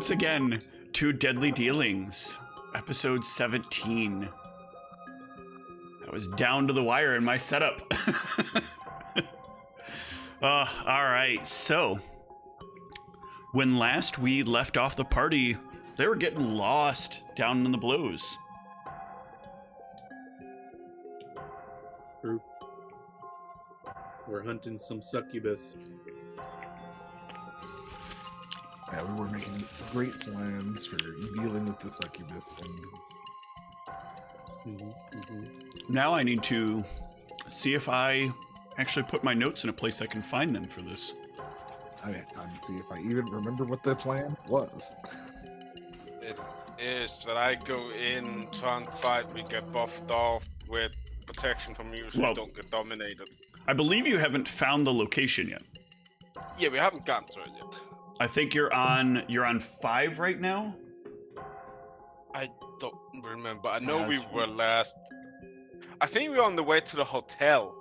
once again to Deadly Dealings, episode 17. I was down to the wire in my setup. Alright, so when last we left off the party, they were getting lost down in the blues. True. We're hunting some succubus. Yeah, we were making great plans for dealing with the succubus, and Now I need to see if I actually put my notes in a place I can find them for this. I have time to see if I even remember what the plan was. It is that I go in, try and fight, we get buffed off with protection from you so we don't get dominated. I believe you haven't found the location yet. Yeah, we haven't gotten to it yet. I think you're on 5 right now. I don't remember. I know we were last. I think we were on the way to the hotel.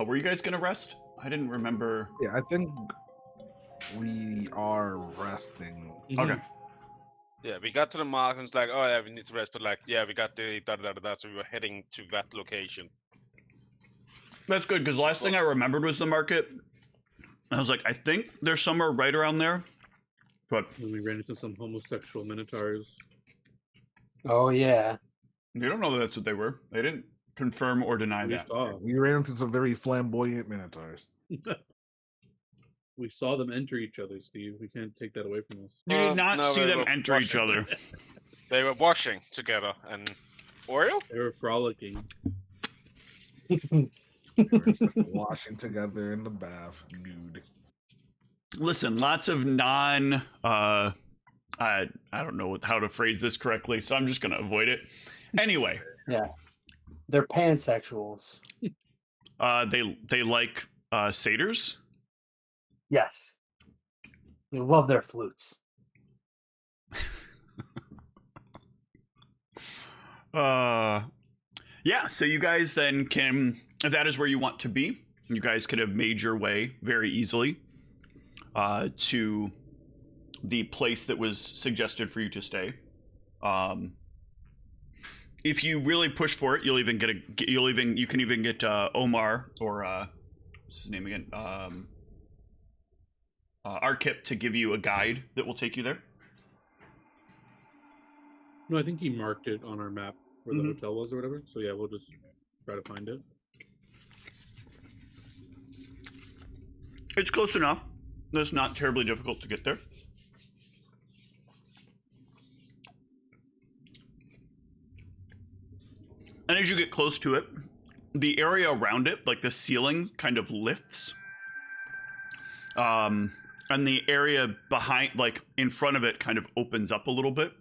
Were you guys gonna rest? I didn't remember. Yeah, I think we are resting. Okay. Yeah, we got to the mark and it's like, oh yeah, we need to rest, but like, yeah, we got the da, so we were heading to that location. That's good, because the last thing I remembered was the market. I was like, I think they're somewhere right around there, but When we ran into some homosexual minotaurs. Oh yeah. you don't know that that's what they were. They didn't confirm or deny We that. saw. We ran into some very flamboyant minotaurs. We saw them enter each other, Steve. We can't take that away from us. You did not No, see they them were enter each washing. other. They were washing together, and Oreo? They were frolicking. We were just washing together in the bath, nude. Listen, lots of I don't know how to phrase this correctly, so I'm just gonna avoid it. Anyway, Yeah. They're pansexuals. they like satyrs. Yes. We love their flutes. Yeah, so you guys then can, if that is where you want to be, you guys could have made your way very easily to the place that was suggested for you to stay. If you really push for it, you can even get Omar or what's his name again? Arkip to give you a guide that will take you there. No, I think he marked it on our map where the hotel was or whatever. So yeah, we'll just try to find it. It's close enough. It's not terribly difficult to get there. And as you get close to it, the area around it, like the ceiling, kind of lifts. And the area behind, like in front of it, kind of opens up a little bit.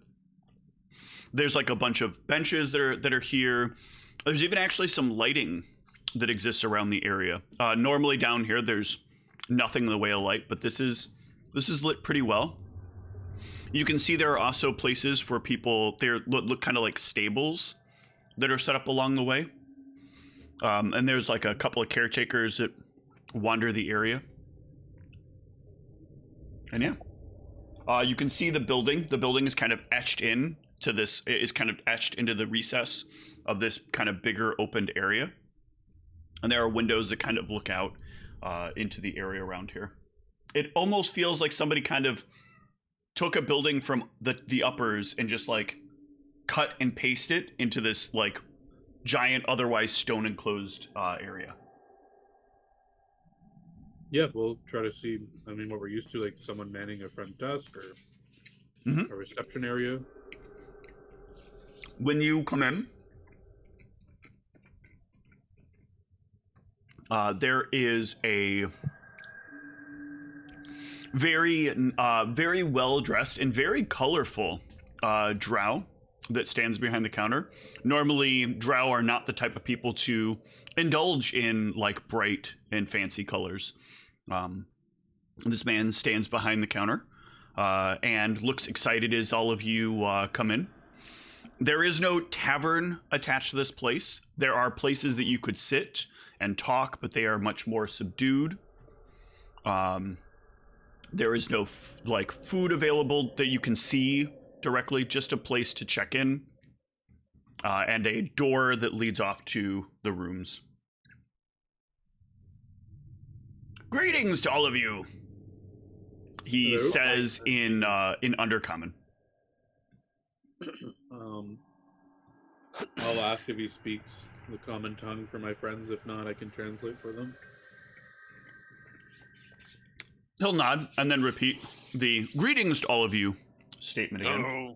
There's like a bunch of benches that are here. There's even actually some lighting that exists around the area. Normally down here, there's nothing in the way of light, but this is lit pretty well. You can see there are also places for people. They look kind of like stables that are set up along the way. And there's like a couple of caretakers that wander the area. And yeah, you can see the building. The building is kind of etched in to this. Is kind of etched into the recess of this kind of bigger opened area. And there are windows that kind of look out into the area around here. It almost feels like somebody kind of took a building from the uppers and just like cut and paste it into this like giant, otherwise stone enclosed area. Yeah, we'll try to see. I mean, what we're used to, like someone manning a front desk or a reception area. When you come in, there is a very well dressed and very colorful drow that stands behind the counter. Normally, drow are not the type of people to indulge in like bright and fancy colors. This man stands behind the counter and looks excited as all of you come in. There is no tavern attached to this place. There are places that you could sit and talk, but they are much more subdued. There is no food available that you can see directly, just a place to check in, and a door that leads off to the rooms. Greetings to all of you, he Hello. says in Undercommon. I'll ask if he speaks the common tongue for my friends. If not, I can translate for them. He'll nod and then repeat the greetings to all of you statement again. No.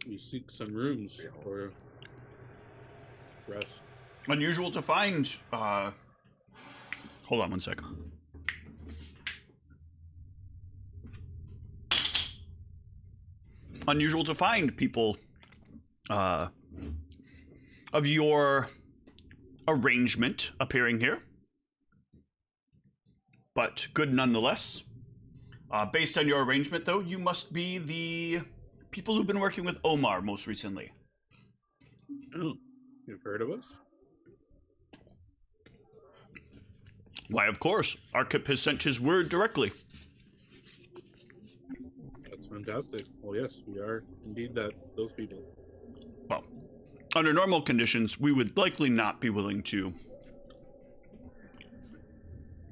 We seek some rooms for rest. Unusual to find. Hold on one second. Unusual to find people of your arrangement appearing here, but good nonetheless. Based on your arrangement, though, you must be the people who've been working with Omar most recently. Oh, you've heard of us? Why, of course. Arkip has sent his word directly. That's fantastic. Well, yes, we are indeed those people. Well, under normal conditions, we would likely not be willing to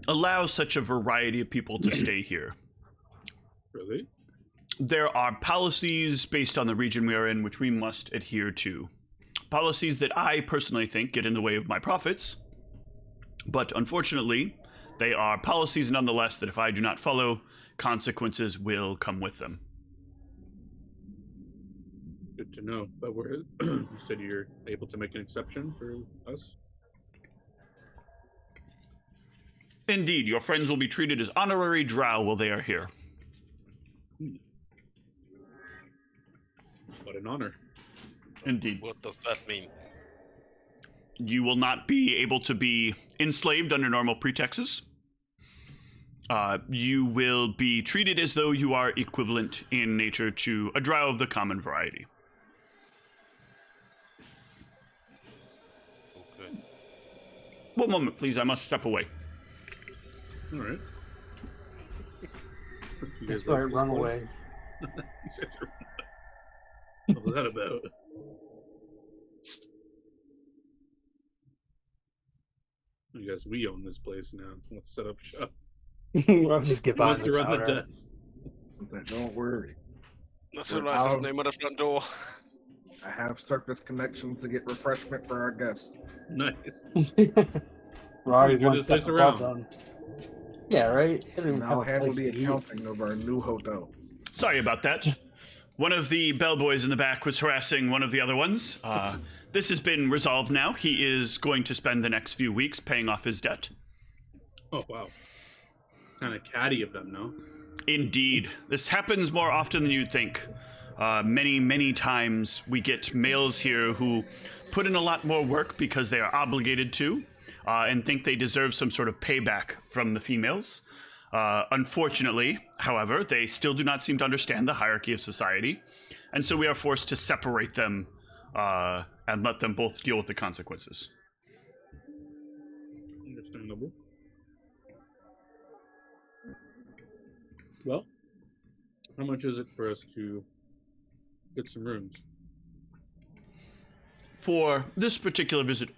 allow such a variety of people to stay here. Really? There are policies based on the region we are in which we must adhere to. Policies that I personally think get in the way of my profits, but unfortunately, they are policies nonetheless that if I do not follow, consequences will come with them. Good to know. But you said you're able to make an exception for us? Indeed, your friends will be treated as honorary drow while they are here. What an honor. Indeed. What does that mean? You will not be able to be enslaved under normal pretexts. You will be treated as though you are equivalent in nature to a drow of the common variety. Okay. One moment, please. I must step away. All right. You That's guys why I like this run place? away. These guys are- What was that about? I guess we own this place now. Let's set up shop. I'll just get Who behind wants to run the counter. desk? Don't worry. That's We're the nicest out. name of the front door. I have surface connections to get refreshment for our guests. Nice. We're already Turn one this step place above around. them. Yeah, right? They don't even And have I'll a handle place the to eat. accounting of our new hotel. Sorry about that. One of the bellboys in the back was harassing one of the other ones. This has been resolved now. He is going to spend the next few weeks paying off his debt. Oh, wow. Kind of catty of them, no? Indeed. This happens more often than you'd think. Many times we get males here who put in a lot more work because they are obligated to, and think they deserve some sort of payback from the females. Unfortunately, however, they still do not seem to understand the hierarchy of society, and so we are forced to separate them and let them both deal with the consequences. Understandable. Well, how much is it for us to get some rooms? For this particular visit,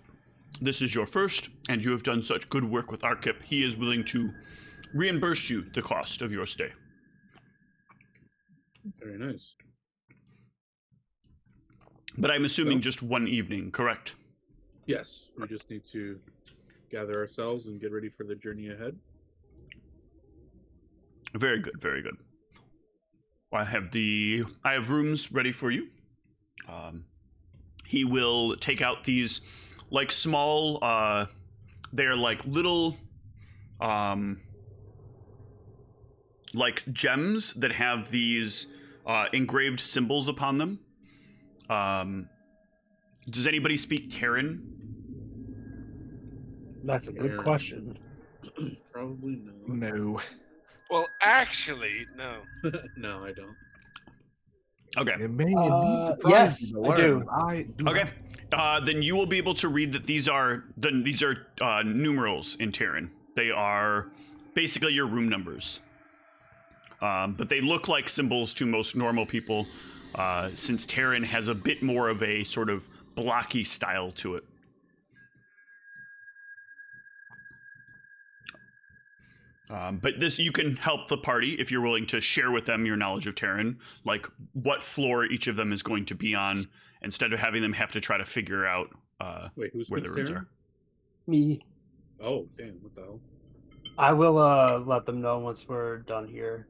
this is your first, and you have done such good work with Arkip, he is willing to reimburse you the cost of your stay. Very nice. But I'm assuming Well- just one evening, correct? Yes, we just need to gather ourselves and get ready for the journey ahead. Very good, very good. I have rooms ready for you. He will take out these like small they're like little like gems that have these engraved symbols upon them. Does anybody speak Terran? That's a good Aaron. question. Probably no. No. Well, actually, no. No, I don't. Okay. It may indeed surprise yes, you to I do. learn I do Okay. not. Then you will be able to read that these are numerals in Terran. They are basically your room numbers. But they look like symbols to most normal people, since Terran has a bit more of a sort of blocky style to it. But this, you can help the party if you're willing to share with them your knowledge of Terran, like what floor each of them is going to be on, instead of having them have to try to figure out Wait, who where speaks the rooms Terran? are. Me. Oh, damn! What the hell? I will let them know once we're done here.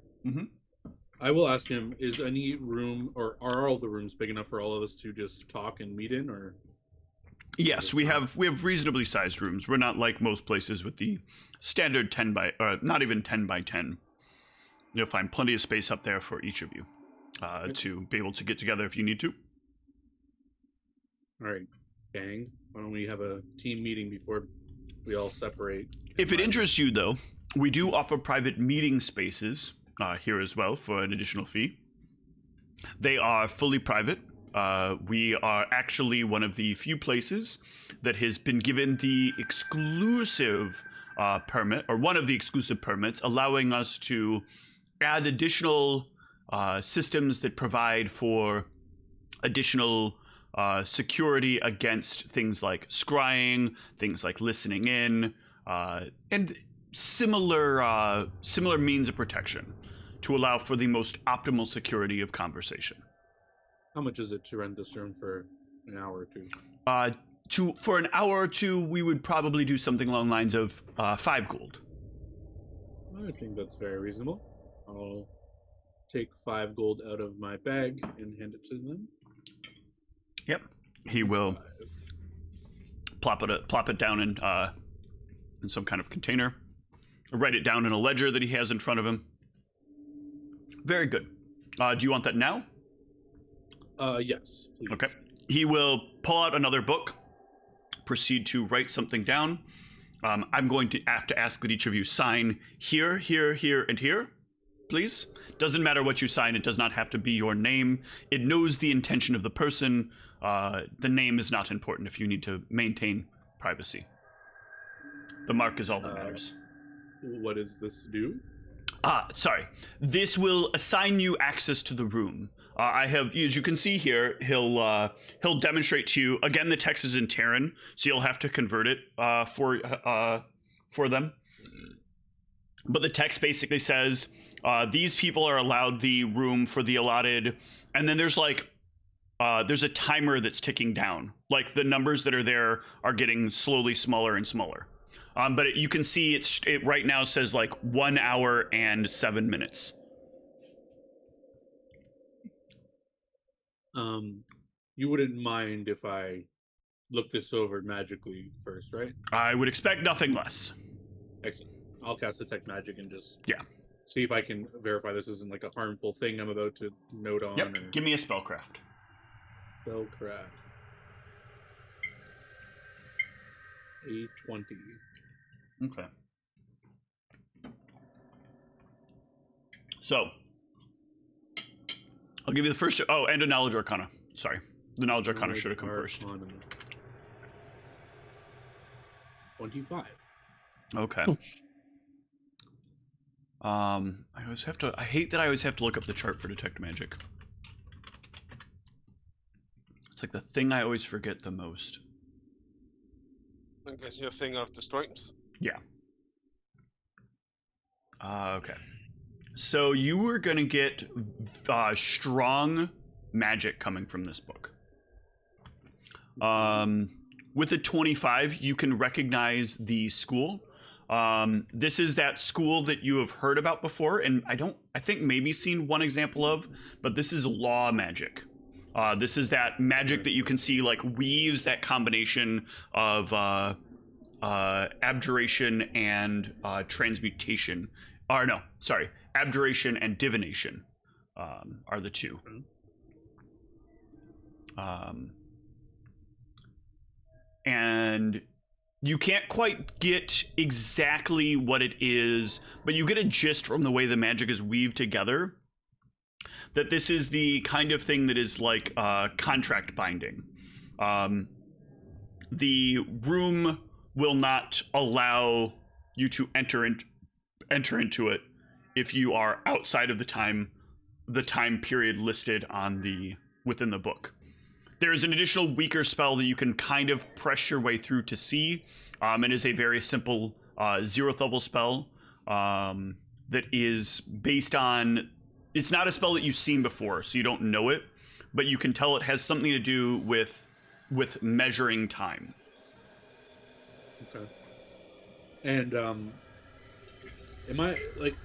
I will ask him: is any room, or are all the rooms big enough for all of us to just talk and meet in, or? Yes, we have reasonably sized rooms. We're not like most places with the standard 10 by, not even 10 by 10. You'll find plenty of space up there for each of you to be able to get together if you need to. All right, gang. Why don't we have a team meeting before we all separate? If it interests you, though, we do offer private meeting spaces here as well for an additional fee. They are fully private. We are actually one of the few places that has been given the exclusive permit, or one of the exclusive permits, allowing us to add additional systems that provide for additional security against things like scrying, things like listening in, and similar means of protection to allow for the most optimal security of conversation. How much is it to rent this room for an hour or two? For an hour or two, we would probably do something along the lines of 5 gold. I think that's very reasonable. I'll take 5 gold out of my bag and hand it to them. Yep. He will plop it down in some kind of container, or write it down in a ledger that he has in front of him. Very good. Do you want that now? Yes, please. Okay. He will pull out another book, proceed to write something down. I'm going to have to ask that each of you sign here, here, here, and here, please. Doesn't matter what you sign. It does not have to be your name. It knows the intention of the person. The name is not important if you need to maintain privacy. The mark is all that matters. What does this do? Sorry. This will assign you access to the room. I have, as you can see here, he'll demonstrate to you. Again, the text is in Terran, so you'll have to convert it for them. But the text basically says these people are allowed the room for the allotted, and then there's like there's a timer that's ticking down. Like the numbers that are there are getting slowly smaller and smaller. But you can see it right now says like 1 hour and 7 minutes. You wouldn't mind if I look this over magically first, right? I would expect nothing less. Excellent. I'll cast Detect Magic and just see if I can verify this isn't like a harmful thing I'm about to note on. Yep. Give me a spellcraft. Spellcraft. A 20. Okay. So, I'll give you the first. Oh, and a Knowledge Arcana. Sorry. The Knowledge Arcana should have come first. 25. Okay. I hate that I always have to look up the chart for Detect Magic. It's like the thing I always forget the most. I guess you're thinking of the strength. Yeah. Okay. So you were going to get strong magic coming from this book. With a 25, you can recognize the school. This is that school that you have heard about before, and I think maybe seen one example of, but this is law magic. This is that magic that you can see like weaves that combination of abjuration and transmutation. Or no, sorry, abjuration and divination are the two. And you can't quite get exactly what it is, but you get a gist from the way the magic is weaved together. that this is the kind of thing that is like contract binding. The room will not allow you to enter into it if you are outside of the time period listed on within the book. There is an additional weaker spell that you can kind of press your way through to see. It is a very simple 0th level spell that is based on. It's not a spell that you've seen before, so you don't know it, but you can tell it has something to do with measuring time. Okay. And am I like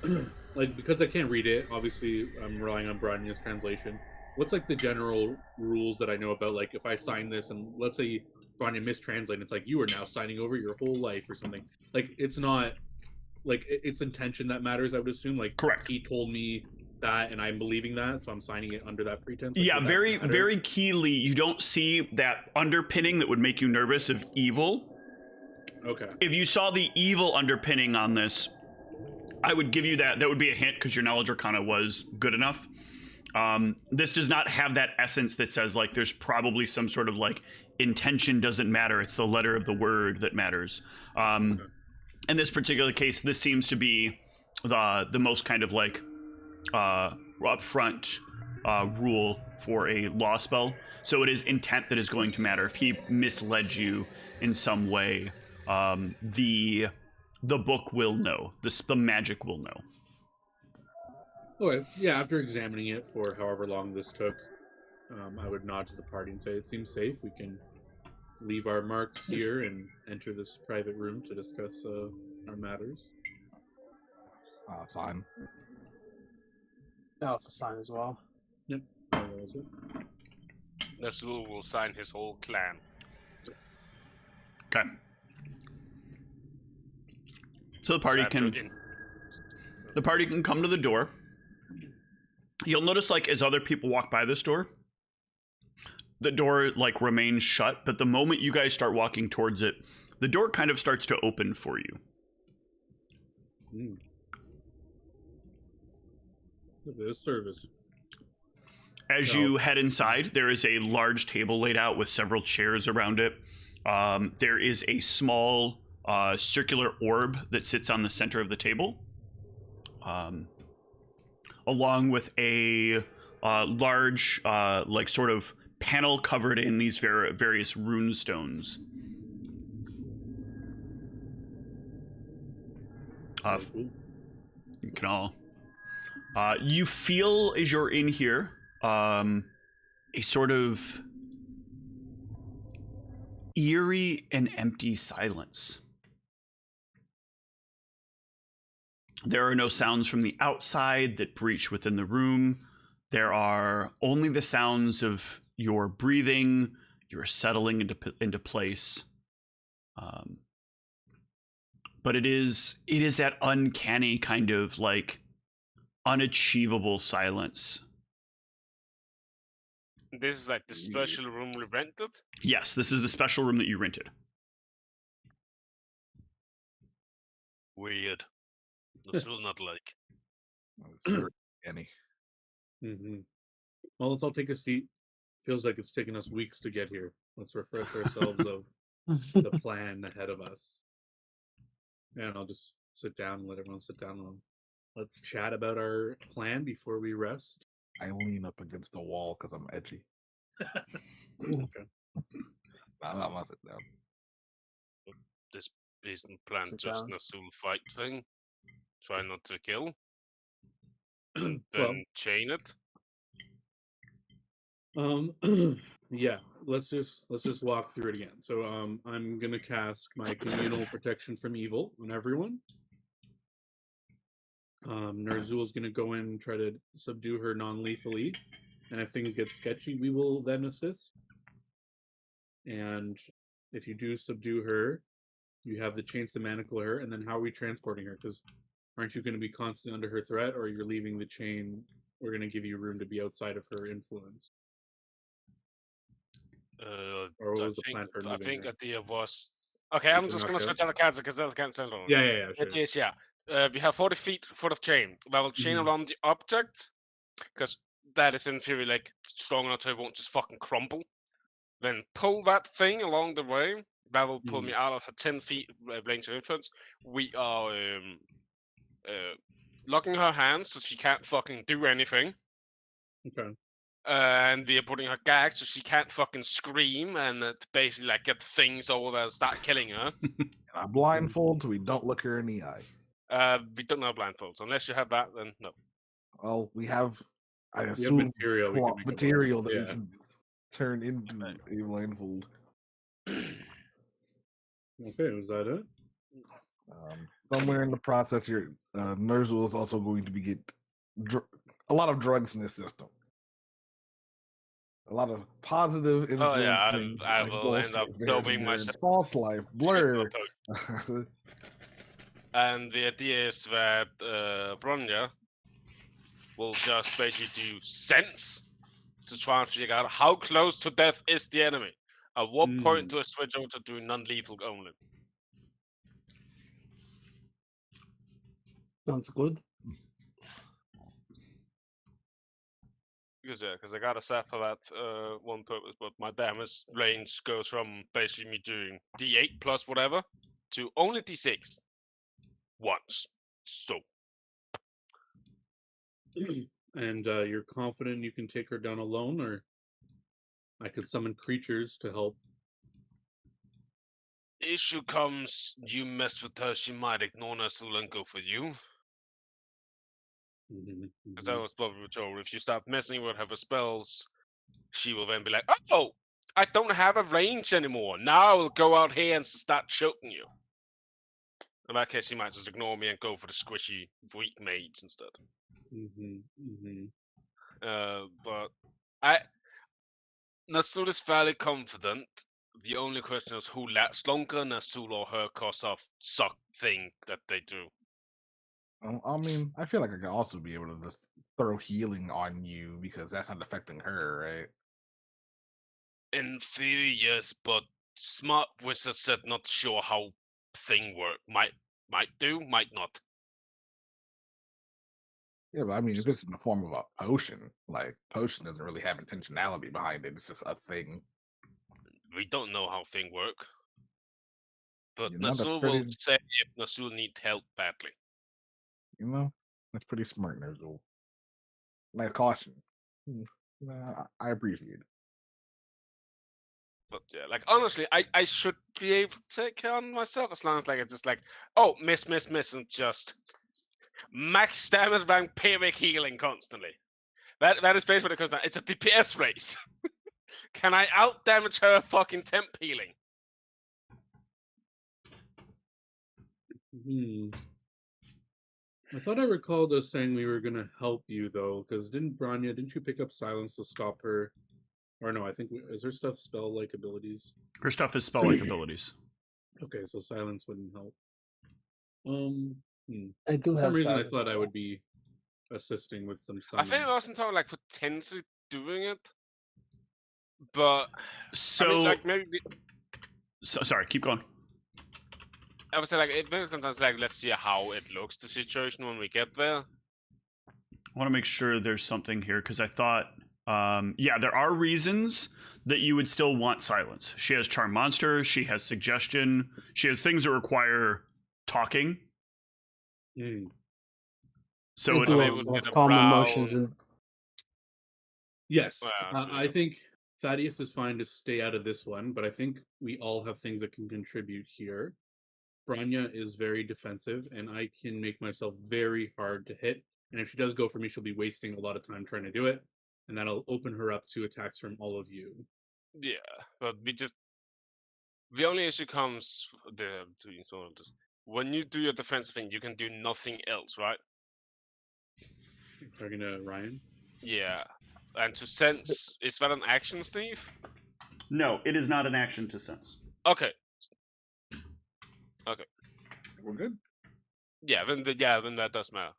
because I can't read it? Obviously, I'm relying on Brania's translation. What's like the general rules that I know about? Like, if I sign this, and let's say Brania mistranslates, it's like you are now signing over your whole life or something. Like, it's not like it's intention that matters. I would assume. Like, correct. He told me that, and I'm believing that, so I'm signing it under that pretense. Like, yeah, very keyly. You don't see that underpinning that would make you nervous of evil. Okay. If you saw the evil underpinning on this, I would give you that. That would be a hint because your knowledge arcana was good enough. This does not have that essence that says like there's probably some sort of like intention doesn't matter. It's the letter of the word that matters. In this particular case, this seems to be the most kind of like upfront rule for a law spell. So it is intent that is going to matter. If he misled you in some way, the book will know. The magic will know. Okay. Yeah. After examining it for however long this took, I would nod to the party and say, "It seems safe. We can leave our marks here and enter this private room to discuss our matters." Fine. I'll have to sign as well. Yep. That was it. Nazul will sign his whole clan. Okay. So the party can come to the door. You'll notice, like, as other people walk by this door, the door like remains shut, but the moment you guys start walking towards it, the door kind of starts to open for you. This service. As you head inside, there is a large table laid out with several chairs around it. There is a small circular orb that sits on the center of the table, along with a large, like, sort of panel covered in these various rune stones. You can all... you feel, as you're in here, a sort of eerie and empty silence. There are no sounds from the outside that breach within the room. There are only the sounds of your breathing, your settling into place. But it is that uncanny kind of like unachievable silence. This is like the special room we rented? Yes, this is the special room that you rented. Weird. Still not like. Any. Mm-hmm. Well, let's all take a seat. Feels like it's taken us weeks to get here. Let's refresh ourselves of the plan ahead of us. And I'll just sit down and let everyone sit down. And let's chat about our plan before we rest. I lean up against the wall because I'm edgy. Okay. I'm not gonna sit down. This isn't planned Sit just down. a soul fight thing. Try not to kill. Well, Then chain it. yeah. Let's just walk through it again. So I'm gonna cast my communal protection from evil on everyone. Narzul's gonna go in and try to subdue her non-lethally, and if things get sketchy, we will then assist. And if you do subdue her, you have the chance to manacle her. And then how are we transporting her? Because aren't you going to be constantly under her threat, or you're leaving the chain? We're going to give you room to be outside of her influence. Or what was the plan for I moving think her? idea was okay. I'm just gonna switch out the cards because I can't stand on. Yeah, sure. It is, yeah. We have 40 feet for the chain. We will chain around the object because that is in theory like strong enough to it won't just fucking crumble, then pull that thing along the way. That will pull me out of her 10 feet range of influence. We are locking her hands so she can't fucking do anything. Okay. And we are putting her gagged so she can't fucking scream and basically like get things over there and start killing her. Blindfold so we don't look her in the eye. We don't know blindfolds. Unless you have that, then no. Well, we have, I We have assume, material. We can make a material that we blindfold, can turn into a blindfold. Okay, was that it? Somewhere in the process here, Nerzel is also going to be get a lot of drugs in this system. A lot of positive influence. Oh yeah, things, I like will end up building myself false life, blur. And the idea is that Bronya will just basically do sense to try and figure out how close to death is the enemy. At what point do I switch over to doing non-lethal only? Sounds good. Because I got a set for that one purpose, but my damage range goes from basically me doing D8 plus whatever to only D6 once. So. And you're confident you can take her down alone, or I could summon creatures to help? Issue comes, you mess with her, she might ignore Nasul and go for you. Because that was probably told. If you start messing with her spells, she will then be like, oh, I don't have a range anymore. Now I will go out here and start choking you. In that case, she might just ignore me and go for the squishy, weak mage instead. But Nasul is fairly confident. The only question is who lasts longer, Nasul or her, cause of suck thing that they do. I mean, I feel like I could also be able to just throw healing on you because that's not affecting her, right? In theory, yes, but smart wizard said not sure how thing work. Might do, might not. Yeah, but I mean, if it's in the form of a potion, like potion doesn't really have intentionality behind it. It's just a thing. We don't know how thing work. But You know, Nasul will say if Nasul need help badly. You know, that's pretty smart, Nerzel. Like caution. I appreciate it. But yeah, like honestly, I should be able to take care of myself as long as like it's just like, oh, miss, and just max damage vampiric healing constantly. That is basically what it comes down. It's a DPS race. Can I out damage her fucking temp healing? I thought I recalled us saying we were gonna help you though, because didn't you pick up silence to stop her? Or no, I think is her stuff spell-like abilities? Her stuff is spell-like abilities. Okay, so silence wouldn't help. I do For have some reason I silence thought I spell. would be assisting with some I think I wasn't talking like potentially doing it, but So, I mean, like maybe. Sorry, keep going. I would say like it maybe sometimes like let's see how it looks the situation when we get there. I want to make sure there's something here because I thought, yeah, there are reasons that you would still want silence. She has charm monster. She has suggestion. She has things that require talking. So I do it also would have calm emotions and yes, Well, I think Thaddeus is fine to stay out of this one, but I think we all have things that can contribute here. Branya is very defensive, and I can make myself very hard to hit. And if she does go for me, she'll be wasting a lot of time trying to do it, and that'll open her up to attacks from all of you. yeah, but the only issue comes doing sort of this. When you do your defensive thing, you can do nothing else, right? Talking to Ryan? Yeah. And to sense, is that an action, Steve? No, it is not an action to sense. Okay. We're good. Yeah, then that does matter.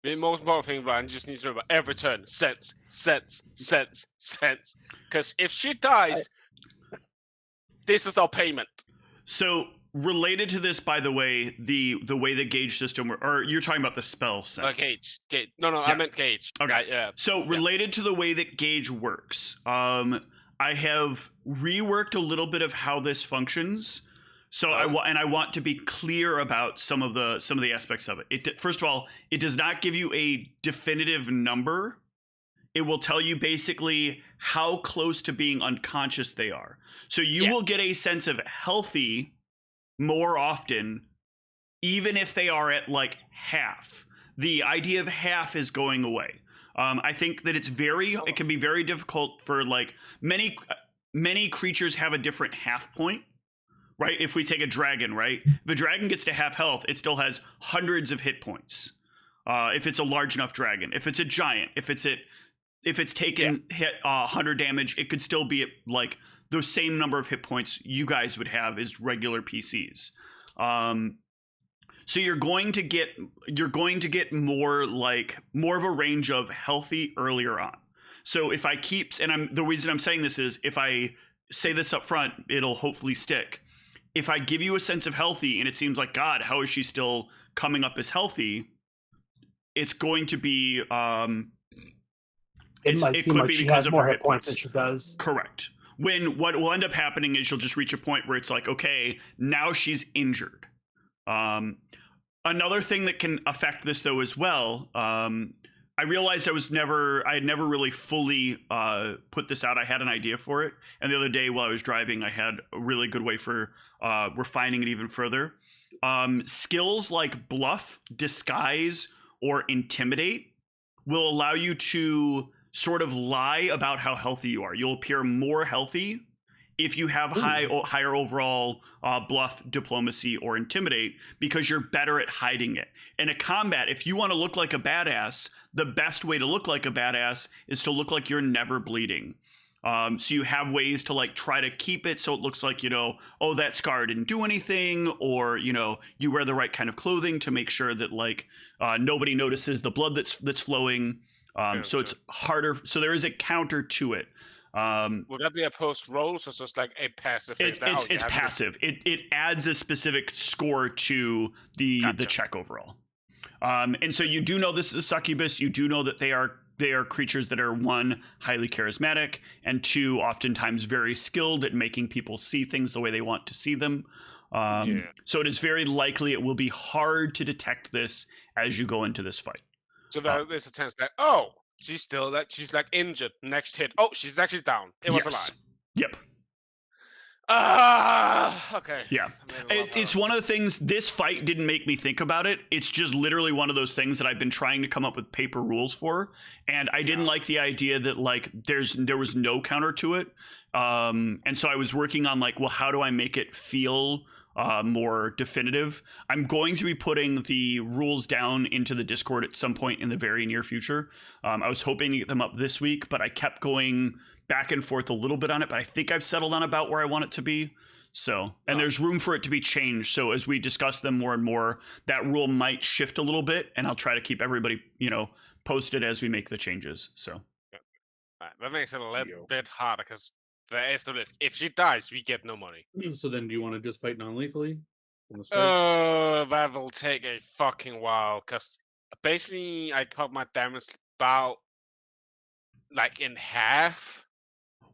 The most important thing, Ryan, just needs to remember every turn, sense. Because if she dies, this is our payment. So related to this, by the way, the way the gauge system, or you're talking about the spell sense. Gauge. No, Yeah. I meant gauge. Okay. Yeah. So related to the way that gauge works, I have reworked a little bit of how this functions. So I want to be clear about some of the aspects of it. First of all, it does not give you a definitive number. It will tell you basically how close to being unconscious they are. So you will get a sense of healthy more often, even if they are at like half. The idea of half is going away. I think that it can be very difficult for like many creatures have a different half point, right? If we take a dragon, right? If a dragon gets to half health, it still has hundreds of hit points. If it's a large enough dragon, if it's a giant, if it's taken hit 100 damage, it could still be at like the same number of hit points you guys would have as regular PCs. So you're going to get more of a range of healthy earlier on. So if I keep, and the reason I'm saying this is if I say this up front, it'll hopefully stick. If I give you a sense of healthy and it seems like, God, how is she still coming up as healthy? It's going to be It might seem like she has more hit points than she does. Correct. When what will end up happening is you'll just reach a point where it's like, okay, now she's injured. Another thing that can affect this though as well, I realized I had never really fully put this out. I had an idea for it, and the other day while I was driving, I had a really good way for refining it even further. Skills like bluff, disguise, or intimidate will allow you to sort of lie about how healthy you are. You'll appear more healthy if you have higher overall bluff, diplomacy, or intimidate, because you're better at hiding it. In a combat, if you want to look like a badass, the best way to look like a badass is to look like you're never bleeding. So you have ways to like try to keep it so it looks like, oh, that scar didn't do anything, or, you wear the right kind of clothing to make sure that like nobody notices the blood that's flowing. So it's harder. So there is a counter to it. Would that be a post roll, so it's just like a passive? It's passive. It adds a specific score to the check overall. And so you do know this is a succubus. You do know that they are creatures that are, one, highly charismatic, and two, oftentimes very skilled at making people see things the way they want to see them. So it is very likely it will be hard to detect this as you go into this fight. So there's a chance that, she's like injured. Next hit, she's actually down. It was alive. Yep. Okay. Yeah. It's one of the things, this fight didn't make me think about it. It's just literally one of those things that I've been trying to come up with paper rules for. And I didn't like the idea that like there was no counter to it. And so I was working on like, well, how do I make it feel more definitive? I'm going to be putting the rules down into the Discord at some point in the very near future. I was hoping to get them up this week, but I kept going back and forth a little bit on it, but I think I've settled on about where I want it to be. So, and there's room for it to be changed. So as we discuss them more and more, that rule might shift a little bit, and I'll try to keep everybody, posted as we make the changes. So that makes it a little bit harder because there is the risk. If she dies, we get no money. So then do you want to just fight non-lethally? That will take a fucking while, because basically I cut my damage about like in half.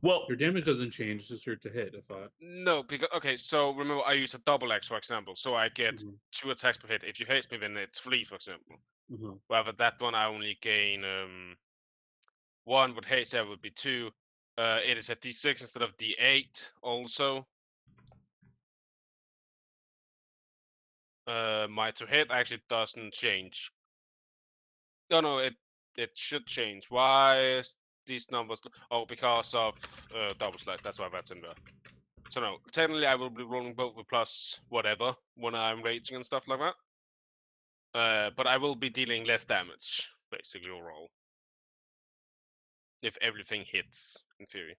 Well, your damage doesn't change, it's just your to hit, I thought. No, because so remember I use a double X, for example, so I get 2 attacks per hit. If you hit me, then it's 3, for example. Well, with that one I only gain 1. With haste that would be 2. It is a D6 instead of D8 also. My to hit actually doesn't change. No, it should change. Why is these numbers? Oh, because of double slash. That's why that's in there. So no, technically I will be rolling both with plus whatever when I'm raging and stuff like that. But I will be dealing less damage basically overall if everything hits in theory.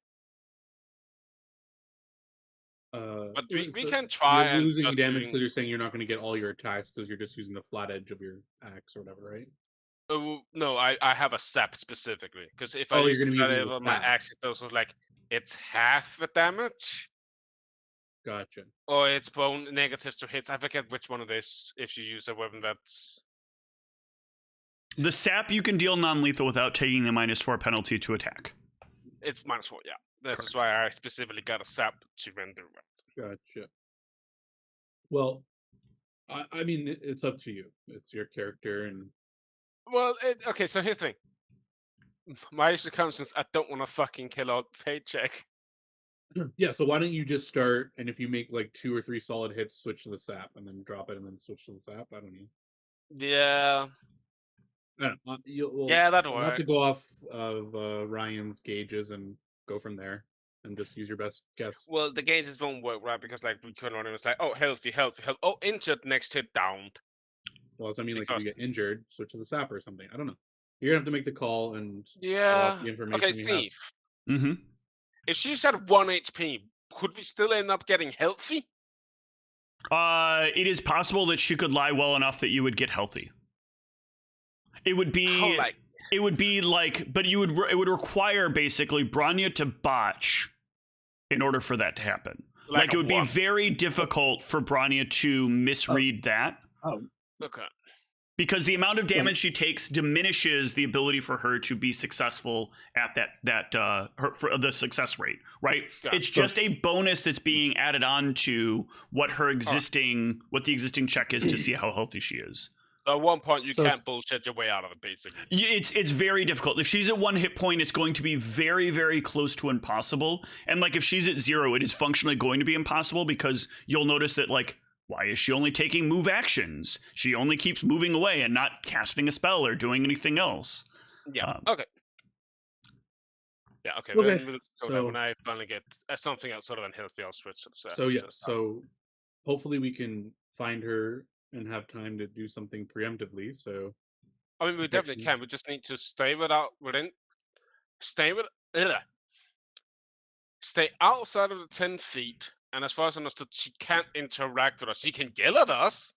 But we can try. You're losing damage because you're saying you're not going to get all your attacks because you're just using the flat edge of your axe or whatever, right? No, I have a sap specifically because if I use the flat edge of my axe, it's also like it's half the damage. Gotcha. Or it's bone negatives to hits. I forget which one it is if you use a weapon that's... The sap you can deal non-lethal without taking the -4 penalty to attack. It's -4, yeah. This is why I specifically got a sap to render it. Gotcha. Well, I mean, it's up to you. It's your character, and Well, okay, so here's the thing. My issue comes since I don't want to fucking kill out paycheck. yeah. So why don't you just start, and if you make like 2 or 3 solid hits, switch to the sap, and then drop it, and then switch to the sap. I don't know. Yeah. I don't know. Yeah, that We'll have to works. go off of Ryan's gauges and go from there, and just use your best guess. Well, the gauges won't work, right? Because like we couldn't run it. It's like, oh, healthy, healthy, health. Oh, injured, next hit downed. Well, I mean, like if Because- you get injured, switch to the sap or something. I don't know. You're gonna have to make the call and go Yeah. off the information Okay, you have. Steve. Mm-hmm. If she's at 1 HP, could we still end up getting healthy? It is possible that she could lie well enough that you would get healthy. It would be... How, like, It would be like, but it would require basically Branya to botch in order for that to happen. Like it would be very difficult for Branya to misread that. okay. Because the amount of damage she takes diminishes the ability for her to be successful at for the success rate, right? Yeah. It's just a bonus that's being added on to what the existing check is to see how healthy she is. At one point, you So can't bullshit your way out of it, basically. It's very difficult. If she's at 1 hit point, it's going to be very, very close to impossible. And like if she's at 0, it is functionally going to be impossible because you'll notice that like, why is she only taking move actions? She only keeps moving away and not casting a spell or doing anything else. Yeah. Okay. Yeah. Okay. Okay, We'll go so- there when I finally get something outside of unhealthy, I'll switch to the set. So yeah, so hopefully we can find her and have time to do something preemptively. So I mean, we definitely protection. can. We just need to stay outside of the 10 feet. And as far as I understood, she can't interact with us. She can yell at us,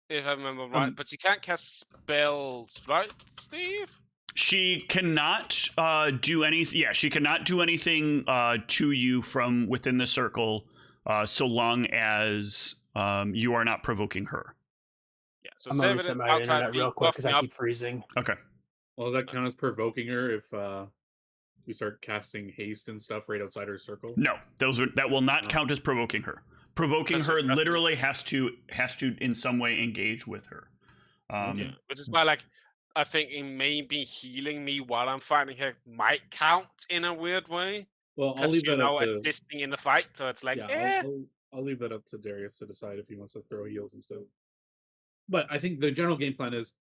if I remember right, but she can't cast spells, right, Steve? She cannot do anything. Yeah, she cannot do anything to you from within the circle, so long as you are not provoking her. Yeah. So I'm gonna 7 reset my outside internet feet, real quick because buff me I up. keep freezing. Okay. well, does that count as provoking her if we start casting haste and stuff right outside her circle? No, that will not count as provoking her. Provoking her literally has to in some way engage with her. Yeah. Which is why, like, I think it maybe healing me while I'm fighting her might count in a weird way. Well, I'll Because leave that up to assisting in the fight, so it's like, I'll leave that up to Darius to decide if he wants to throw heals and stuff. But I think the general game plan is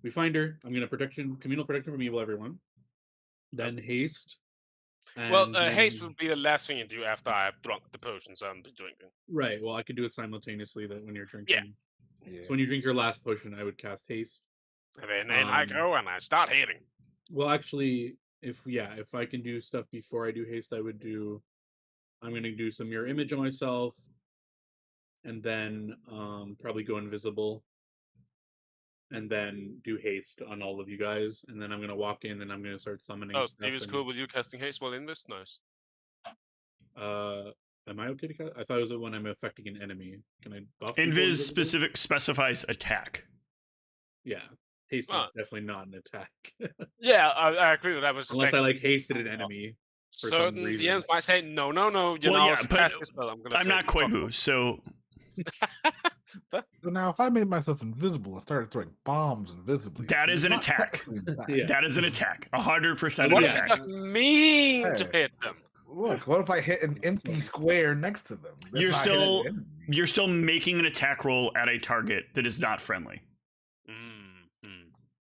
we find her. I'm gonna communal protection from evil, everyone. Then haste. Well, and haste then- would be the last thing you do after I've drunk the potions I'm drinking. Right. Well, I could do it simultaneously. That when you're drinking. Yeah. So when you drink your last potion, I would cast haste. And then I go and I start hitting. Well, actually, if I can do stuff before I do haste, I'm gonna do some mirror image on myself, and then probably go invisible, and then do haste on all of you guys, and then I'm gonna walk in and I'm gonna start summoning. Oh, stuff Steve is and- cool with you casting haste while in this? Nice. Am I okay to cast? I thought it was when I'm affecting an enemy. Can I buff? people Invis invisible? specifies attack. Yeah, haste Ah. is definitely not an attack. Yeah, I agree with that. But it's just Unless I like, like hasted an enemy. for some certain reason. DMs might say, no, you're Well, not yeah, supposed to but cast this spell. I'm not Koibu, so So now, if I made myself invisible and started throwing bombs invisibly, That is it's an not attack. technically an attack. Yeah. that is an attack. 100% What an if- attack. Just mean to Hey. hit them. Look, what if I hit an empty square next to them? That's You're not hitting still- the enemy. You're still making an attack roll at a target that is not friendly.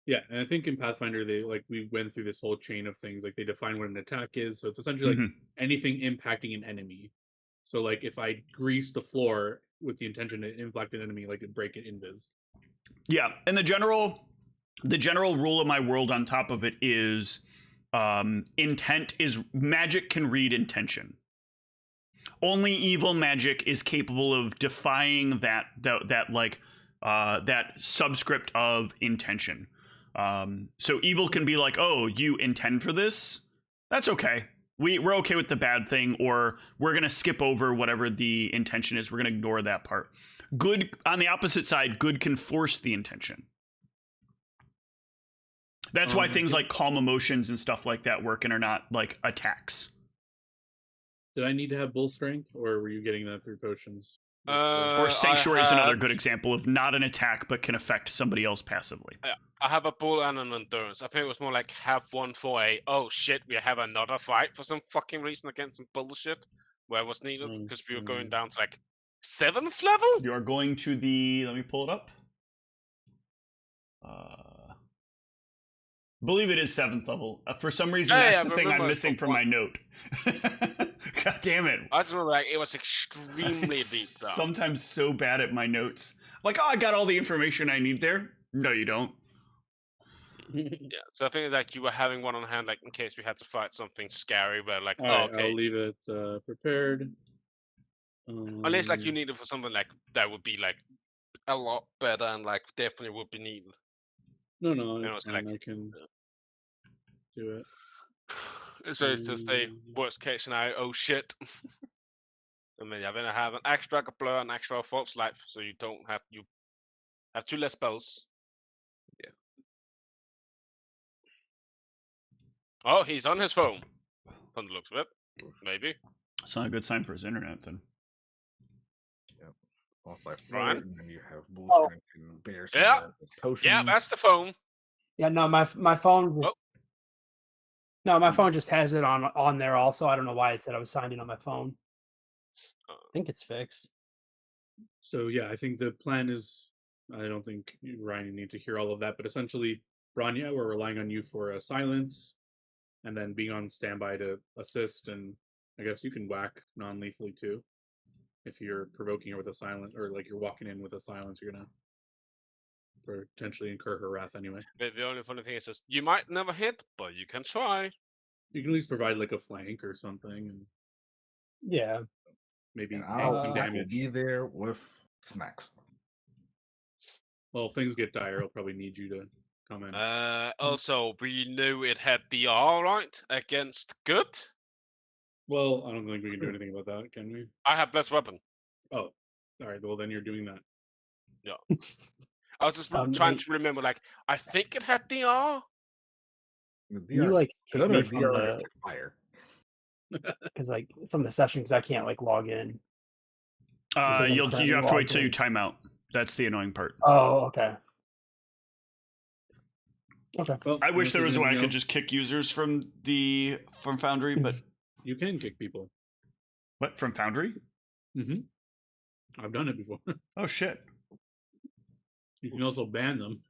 Yeah, and I think in Pathfinder we went through this whole chain of things. Like they define what an attack is, so it's essentially like Mhm. anything impacting an enemy. So like if I grease the floor with the intention to inflict an enemy, like it break it invis. Yeah, and the general rule of my world on top of it is intent is magic can read intention. Only evil magic is capable of defying that subscript of intention. So evil can be like, oh, you intend for this? That's okay. we're okay with the bad thing, or we're gonna skip over whatever the intention is. We're gonna ignore that part. Good on the opposite side, good can force the intention. That's why things like calm emotions and stuff like that work and are not like attacks. Did I need to have bull strength, or were you getting that through potions? Or sanctuary is another good example of not an attack but can affect somebody else passively. I have a bull and an endurance. I think it was more like have one for a oh shit, we have another fight for some fucking reason against some bullshit where it was needed because we were going down to like 7th level. You are going to the. Let me pull it up. I believe it is 7th level. For some reason, that's the thing I'm missing from my note. God damn it! I just remember like it was extremely deep. Though. Sometimes so bad at my notes. Like, oh, I got all the information I need there. No, you don't. Yeah, so I think like you were having one on hand, like in case we had to fight something scary. Where like, right, okay, I'll leave it prepared. Unless like you need it for something like that would be like a lot better and like definitely would be needed. No, it's fine. I can do it. It's just a worst case scenario. Oh shit! And then you're gonna have an extra blur and extra false life, so you have 2 less spells. Yeah. Oh, he's on his phone. From the looks of it, maybe. It's not a good sign for his internet then. Yep. Off life Ryan? and then you have bull Oh. strength and bear Yeah. potion. Yeah, that's the phone. Yeah, no, my phone just. Oh. No, my phone just has it on there also. I don't know why it said I was signed in on my phone. I think it's fixed. So yeah, I think the plan is. I don't think Ryan, you need to hear all of that, but essentially, Branya, we're relying on you for a silence, and then being on standby to assist, and I guess you can whack non-lethally too, if you're provoking her with a silence, or like you're walking in with a silence, you're gonna potentially incur her wrath anyway. But the only funny thing is just you might never hit, but you can try. You can at least provide like a flank or something, and Yeah. maybe And take I some will damage. be there with snacks. Well, if things get dire, I'll probably need you to come in. Also, we knew it had DR right against good. Well, I don't think we can do anything about that, can we? I have blessed weapon. Oh, all right. Well, then you're doing that. Yeah. I was just trying to remember. Like, I think it had DR. You like kick me another from DR the is fire. because like from the session because I can't like log in. You have to wait logged till you in. time out. That's the annoying part. Oh, okay. Okay. Well, I wish unless there there's was a way I anything could just kick users from Foundry, but else, you can kick people. what, from Foundry? Mm-hmm. I've done it before. Oh shit! You can also ban them.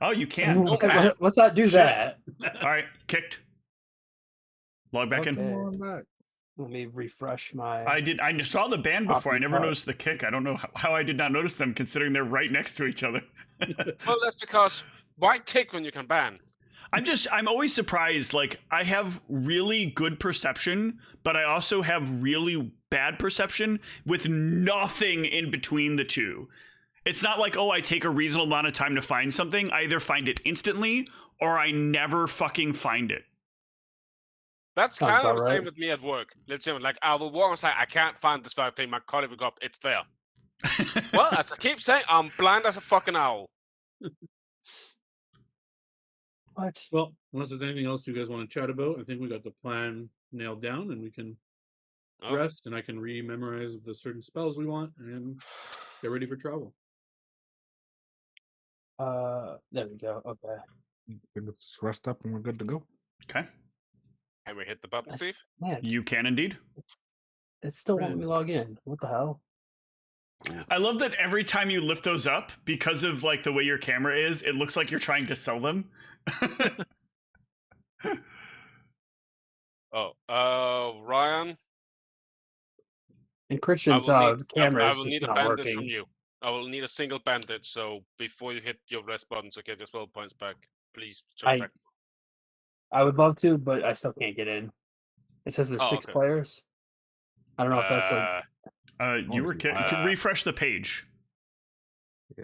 Oh, you can. Okay, let's not do Shit. that. All right, kicked. Log back in. Okay. Come on back. Let me refresh my. I saw the ban before. I never Option noticed the kick. I don't know how I did not notice them, considering they're right next to each other. Well, that's because why kick when you can ban? I'm always surprised. Like, I have really good perception, but I also have really bad perception with nothing in between the two. It's not like, oh, I take a reasonable amount of time to find something. I either find it instantly or I never fucking find it. That's Sounds kind of about the same right. with me at work. Let's say, like, I will walk and say, I can't find this fucking thing. My colleague will go up, it's there. Well, as I keep saying, I'm blind as a fucking owl. What? Well, unless there's anything else you guys want to chat about, I think we got the plan nailed down, and we can Oh. rest, and I can re-memorize the certain spells we want, and get ready for travel. There we go. Okay. Let's rest up and we're good to go. Okay. Can we hit the button, Steve? Man, You can indeed. it still won't let me log in. What the hell? I love that every time you lift those up, because of like the way your camera is, it looks like you're trying to sell them. Ryan, And Christian's camera I is will just need a not bandage working. from you. I will need a single bandage, so before you hit your rest button to get your spell points back, please check. I would love to, but I still can't get in. It says there's 6 okay. players. I don't know if that's like. You were to refresh the page.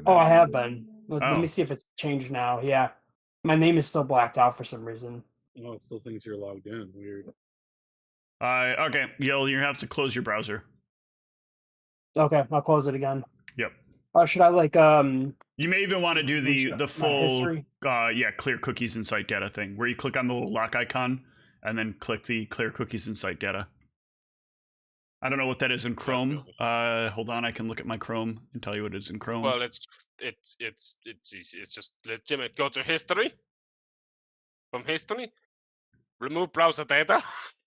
Oh, I have been. Let Oh. me see if it's changed now. Yeah, my name is still blacked out for some reason. Oh, it still thinks you're logged in. Weird. Okay, you have to close your browser. Okay, I'll close it again. Yep. Should I like You may even want to do the my full history? clear cookies and site data thing, where you click on the little lock icon and then click the clear cookies and site data. I don't know what that is in Chrome. Hold on, I can look at my Chrome and tell you what it is in Chrome. Well, it's easy. It's just legitimate. Go to history. From history, remove browser data.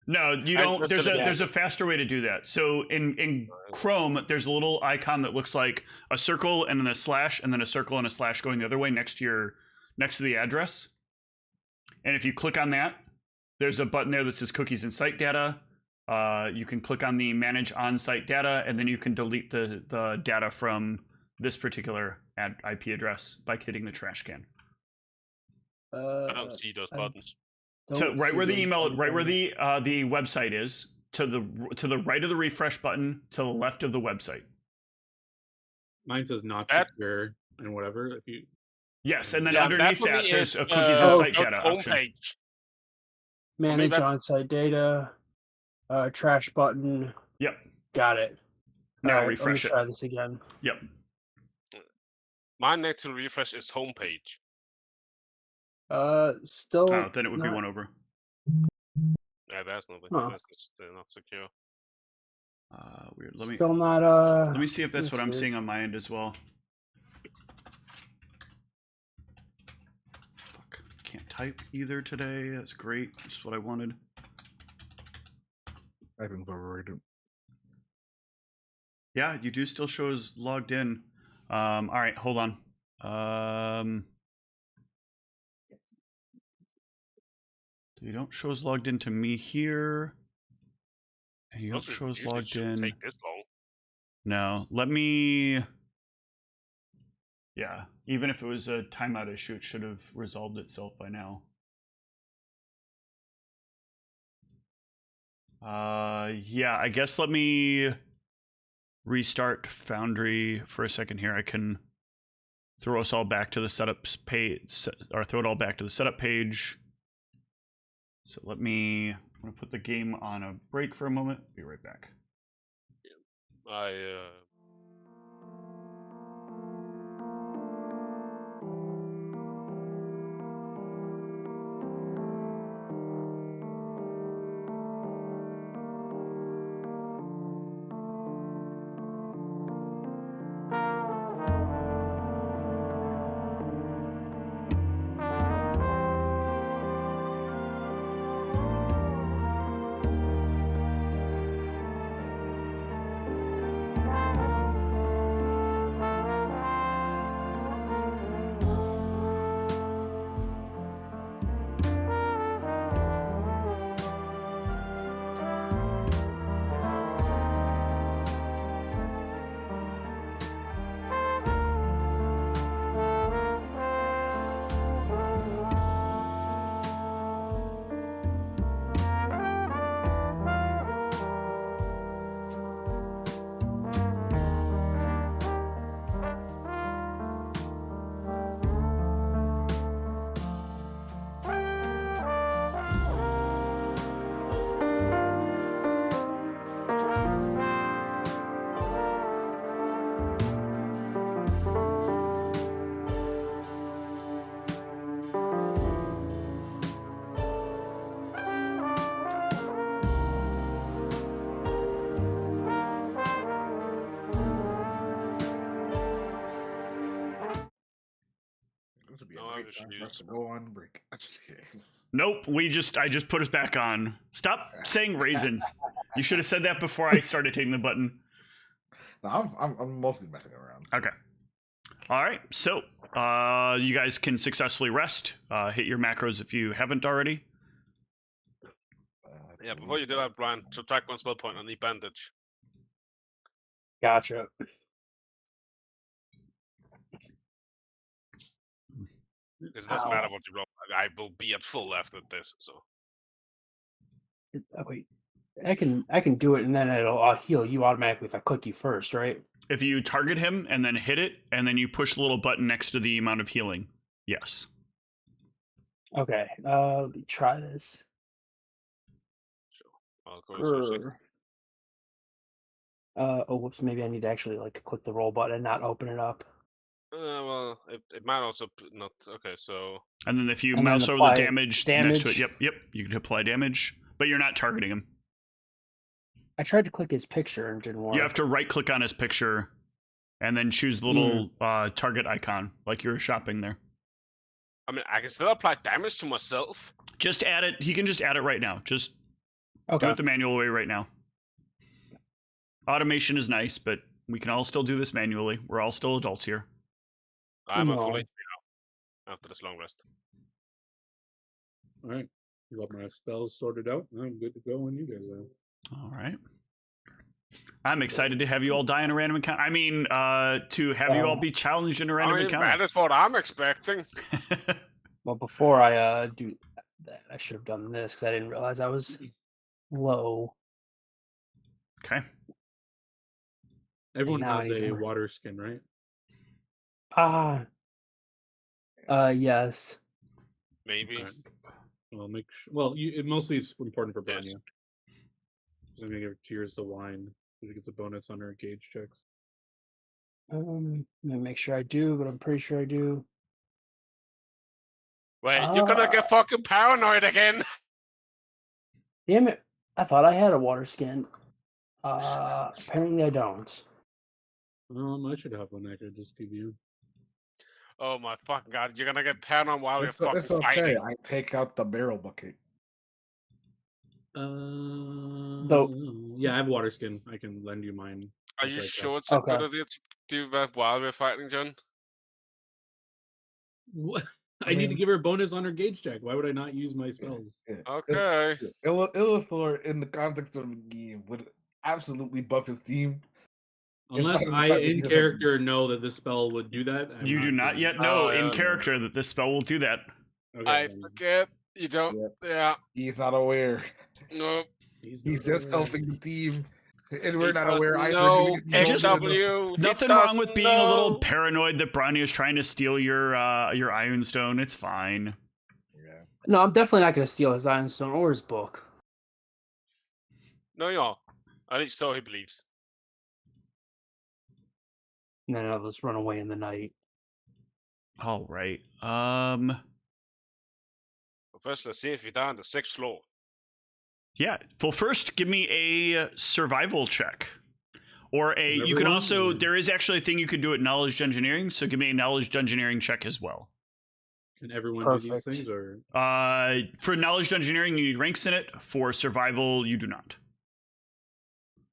No, you And don't. just There's a faster way to do that. So in Chrome, there's a little icon that looks like a circle and then a slash and then a circle and a slash going the other way next to the address. And if you click on that, there's a button there that says cookies and site data. You can click on the manage on-site data, and then you can delete the data from this particular IP address by hitting the trash can. I don't see those buttons. So right where the email, right where the website is, to the right of the refresh button, to the left of the website. Mine says not secure and whatever. If you Yes, and then Yeah, underneath for that, me there's is, a cookies and site go to data option. homepage. Manage that's- on-site data. Trash button. Yep. Got it. Now All right, refresh let me try this again. Yep. My next to refresh is homepage. Still. Oh, then it would be not- one over. Yeah, that's nothing. Huh. That's just, not secure. Weird. Still not. Let me see if that's that's what I'm weird. seeing on my end as well. Fuck. Can't type either today. That's great. That's what I wanted. I've been overrated. Yeah, you do still show as logged in. All right, hold on. You don't show as logged in to me here. And you don't Also, show as usually it logged shouldn't in. take this long. No, let me. Yeah, even if it was a timeout issue, it should have resolved itself by now. Yeah, I guess let me restart Foundry for a second here. I can throw us all back to the setup page, or throw it all back to the setup page. So I'm gonna put the game on a break for a moment. Be right back. This would be No, a I great was time for us to used. go on break. I'm just kidding. Nope, I just put us back on. Stop saying raisins. You should have said that before I started hitting the button. No, I'm mostly messing around. Okay. All right. So, you guys can successfully rest. Hit your macros if you haven't already. Yeah, before you do that, Brian, subtract one spell point on the bandage. Gotcha. It doesn't matter what you roll. I will be at full after this, so. Wait, I can do it, and then it'll heal you automatically if I click you first, right? If you target him and then hit it, and then you push the little button next to the amount of healing. Yes. Okay. Let me try this. I'll go into a sec. Grr. Oh, whoops. Maybe I need to actually like click the roll button and not open it up. Well, it might also not. Okay, so And then if you And then mouse over the apply damage next to it, damage. yep, you can apply damage, but you're not targeting him. I tried to click his picture and it didn't work. You have to right click on his picture and then choose the little target icon, like you're shopping there. I mean, I can still apply damage to myself. Just add it. He can just add it right now. Just do it the manual way right now. Automation is nice, but we can all still do this manually. We're all still adults here. I'm a full No. HP now after this long rest. All right. Got my spells sorted out. I'm good to go when you guys are. All right. I'm excited to have you all die in a random encounter. I mean, to have you all be challenged in a random encounter. That is what I'm expecting. Well, before I do that, I should have done this because I didn't realize I was low. Okay. Everyone Now I has need a to- water skin, right? Yes. Maybe. Okay. Well, well, mostly it's important for Yes. Branya. So I'm gonna give Tears to wine. She gets a bonus on her gauge checks. Let me make sure I do, but I'm pretty sure I do. Wait, you're gonna get fucking paranoid again. Damn it! I thought I had a water skin. Apparently I don't. I should have one I could just give you. Oh my fucking god, you're gonna get paranoid while It's you're fucking okay. fighting. I take out the barrel bucket. Yeah, I have water skin. I can lend you mine. Are I'll you take that. sure it's a Okay. good idea to do that while we're fighting, John? What? I need to give her a bonus on her gauge check. Why would I not use my spells? Yeah. Okay. Illithor, in the context of the game, would absolutely buff his team. Unless not I, in in fact, character, know that this spell would do that. I'm You do not doing yet it. know Oh, in yeah. character that this spell will do that. Okay, I then. forget. You don't. Yep. Yeah. He's not aware. No. He's He's not just aware. helping the team, and we're He not doesn't aware either. know Giving it Just- no- XW. He Nothing wrong with doesn't being a little know. paranoid that Branya is trying to steal your Iron Stone. It's fine. Yeah. No, I'm definitely not going to steal his Ironstone or his book. No, you are. At least so he believes. And then I'll just run away in the night. All right. But first, let's see if you're down to 6th floor. Yeah. Well, first, give me a survival check. Or a. Is You can everyone, also. or- There is actually a thing you could do at knowledge engineering. So give me a knowledge engineering check as well. Can everyone do these Perfect. things, or For knowledge engineering, you need ranks in it. For survival, you do not.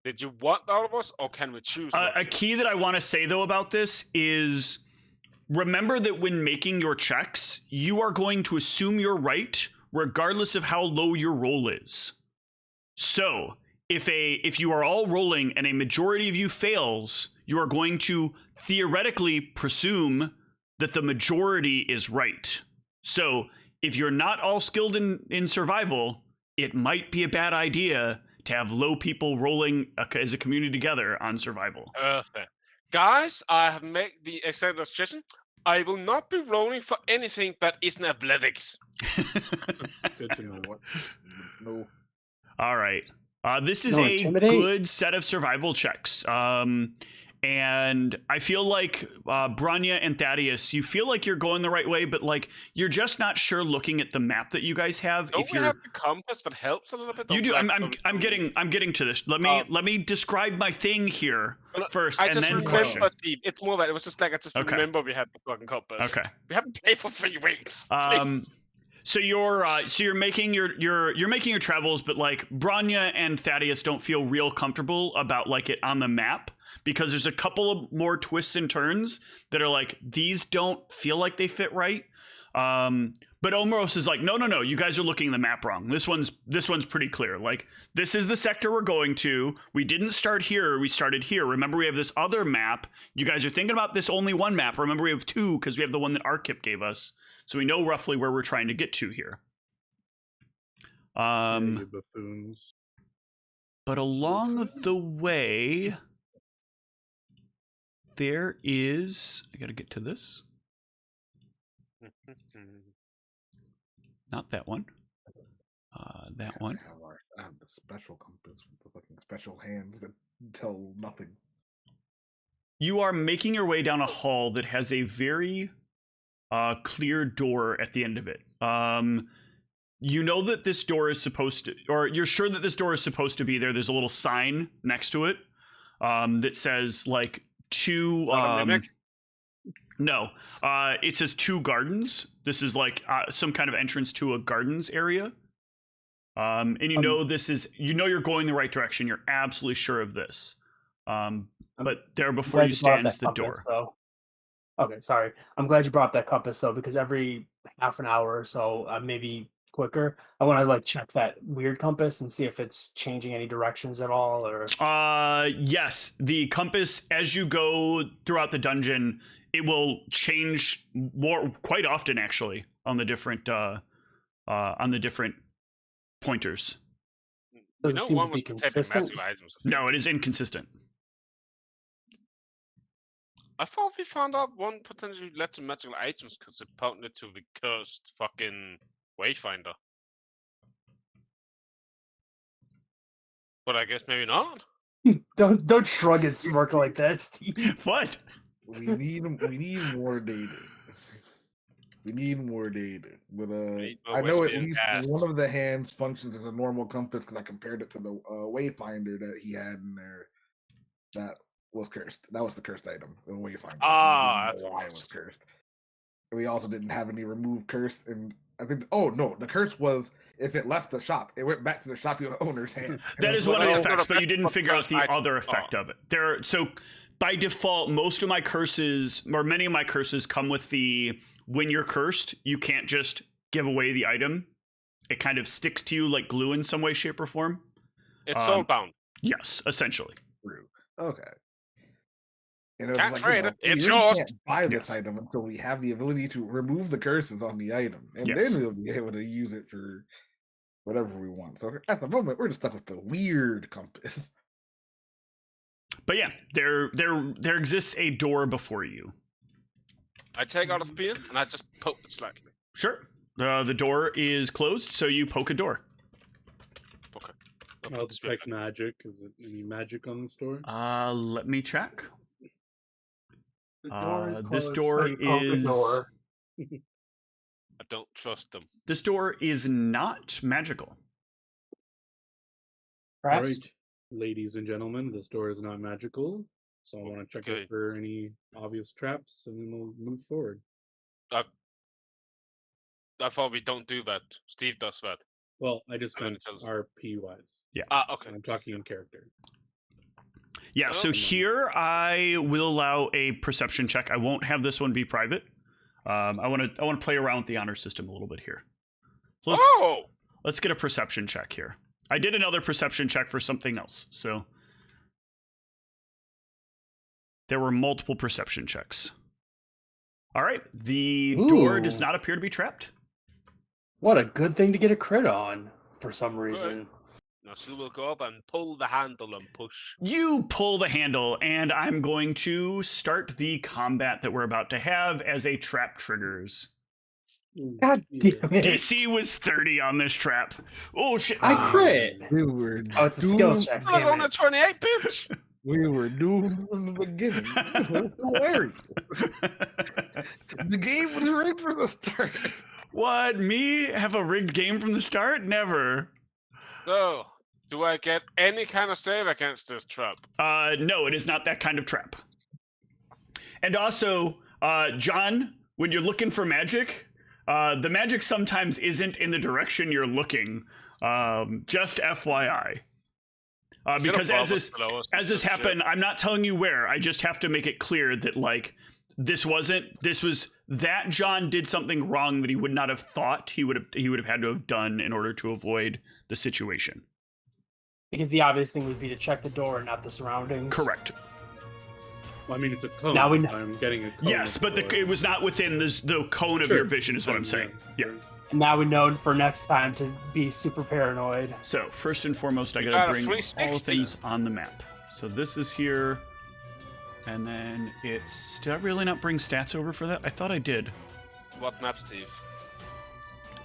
Did you want all of us, or can we choose? not A to? key that I want to say though about this is remember that when making your checks, you are going to assume you're right regardless of how low your roll is. So, if you are all rolling and a majority of you fails, you are going to theoretically presume that the majority is right. So, if you're not all skilled in survival, it might be a bad idea to have low people rolling as a community together on survival. Perfect. Guys, I have made the extended suggestion. I will not be rolling for anything that isn't athletics. good to know? No. All right. This is No, a intimidate? good set of survival checks. And I feel like Branya and Thaddeus, you feel like you're going the right way, but like you're just not sure looking at the map that you guys have. Don't if we you're have the compass that helps a little bit? you Or do. like I'm getting to this. Let me describe my thing here first, I and just then remember, question. Steve. It's more that it was just like I just Okay. remember we had the fucking compass. Okay. We haven't played for 3 weeks. Um, Please. So you're making you're making your travels, but like Branya and Thaddeus don't feel real comfortable about like it on the map because there's a couple of more twists and turns that are like these don't feel like they fit right. But Omeros is like, no, you guys are looking at the map wrong. This one's pretty clear. Like this is the sector we're going to. We didn't start here. We started here. Remember, we have this other map. You guys are thinking about this only one map. Remember, we have 2 because we have the one that Arkip gave us. So we know roughly where we're trying to get to here. You buffoons. But along the way, there is. I got to get to this. Not that one. That one. I have the special compass with the fucking special hands that tell nothing. You are making your way down a hall that has a very clear door at the end of it. You know that this door is supposed to, or you're sure that this door is supposed to be there. There's a little sign next to it that says like two. No, it says 2 gardens. This is like some kind of entrance to a gardens area. And you know this is, you know you're going the right direction. You're absolutely sure of this. But there before you stands the door. Though. Okay, sorry. I'm glad you brought up that compass though, because every half an hour or so, maybe quicker, I want to like check that weird compass and see if it's changing any directions at all. Or yes, the compass as you go throughout the dungeon, it will change quite often actually on the different pointers. Does it seem to be consistent? No, it is inconsistent. I thought we found out one potentially led to magical items because it pointed to the cursed fucking Wayfinder. But I guess maybe not. Don't shrug and smirk like that, Steve. What? We need more data. We need more data. But I know at least one of the hands functions as a normal compass because I compared it to the Wayfinder that he had in there. That was cursed. That was the cursed item, the Wayfinder. That's why it was cursed. We also didn't have any remove curse, and I think. Oh no, the curse was if it left the shop, it went back to the shop owner's hand. That is one of the effects, but you didn't figure out the other effect of it. So by default, most of my curses, or many of my curses, come with the when you're cursed, you can't just give away the item. It kind of sticks to you like glue in some way, shape, or form. It's soulbound. Yes, essentially. True. Okay. And can't trade it. It's yours. Can't buy this item until we have the ability to remove the curses on the item, and then we'll be able to use it for whatever we want. So at the moment, we're just stuck with the weird compass. But yeah, there exists a door before you. I take out a pin and I just poke it slightly. Sure. The door is closed, so you poke a door. Okay. I'll detect magic. Is it any magic on this door? Let me check. The door is closed, this door is. I don't trust them. This door is not magical. Perhaps. Right. Ladies and gentlemen, this door is not magical, so I want to check out for any obvious traps, and then we'll move forward. I thought we don't do that. Steve does that. Well, I just meant RP wise. Yeah. Okay. I'm talking in character. Yeah, so here I will allow a perception check. I won't have this one be private. I want to play around with the honor system a little bit here. So let's get a perception check here. I did another perception check for something else, so there were multiple perception checks. All right, the door does not appear to be trapped. What a good thing to get a crit on for some reason. Now she will go up and pull the handle and push. You pull the handle, and I'm going to start the combat that we're about to have as a trap triggers. God damn it. DC was 30 on this trap. Oh, shit. I crit. It's a skill check. I'm on a 28, bitch. We were doomed from the beginning. Hilarious. The game was rigged from the start. What? Me have a rigged game from the start? Never. So, do I get any kind of save against this trap? No, it is not that kind of trap. And also, John, when you're looking for magic, the magic sometimes isn't in the direction you're looking. Just FYI. Because as this happened, I'm not telling you where. I just have to make it clear that like this was that John did something wrong that he would not have thought he would have had to have done in order to avoid the situation. Because the obvious thing would be to check the door and not the surroundings. Correct. Well, I mean, it's a cone. Now I'm getting a cone. Yes, but it was not within the cone of your vision is what I'm saying. Yeah. And now we know for next time to be super paranoid. So first and foremost, I gotta bring all the things on the map. So this is here, and then it's. Did I really not bring stats over for that? I thought I did. What map, Steve?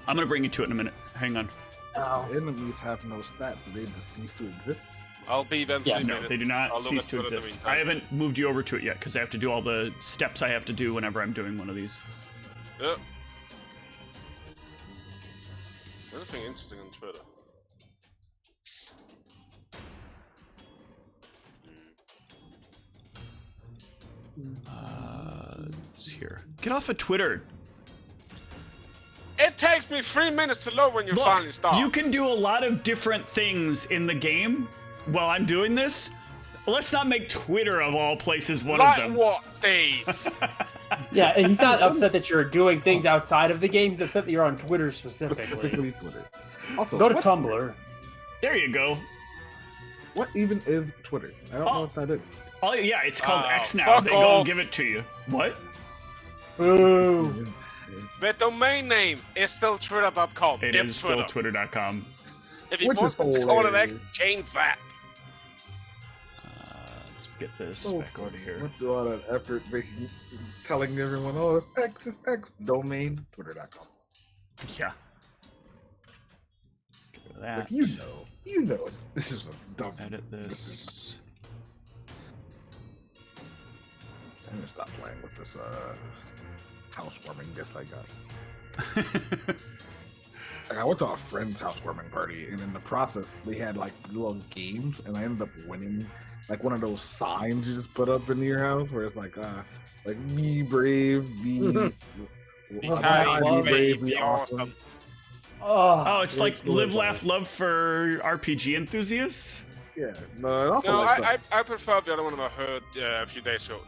I'm gonna bring you to it in a minute. Hang on. enemies have no stats, they just cease to exist. I'll be eventually. No, they do not cease to exist. I haven't moved you over to it yet because I have to do all the steps I have to do whenever I'm doing one of these. Yep. Anything interesting on Twitter? It's here. Get off of Twitter. It takes me 3 minutes to load when you Look, finally start. You can do a lot of different things in the game while I'm doing this. Let's not make Twitter, of all places, one of them. Like what, Steve? Yeah, and he's not upset that you're doing things outside of the game. He's upset that you're on Twitter specifically. Twitter. Also, Go to Tumblr. There you go. What even is Twitter? I don't know what that is. Oh yeah, it's called X now. They go and give it to you. What? Ooh. The domain name is still twitter.com. It is still twitter.com. If you want to call it X, change that. Let's get this back over here. Went through all that effort telling everyone, oh, it's X, domain, twitter.com. Yeah. Get rid of that. Like, you know, this is a dumb. Edit this. I'm gonna stop playing with this housewarming gift I got. Like, I went to a friend's housewarming party, and in the process, they had like little games, and I ended up winning like one of those signs you just put up in your house, where it's like be brave, be brave, be awesome. Oh, it's like live, laugh, love for RPG enthusiasts. Yeah, no, I prefer the other one I heard a few days ago.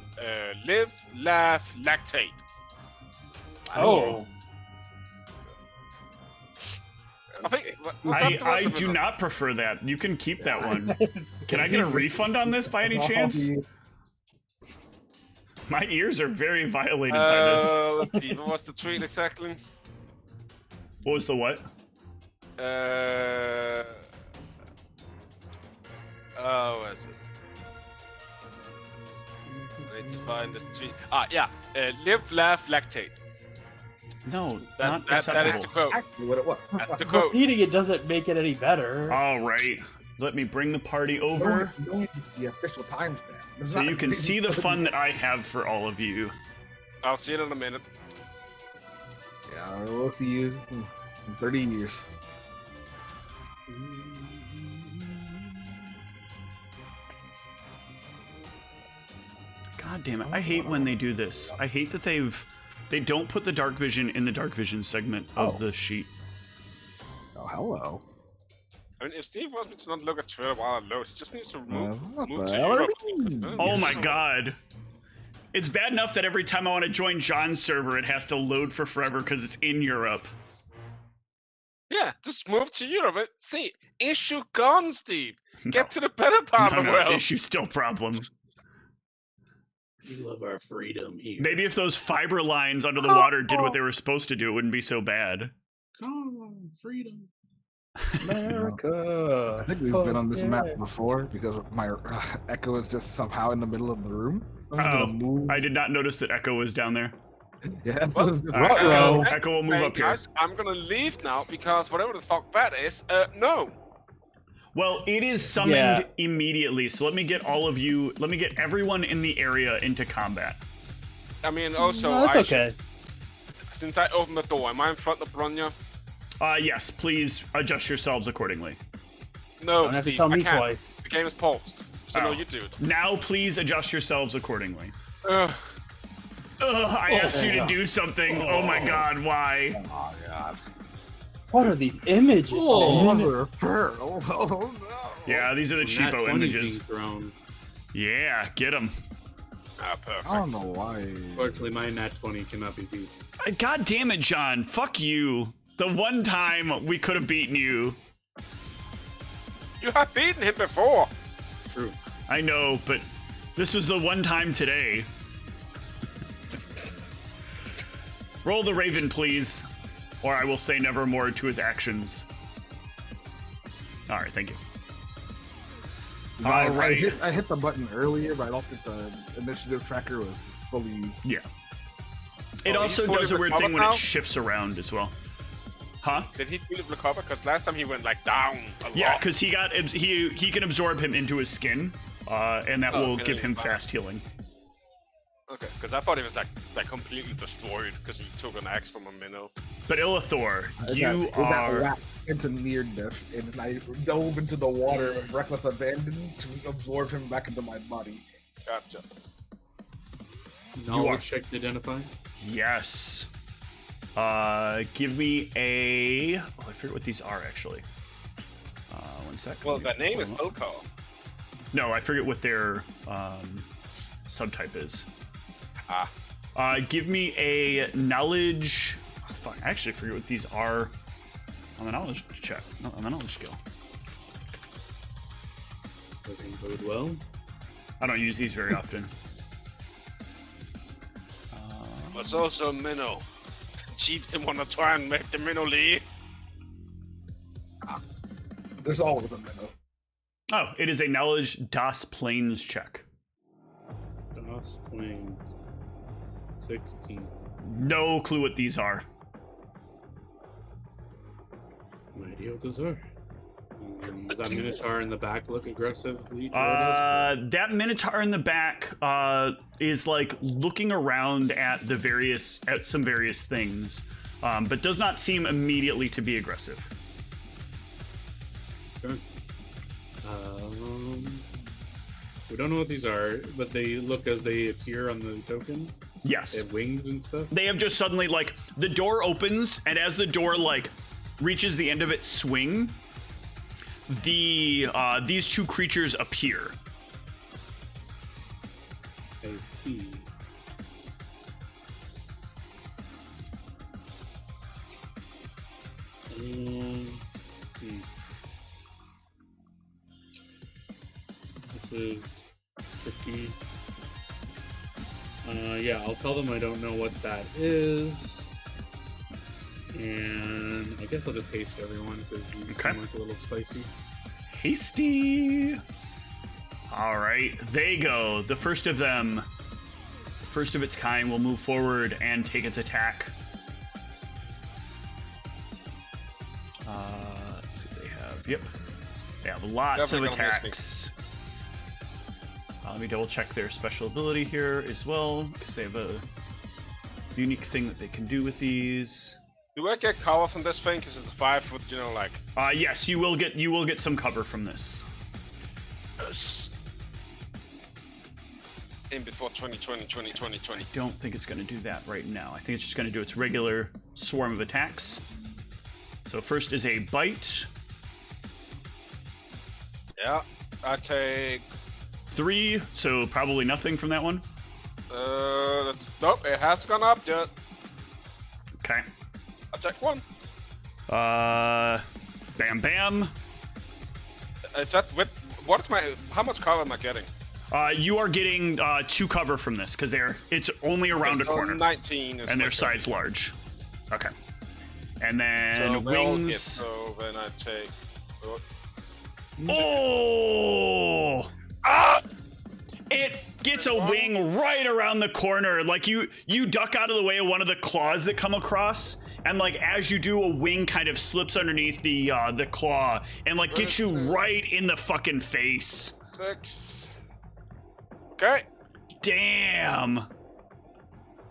Live, laugh, lactate. Oh. I think I do not prefer that. You can keep that one. Can I get a refund on this by any chance? My ears are very violated by this. Let's see. What was the tweet exactly? What was the what? Where is it? I need to find this tweet. Yeah. Live, laugh, lactate. No, that is the quote. Exactly what it was. That's the quote. Repeating it doesn't make it any better. All right. Let me bring the party over. The official timestamp. So you can see the fun that I have for all of you. I'll see it in a minute. Yeah, we'll see you in 30 years. God damn it. I hate when they do this. I hate that they don't put the dark vision in the dark vision segment of the sheet. Oh, hello. I mean, if Steve wants me to not look at Twitter while I load, he just needs to move to Europe. Oh my god. It's bad enough that every time I want to join John's server, it has to load for forever because it's in Europe. Yeah, just move to Europe. See, issue gone, Steve. Get to the better part of the world. Issue still problem. We love our freedom here. Maybe if those fiber lines under the water did what they were supposed to do, it wouldn't be so bad. Come on, freedom. America. I think we've been on this map before because my Echo is just somehow in the middle of the room. So I did not notice that Echo was down there. Yeah. Echo will move up here. Guys, I'm gonna leave now because whatever the fuck that is, no. Well, it is summoned immediately, so let me get all of you, let me get everyone in the area into combat. I mean, also, that's okay. Since I opened the door, am I in front of Bronya? Yes, please adjust yourselves accordingly. No, don't have Steve, to tell me I can't. twice. The game is paused, so no, you do it. Now, please adjust yourselves accordingly. I asked you to do something. Oh my god, why? Oh god. What are these images? Mother of pearl. Oh no. Yeah, these are the cheapo images. Yeah, get them. Perfect. I don't know why. Unfortunately, my nat 20 cannot be beat. God damn it, John. Fuck you. The one time we could have beaten you. You have beaten him before. True. I know, but this was the one time today. Roll the Raven, please, or I will say nevermore to his actions. All right, thank you. All right. I hit the button earlier, but I don't think the initiative tracker was fully... Yeah. It also does a weird thing when it shifts around as well. Huh? Did he fully recover? Because last time he went like down a lot. Yeah, because he can absorb him into his skin, and that will give him fast healing. Okay, because I thought he was like completely destroyed because he took an axe from a minnow. But Illithor, you are into near death, and I dove into the water with reckless abandon to absorb him back into my body. Gotcha. Knowledge check to identify. Yes. Give me a. Oh, I forget what these are actually. 1 sec. Well, the name is Ilko. No, I forget what their subtype is. Give me a knowledge. Oh, fuck, I actually forget what these are on the knowledge check. No, on the knowledge skill. Doesn't bode well. I don't use these very often. It's also a minnow. Chiefs didn't want to try and make the minnow leave. There's always a minnow. Oh, it is a knowledge DOS Planes check. DOS Planes. 16. No clue what these are. No idea what those are. Does that Minotaur in the back look aggressively toward us? That Minotaur in the back is like looking around at some various things, but does not seem immediately to be aggressive. Okay. We don't know what these are, but they look as they appear on the token. Yes. They have wings and stuff. They have just suddenly, like, the door opens, and as the door like reaches the end of its swing, these two creatures appear. I see. This is tricky. Yeah, I'll tell them I don't know what that is. And I guess I'll just haste everyone because you seem like a little spicy. Hasty! Alright, they go. The first of them, the first of its kind, will move forward and take its attack. Let's see what they have. Yep. They have lots of attacks. Let me double check their special ability here as well, because they have a unique thing that they can do with these. Do I get cover from this thing? Because it's 5 foot, you know, like. Yes, you will get some cover from this. In before 2020. I don't think it's going to do that right now. I think it's just going to do its regular swarm of attacks. So first is a bite. Yeah, I take 3, so probably nothing from that one. Nope, it has gone up yet. Okay. I take 1. Bam bam. Is that with what is my? How much cover am I getting? You are getting 2 cover from this because it's only around a corner. 19 is and their size large. Okay. And then wings. So then I take. Oh! Ah! It gets a wing right around the corner. Like you duck out of the way of one of the claws that come across, and like as you do, a wing kind of slips underneath the claw and like gets you right in the fucking face. 6. Okay. Damn.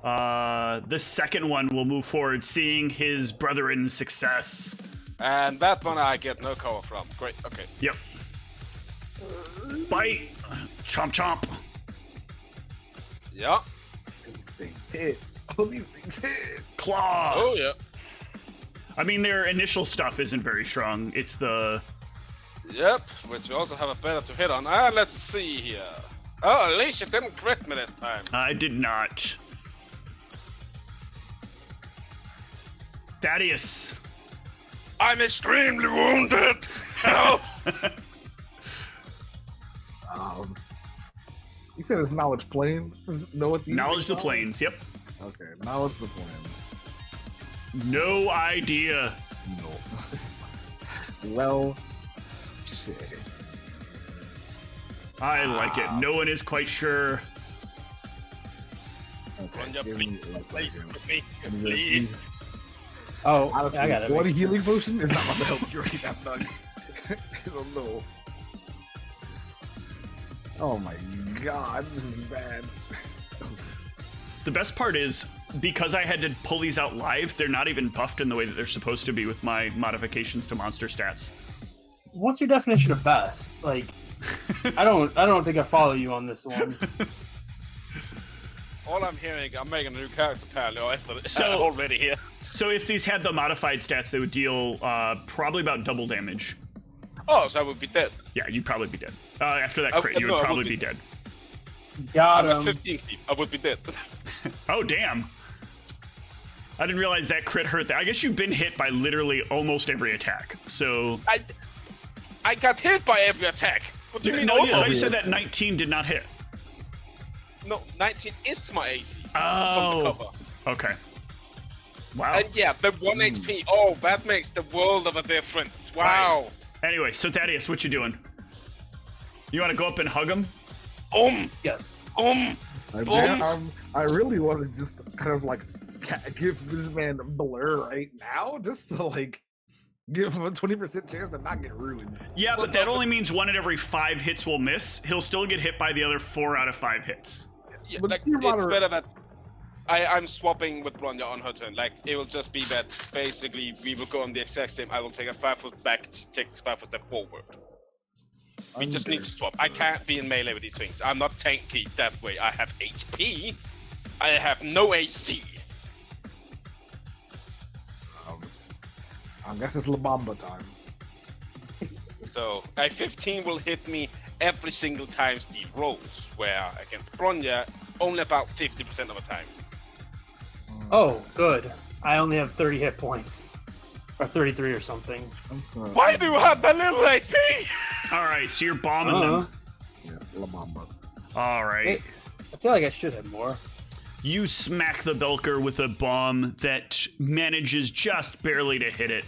The second one will move forward, seeing his brethren's success. And that one I get no cover from. Great. Okay. Yep. Bite. Chomp chomp. Yeah. These things hit. Oh, these things hit. Claw. Oh yeah. I mean, their initial stuff isn't very strong. It's the. Yep. Which we also have a better to hit on. Let's see here. Oh, at least you didn't crit me this time. I did not. Thaddeus. I'm extremely wounded. Help! You said it's knowledge planes. Know what these Knowledge the planes. Yep. Okay, knowledge the planes. No idea. No. Well, shit. I like it. No one is quite sure. Okay, On your give me please, a please, second. with me, please. Oh, Honestly, I got it. one healing potion is not going to help you right that much. I don't know. Oh my god, this is bad. The best part is, because I had to pull these out live, they're not even buffed in the way that they're supposed to be with my modifications to monster stats. What's your definition of best? Like, I don't think I follow you on this one. All I'm hearing, I'm making a new character parallel after So- already here. So if these had the modified stats, they would deal probably about double damage. Oh, so I would be dead. Yeah, you'd probably be dead. After that I- crit, you no, would I probably would be be- dead. Got I'm at him. 15 Steve. I would be dead. Oh, damn. I didn't realize that crit hurt that. I guess you've been hit by literally almost every attack. So I got hit by every attack. What do you mean? no, yeah, I almost? said that 19 did not hit. No, 19 is my AC. Oh. From the cover. Okay. Wow. And yeah, the 1 HP. Oh, that makes the world of a difference. Wow. Anyway, so Thaddeus, what you doing? You want to go up and hug him? Yes. I really want to just kind of like give this man blur right now, just to like give him a 20% chance to not get ruined. Yeah, but that only means 1 in every 5 hits will miss. He'll still get hit by the other 4 out of 5 hits. Yeah, But like, you're it's moderate. better that I'm swapping with Bronya on her turn. Like, it will just be that basically we will go on the exact same. I will take a 5 foot back, take a 5 foot step forward. We just need to swap. I can't be in melee with these things. I'm not tanky that way. I have HP. I have no AC. I guess it's La Bamba time. So a 15 will hit me every single time Steve rolls, where against Bronya, only about 50% of the time. Oh, good. I only have 30 hit points. Or 33 or something. Why do you have that little HP? All right, so you're bombing them. Yeah, La Bamba. All right. Wait, I feel like I should have more. You smack the Belker with a bomb that manages just barely to hit it.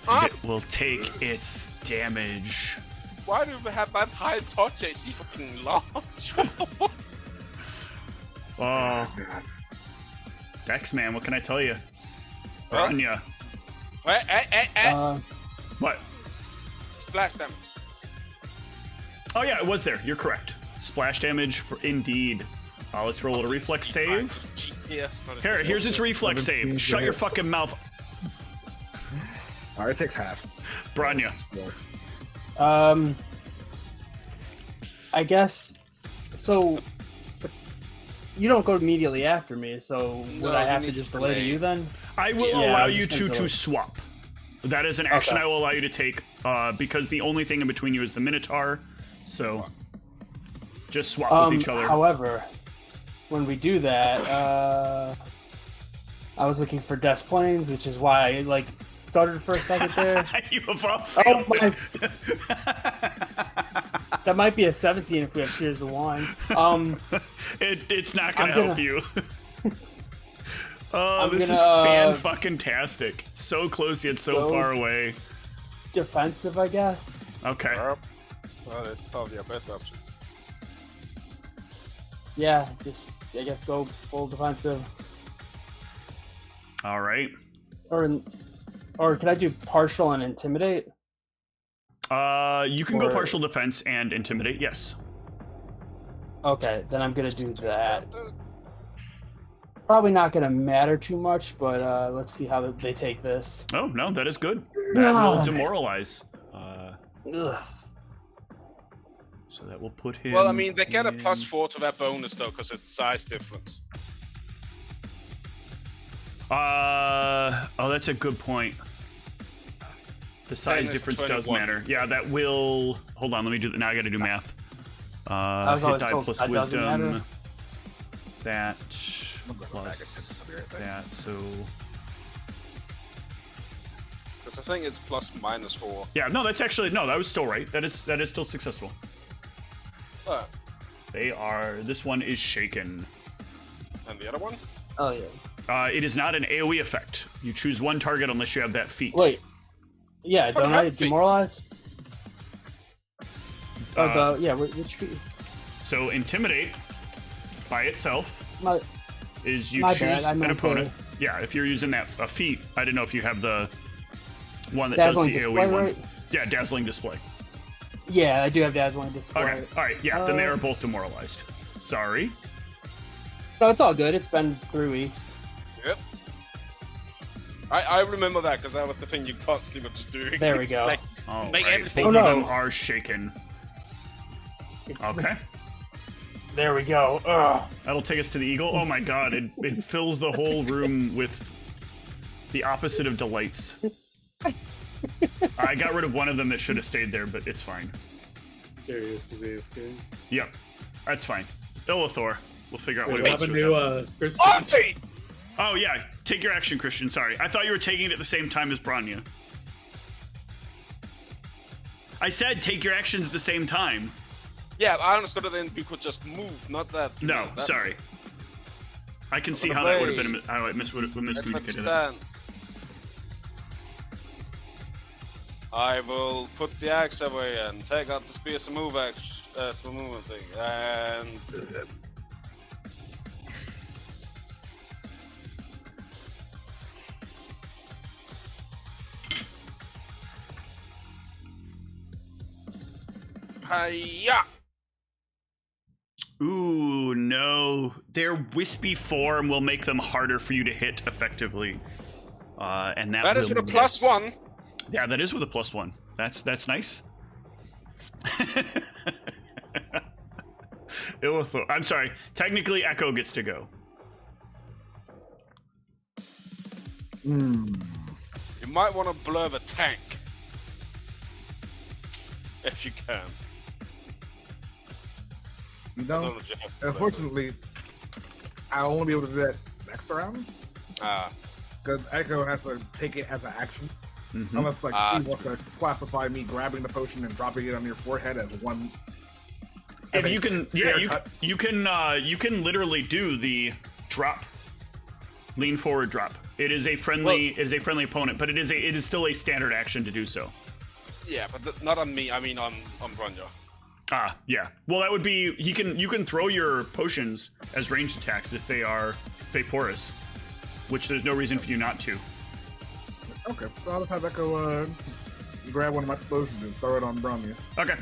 Ah, It will take its damage. why do we have that high touch AC for being large? What the fuck? Oh, Dex, man, what can I tell you? Huh? Bronya. What? Splash damage. Oh yeah, it was there. You're correct. Splash damage for indeed. Let's roll a reflex save. Yeah. Here, here's its reflex 17 save. Shut your hit. fucking mouth, Alright, it takes half. Bronya. I guess so. But you don't go immediately after me, so No, would I you have to need just to delay to delay. you then? I will Yeah, allow I'm you just gonna to go. swap. That is an action Okay. I will allow you to take because the only thing in between you is the Minotaur. So just swap with each other. However, when we do that, I was looking for Death Planes, which is why I like started for a second there. You have all Oh failed. my! That might be a 17 if we have Cheers to Wine. It's not gonna I'm help gonna- you. Oh, I'm this is gonna, fan-fucking-tastic. So close yet so go- far away. Defensive, I guess. Okay. Well, that's probably your best option. Yeah, just I guess go full defensive, All right. or could I do partial and intimidate? You can go Or- partial defense and intimidate. Yes. Okay, then I'm gonna do that. Probably not gonna matter too much, but let's see how they take this. Oh no, that is good. That will God. demoralize. Ugh. So that will put him. Well, I mean, they get a in- +4 to that bonus though, because it's size difference. Oh, that's a good point. The size is difference does 21. matter. Yeah, that will. Hold on, let me do that. Now I got to do math. I was Hit always die told plus that doesn't matter. wisdom. That plus that. So Because I think it's +/-4. yeah, no, that's actually no. That was still right. That is still successful. They are. This one is shaken. And the other one? Oh yeah. It is not an AOE effect. You choose one target unless you have that feat. Wait. Yeah, For don't the I heart feat. demoralize? Uh, Yeah, which feat? So intimidate by itself My is you my choose bad. I an meant opponent. Yeah, if you're using that feat, I didn't know if you have the one that Dazzling does the display, AoE one. right? Yeah, Dazzling Display. Yeah, I do have Dazzling Display. Okay, all right, yeah, then they are both demoralized. Sorry. No, it's all good. It's been 3 weeks. Yep. I remember that because that was the thing you constantly were just doing. There we It's go. Like, All make right, everything. both Oh, of no. them are shaken. Okay, There we go. Ugh. that'll take us to the eagle. Oh my god, it fills the whole room with the opposite of delights. I got rid of one of them that should have stayed there, but it's fine. Darius is AFK. Yep, that's fine. Illithor, we'll figure out Wait, what what else happened with them. to Chris? Auntie! Oh yeah, take your action, Christian. Sorry, I thought you were taking it at the same time as Branya. I said take your actions at the same time. Yeah, I understood it, and we could just move, not that. No, that. sorry. I can see how that would have been how I miscommunicated that. I will put the axe away and take out the spear to move movement thing, and hiya! Ooh, no. Their wispy form will make them harder for you to hit effectively. And that That is will with a plus miss. 1. Yeah, that is with a +1. That's nice. Illithor. I'm sorry. Technically, Echo gets to go. Hmm. You might want to blur the tank. If you can. You I don't know, know if you have to blur unfortunately, I'll only be able to do that next round it. Ah, because Echo has to take it as an action. Mhm. Unless like Ah. Steve wants to classify me grabbing the potion and dropping it on your forehead as one. If you can, yeah, Haircut. you can literally do the drop, lean forward drop. It is a friendly opponent, but it is still a standard action to do so. yeah, but not on me. I mean on Branja. Ah, yeah. Well, that would be you can throw your potions as ranged attacks if they are Vaporous, which there's no reason for you not to. Okay, so I'll just have Echo grab one of my potions and throw it on Branya. Okay.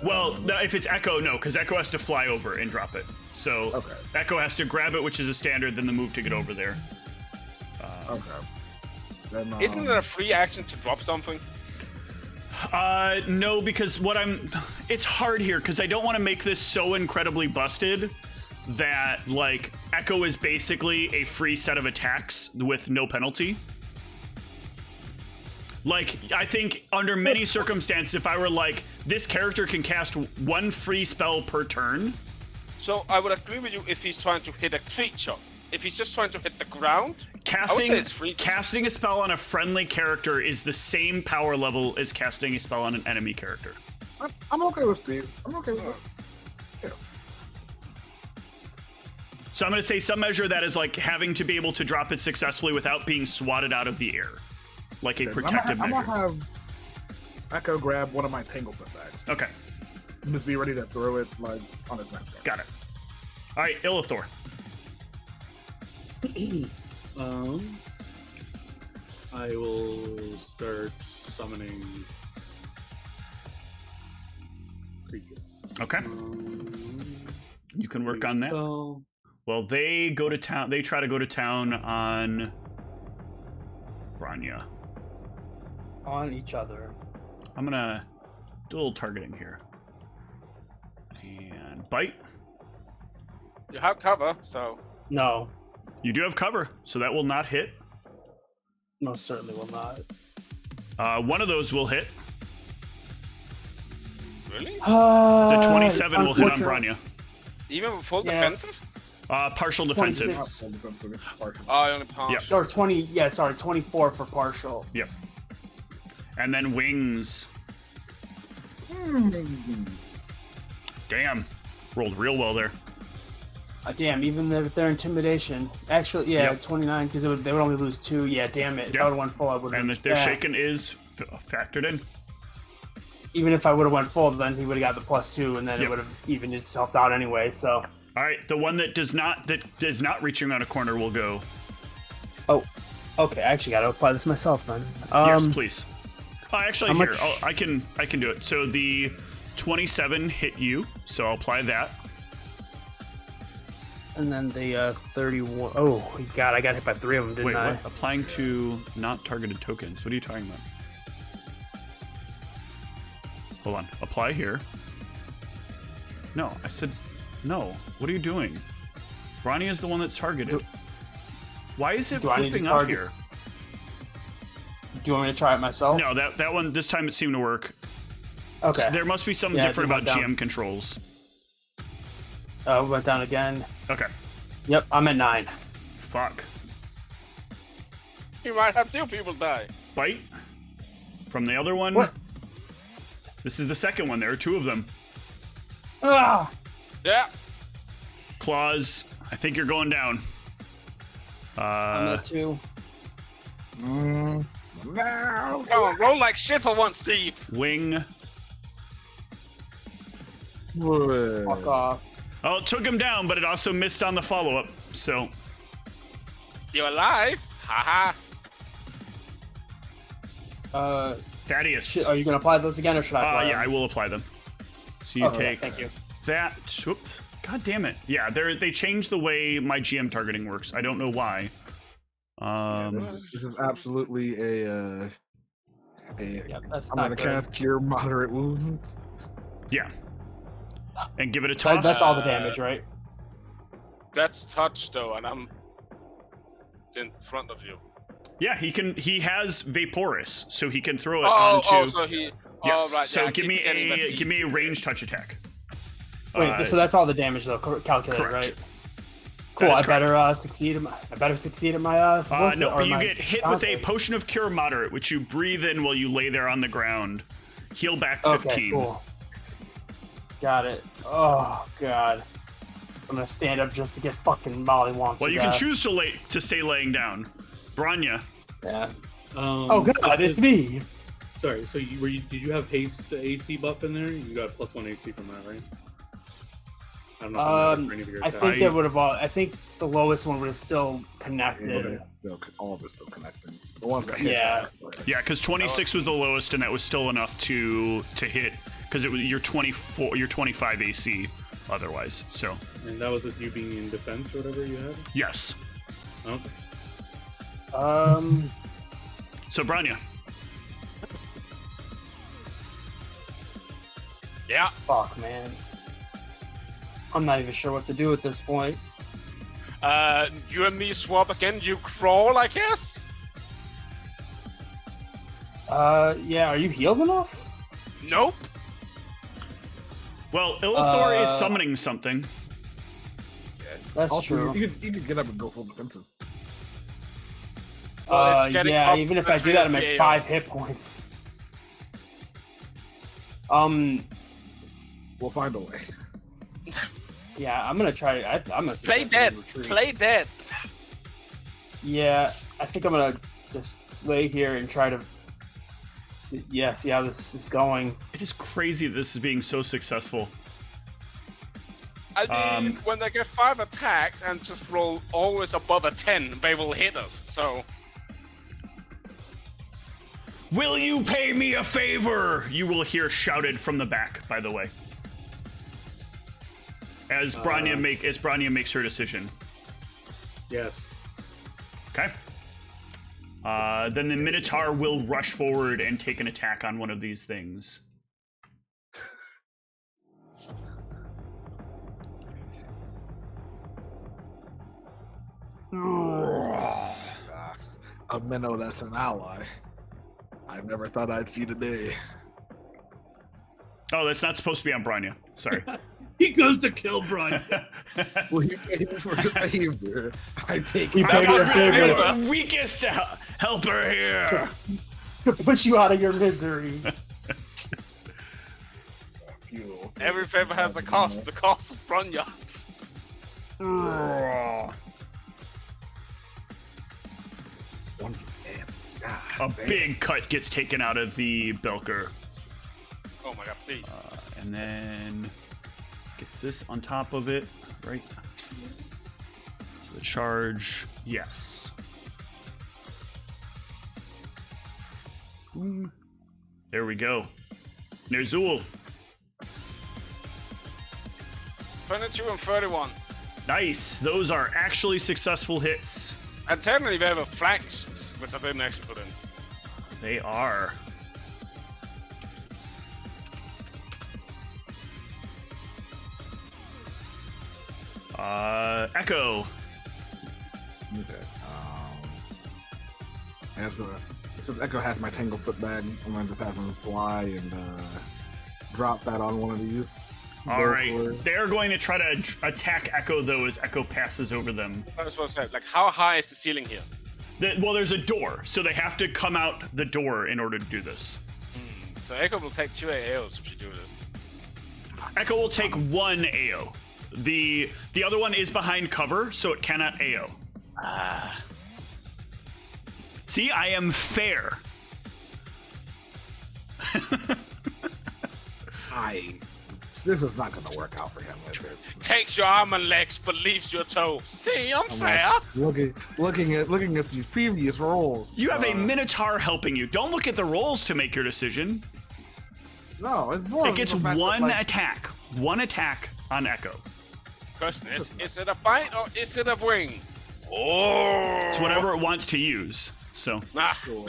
Well, no, if it's Echo, no, because Echo has to fly over and drop it. So Okay. Echo has to grab it, which is a standard, then the move to get over there. Okay. Then, Isn't it a free action to drop something? No, because it's hard here because I don't want to make this so incredibly busted that like Echo is basically a free set of attacks with no penalty. Like, I think under many circumstances, if I were like, this character can cast one free spell per turn. So I would agree with you if he's trying to hit a creature. If he's just trying to hit the ground, I would say it's free. Casting a spell on a friendly character is the same power level as casting a spell on an enemy character. I'm okay with Steve. I'm okay with that. Yeah. So I'm going to say some measure of that is like having to be able to drop it successfully without being swatted out of the air. Like a protective I'm measure. gonna have Echo grab one of my Tanglefoot bags. Okay, And just be ready to throw it like on his next turn. got it. All right, Illithor. I will start summoning creatures. Okay, you can work on that. Spell. Well, they go to town. They try to go to town on Branya. On each other. I'm gonna do a little targeting here. And bite. You have cover, so No, You do have cover, so that will not hit. most certainly will not. One of those will hit. really? The 27 will hit on unfortunately- Branya. Even with full Yeah. defensive? Partial defensive. 26. Oh, I only passed. Or 20, yeah, sorry, 24 for partial. Yep. And then wings. Damn. Rolled real well there. Damn, even with their intimidation. Actually, yeah, Yep. 29, because they would only lose 2. Yeah, damn it. If Yep. I would have went full, I would have. And their shaken is factored in. Even if I would have went full, then he would have got the +2, and then Yep. it would have evened itself out anyway. So All right, the one that does not reach around a corner will go. Oh, okay. I actually got to apply this myself then. Yes, please. Oh, actually, here much... I can do it. So the 27 hit you, so I'll apply that. And then the 31. Oh God, I got hit by 3 of them, didn't I? Wait, what? Applying to not targeted tokens. What are you talking about? Hold on. Apply here. No, I said no. What are you doing? Ronnie is the one that's targeted. Why is it flipping up here? Do you want me to try it myself? No, that one, this time it seemed to work. Okay. So there must be something different about GM controls. Oh, went down again. Okay. Yep, I'm at 9. Fuck. You might have 2 people die. Bite from the other one. What? This is the second one. There are 2 of them. Ah! Yeah. Claws. I think you're going down. I'm at 2. No. Come on, roll like shit for once, Steve. Wing. Fuck off. Oh, it took him down, but it also missed on the follow-up, so... You're alive? Haha. Thaddeus. Are you going to apply those again, or should I apply them? Yeah, I will apply them. So you take thank you. that... Whoop. God damn it. Yeah, they changed the way my GM targeting works. I don't know why. This is absolutely a that's I'm going to cast Cure Moderate Wounds. Yeah. And give it a toss. That's all the damage, right? That's touch though, and I'm in front of you. Yeah, he has Vaporous, so he can throw it onto. onto. So he. Yes. Right. So Yeah, give me a ranged touch attack. Wait, so that's all the damage though, calculated, correct. right? Cool. I better succeed at my. No, but you get hit with a potion of cure moderate, which you breathe in while you lay there on the ground. Heal back 15. Okay, cool. Got it. Oh God. I'm gonna stand up just to get fucking mollywomped. Well, you can choose to stay laying down. Branya. Yeah. Oh God, it's me. Sorry. So did you have haste AC buff in there? You got +1 AC from that, right? I don't know. I think it would have all. I think the lowest one would have still connected. Yeah, all of it's still connecting. The ones that yeah, because 26 was the lowest, and that was still enough to hit because it was your 25 AC otherwise. So. And that was with you being in defense or whatever you had. Yes. Okay. So Branya. Yeah. Fuck, man. I'm not even sure what to do at this point. You and me swap again. You crawl, I guess. Yeah. Are you healed enough? Nope. Well, Illithor is summoning something. That's also, true. You can get up and go full defensive. Well, yeah. Even if I do that, I'm at 5 hit points. We'll find a way. Yeah, I'm gonna try. I'm gonna play dead. Play dead. Yeah, I think I'm gonna just lay here and try to see how this is going. It is crazy that this is being so successful. I mean, when they get 5 attacks and just roll always above a 10, they will hit us. So. Will you pay me a favor? You will hear shouted from the back. By the way. As Branya makes her decision. Yes. Okay. Then the Minotaur will rush forward and take an attack on one of these things. A minnow that's an ally. I never thought I'd see the day. Oh, that's not supposed to be on Branya. Sorry. He goes to kill Brian. Well, you paid for your favor. I take you paid your favor. The weakest helper here. To put you out of your misery. Every favor has a cost. The cost of Branya. A big cut gets taken out of the Belker. Oh my god, please. And then Gets this on top of it, right? So the charge, yes. Boom. There we go. Nerzul. 22 and 31. Nice. Those are actually successful hits. And technically they have a flanks, which I didn't actually put in. They are. Echo. Okay. Since Echo has my Tanglefoot bag, I'm gonna just have him fly and drop that on one of these. All right. They're going to try to attack Echo though, as Echo passes over them. I was supposed to say, like, how high is the ceiling here? Well, there's a door, so they have to come out the door in order to do this. So Echo will take 2 AOs if you do this. Echo will take 1 AO. The other one is behind cover, so it cannot AO. See, I am fair. This is not going to work out for him. Takes your arm and legs, but leaves your toe. See, I'm fair. Looking at these previous rolls. You have a Minotaur helping you. Don't look at the rolls to make your decision. No, it's more. It gets one attack. One attack on Echo. Question is it a bite or is it a wing? Oh! It's whatever it wants to use. So. Sure.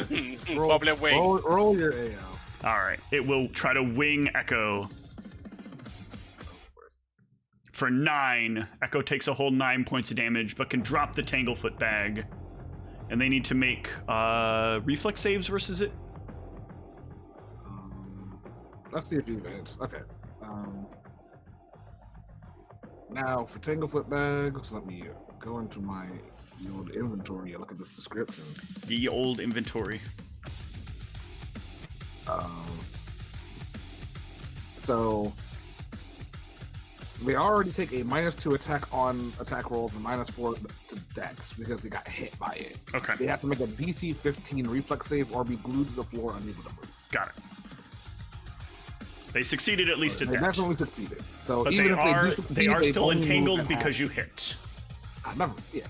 Probably a wing. Roll your AO. All right. It will try to wing Echo. For 9, Echo takes a whole 9 points of damage, but can drop the Tanglefoot bag. And they need to make reflex saves versus it. Let's see if you advance. Okay. Now for Tanglefoot bags, let me go into my old inventory and look at this description. The old inventory. So they already take a -2 attack on attack rolls and -4 to dex because they got hit by it. Okay. They have to make a DC 15 reflex save or be glued to the floor unable to move. Got it. They succeeded at least at they that. definitely succeeded. So But even they are still only entangled move at because half. you hit. Yeah.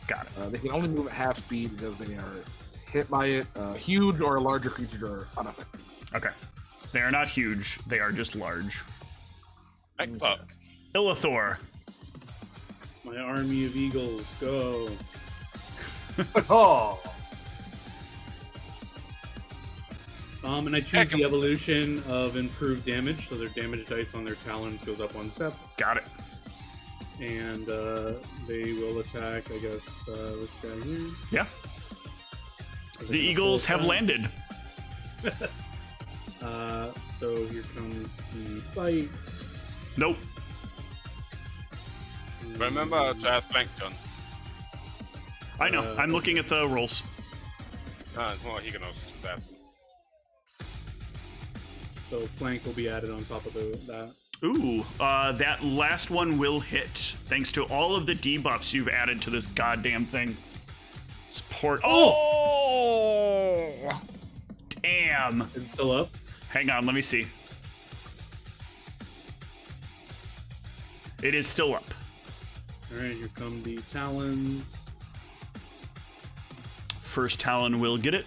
Got it. They can only move at half speed because they are hit by it. Huge or larger creatures are unaffected. Okay. They are not huge. They are just large. Heck fuck. Illithor. My army of eagles, go. Oh. And I choose the evolution of improved damage, so their damage dice on their talons goes up 1 step. Got it. And they will attack, I guess, this guy here. Yeah. The Eagles have landed. So here comes the fight. Nope. Remember to have flank gun. I know. I'm looking at the rolls. It's more he can also do that. So flank will be added on top of that. Ooh, that last one will hit, thanks to all of the debuffs you've added to this goddamn thing. Support. Oh! Damn. Is it still up? Hang on, let me see. It is still up. Alright, here come the talons. First talon will get it.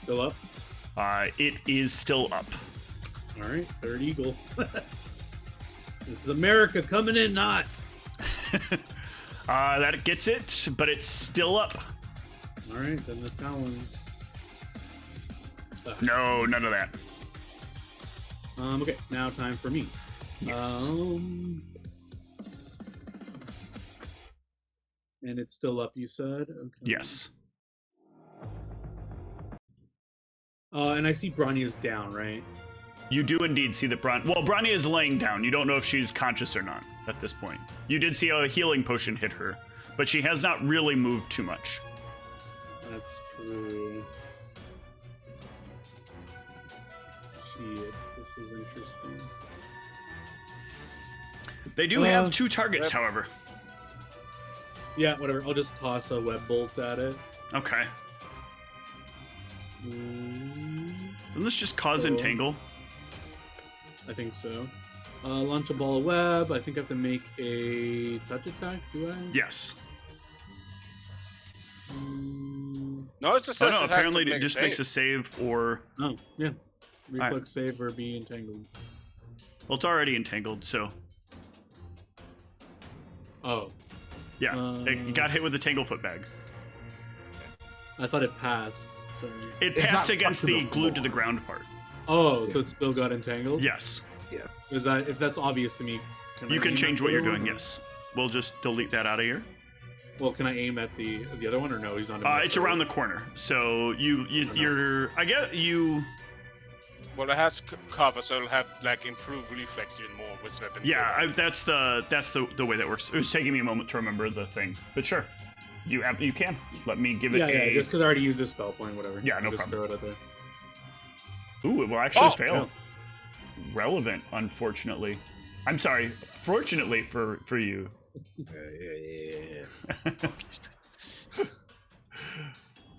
Still up? It is still up. Alright, third eagle. This is America coming in hot. That gets it, but it's still up. Alright, then the talons. No, none of that. Okay, now time for me. Yes. And it's still up, you said? Okay. Yes. And I see Brania's down, right? You do indeed see that Brania is laying down. You don't know if she's conscious or not at this point. You did see a healing potion hit her, but she has not really moved too much. That's true. Shit, this is interesting. They do have 2 targets, however. Yeah, whatever. I'll just toss a web bolt at it. Okay. Doesn't this just cause entangle? I think so. Launch a ball of web. I think I have to make a touch attack. Do I? Yes. No, it just Oh says no, it has apparently to it just makes a save or... Oh, yeah. Reflex save or be entangled. Well, it's already entangled, so... Oh. Yeah, it got hit with the Tanglefoot bag. I thought it passed. So... It passed against the glued to the ground part. Oh, so it still got entangled? Yes. Yeah. Is that, if that's obvious to me, You can change what you're doing, yes. We'll just delete that out of here. Well, can I aim at the other one, or no? He's not. It's around the corner, so you're. I get you. Well, it has cover, so it'll have like improved reflex even more with weapon. Yeah, that's the way that works. It was taking me a moment to remember the thing, but sure, you can. Let me give it a. Yeah, just because I already used this spell point, whatever. Yeah, no just problem. Throw it out there. Ooh, it will actually fail. No. Relevant, unfortunately. I'm sorry. Fortunately for you.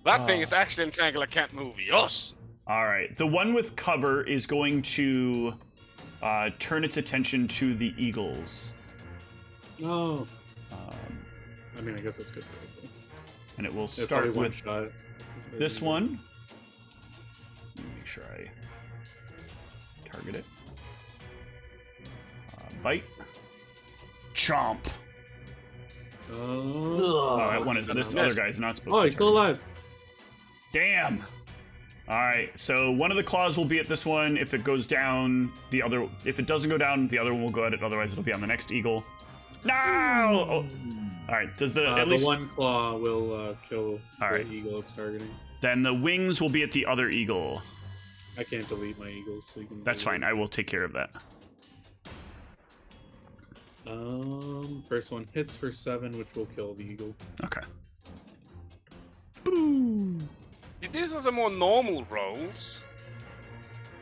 That thing is actually entangled. I can't move. Yes. All right. The one with cover is going to turn its attention to the eagles. No. I mean, I guess that's good for it. And it will It's start probably one with shot. this one. Let me make sure I target it. Bite. Chomp. Oh, that one is. This other guy's not supposed to. Oh, he's still alive. Damn. All right. So one of the claws will be at this one. If it goes down, the other. If it doesn't go down, the other one will go at it. Otherwise, it'll be on the next eagle. No. Oh. All right. Does the at least the one claw will kill all right. the eagle it's targeting? Then the wings will be at the other eagle. I can't delete my eagles, so you can. That's fine. I will take care of that. First one hits for 7, which will kill the eagle. Okay. Boo. These are the more normal rolls.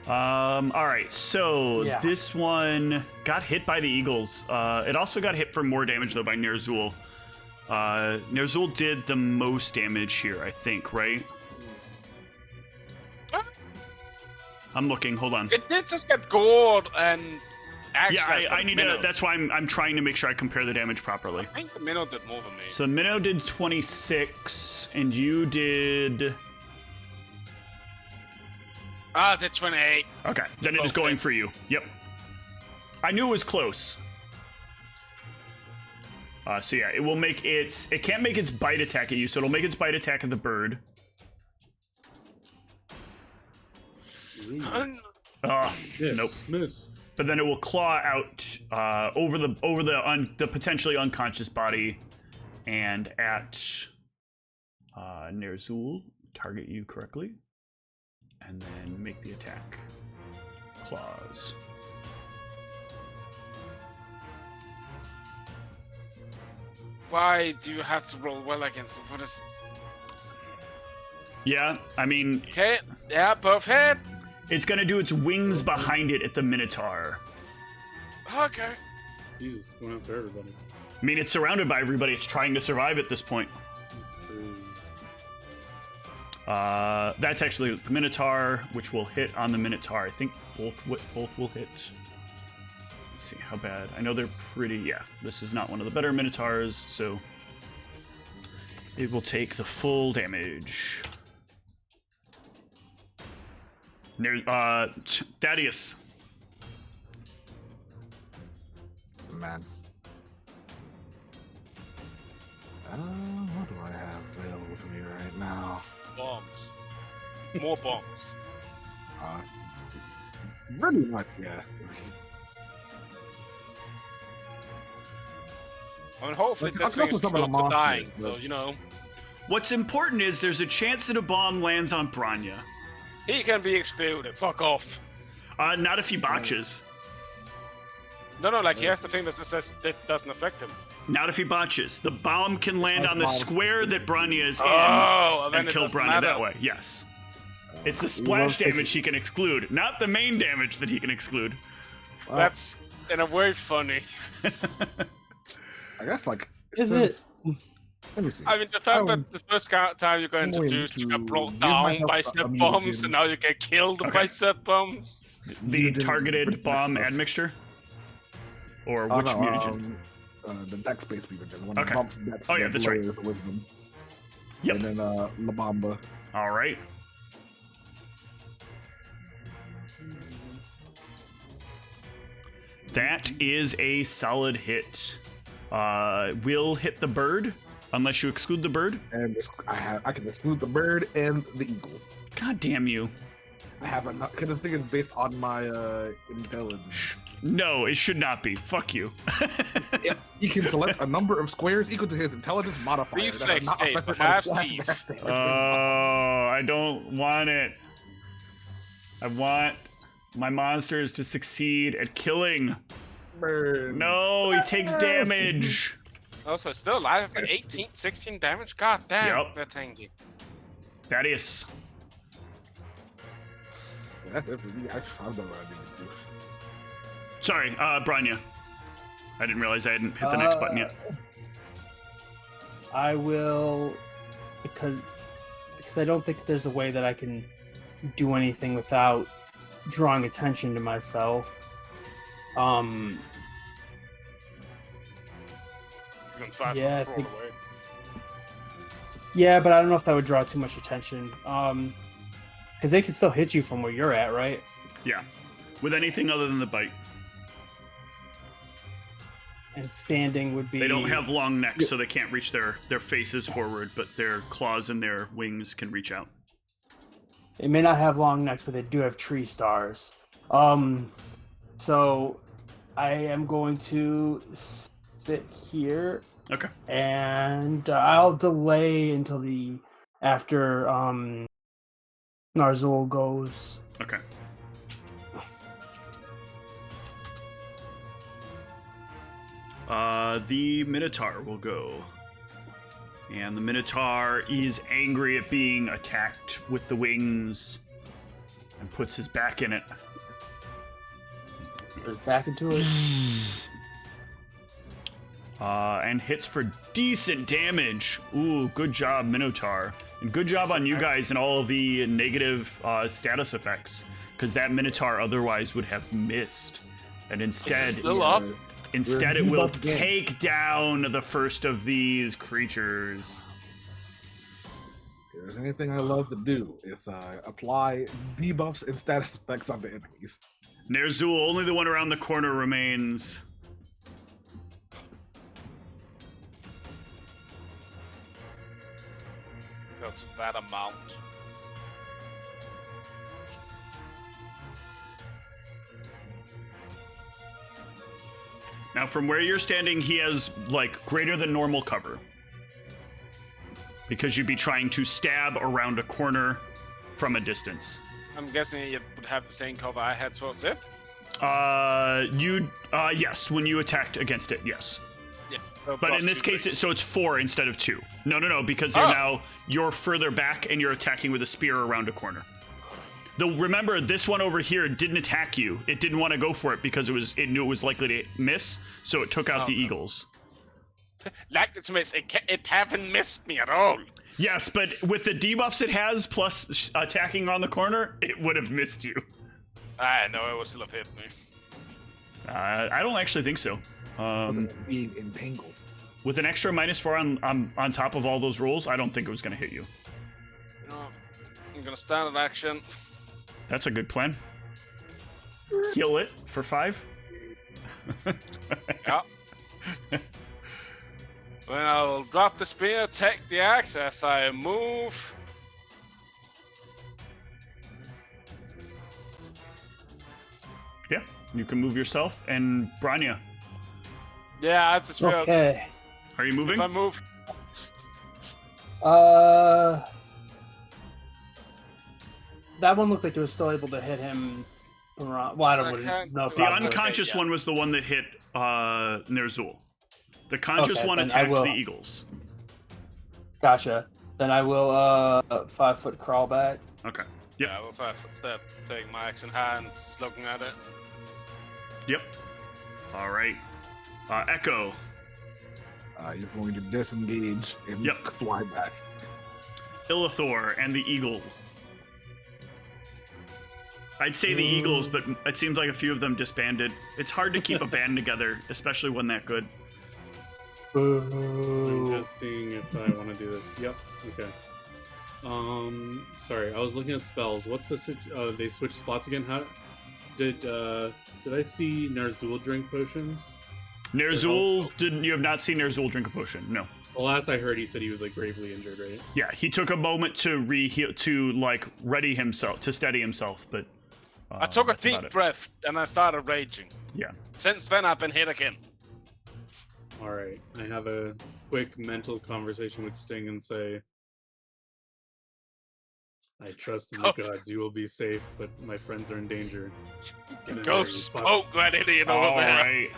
All right. So this one got hit by the eagles. It also got hit for more damage though by Nerzul. Nerzul did the most damage here, I think, right? I'm looking. Hold on. It did just get gored and. Yeah, I need to. That's why I'm trying to make sure I compare the damage properly. I think the minnow did more than me. So the minnow did 26, and you did. Did 28. Okay, then it is going for you. Yep. I knew it was close. So yeah, it will make its. It can't make its bite attack at you, so it'll make its bite attack at the bird. Nope. Miss. But then it will claw out over the potentially unconscious body, and at Nerzul, target you correctly, and then make the attack. Claws. Why do you have to roll well against him? What is? Yeah, I mean. Okay. Yeah, both hit. It's gonna do its wings behind it at the Minotaur. Okay. Jesus, going after everybody. I mean, it's surrounded by everybody. It's trying to survive at this point. True. That's actually the Minotaur, which will hit on the Minotaur. I think both will hit. Let's see how bad. I know they're pretty. Yeah, this is not one of the better Minotaurs, so it will take the full damage. Thaddeus. Man. What do I have available to me right now? Bombs. More bombs. Really much, yeah. I mean, hopefully this thing is close to dying, so, you know. What's important is there's a chance that a bomb lands on Branya. He can be exploded. Fuck off. Not if he botches. No, like he has the thing that says that doesn't affect him. Not if he botches. The bomb can land on the square that Branya is in and kill Branya that way. Yes. It's the splash damage he can exclude, not the main damage that he can exclude. That's, in a way, funny. I guess, like... Is it? Let me see. I mean, the fact that the first time you got introduced, you got brought down by step bombs, and now you get killed by step bombs. The targeted bomb admixture? Or which mutagen? The dex-based mutagen. When Okay. it bumps dex, Oh, yeah, that's right. Wisdom. Yep. And then La Bamba. All right. That is a solid hit. Will hit the bird, unless you exclude the bird. And I can exclude the bird and the eagle. God damn you. I have because the thing is based on my intelligence. No, it should not be. Fuck you. He can select a number of squares equal to his intelligence modifier. Reflex that are tape, not affected by half splash Steve. damage. Oh, I don't want it. I want my monsters to succeed at killing. Burn. No, he takes damage. Also, still alive for 18, 16 damage? God damn, Yep. they're tanky. Thaddeus. That's it for me. I've done what I need to do. Sorry, Branya. I didn't realize I hadn't hit the next button yet. I will, because I don't think there's a way that I can do anything without drawing attention to myself. You can 5 Yeah, I foot think- crawl away. Yeah, but I don't know if that would draw too much attention. Because they can still hit you from where you're at, right? Yeah. With anything other than the bite. And standing would be. They don't have long necks, so they can't reach their faces forward, but their claws and their wings can reach out. They may not have long necks, but they do have tree stars. So I am going to sit here. Okay. And I'll delay until after Narzul goes. Okay. The Minotaur will go. And the Minotaur is angry at being attacked with the wings and puts his back in it. Goes back into it. And hits for decent damage. Ooh, good job, Minotaur. And good job on you guys and all of the negative status effects. Because that Minotaur otherwise would have missed. And instead... Still up? Instead, it will take down the first of these creatures. If there's anything I love to do, it's apply debuffs and status effects on the enemies. Narzul, only the one around the corner remains. That's that amount. Now, from where you're standing, he has, like, greater than normal cover. Because you'd be trying to stab around a corner from a distance. I'm guessing you would have the same cover I had towards it. Yes, when you attacked against it, yes. Yeah. But in this case, so it's 4 instead of 2. No, because you're further back and you're attacking with a spear around a corner. Remember, this one over here didn't attack you. It didn't want to go for it because it knew it was likely to miss, so it took out the eagles. Likely to miss. It haven't missed me at all. Yes, but with the debuffs it has, plus attacking on the corner, it would have missed you. I know it would still have hit me. I don't actually think so. Being entangled. With an extra -4 on top of all those rolls, I don't think it was going to hit you. You know, I'm gonna stand in action. That's a good plan. Heal it for 5. Yeah. Then I'll drop the spear, take the axe as I move. Yeah, you can move yourself. And Branya, Yeah, I just feel. Okay. are you moving? If I move, That one looked like it was still able to hit him. Well, I don't know. The unconscious one was the one that hit Narzul. The conscious one then I attacked will- the eagles. Gotcha. Then I will 5 foot crawl back. Okay. yeah, with 5 foot step, taking my axe in hand, just looking at it. Yep. All right. Echo. He's going to disengage and Yep. fly back. Illithor and the eagle. I'd say the Eagles, but it seems like a few of them disbanded. It's hard to keep a band together, especially one that good. I'm just seeing if I want to do this. Yep. Okay. Sorry, I was looking at spells. What's the they switched spots again? How did I see Narzul drink potions? Narzul didn't. You have not seen Narzul drink a potion? No. The last I heard, he said he was like gravely injured, right? Yeah, he took a moment to ready himself, to steady himself, but I took a deep breath and I started raging. Yeah. Since then, I've been hit again. All right, I have a quick mental conversation with Sting and say, I trust in the gods you will be safe, but my friends are in danger. Go smoke that idiot over there. Right.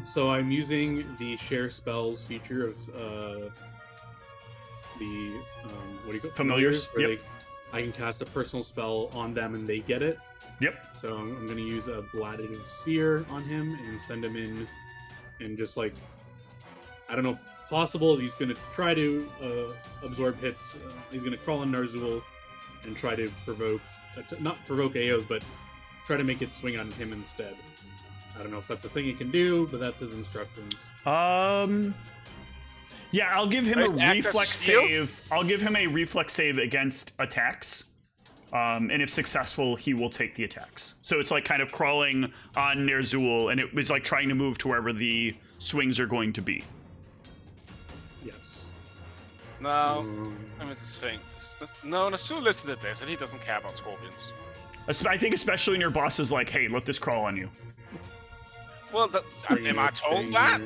So I'm using the share spells feature of the what do you call familiars? Where yep. I can cast a personal spell on them and they get it. Yep. So I'm going to use a bladed sphere on him and send him in, and just like, I don't know if possible, he's going to try to absorb hits. He's going to crawl on Narzul and try to provoke, not provoke AOs, but try to make it swing on him instead. I don't know if that's a thing he can do, but that's his instructions. Yeah, I'll give him a reflex save. I'll give him a reflex save against attacks. And if successful, he will take the attacks. So it's like kind of crawling on Narzul, and it was like trying to move to wherever the swings are going to be. Yes. No, I mean, this thing. No, Narzul listed it this, and he doesn't care about scorpions. I think especially when your boss is like, hey, let this crawl on you. Well, am I told that?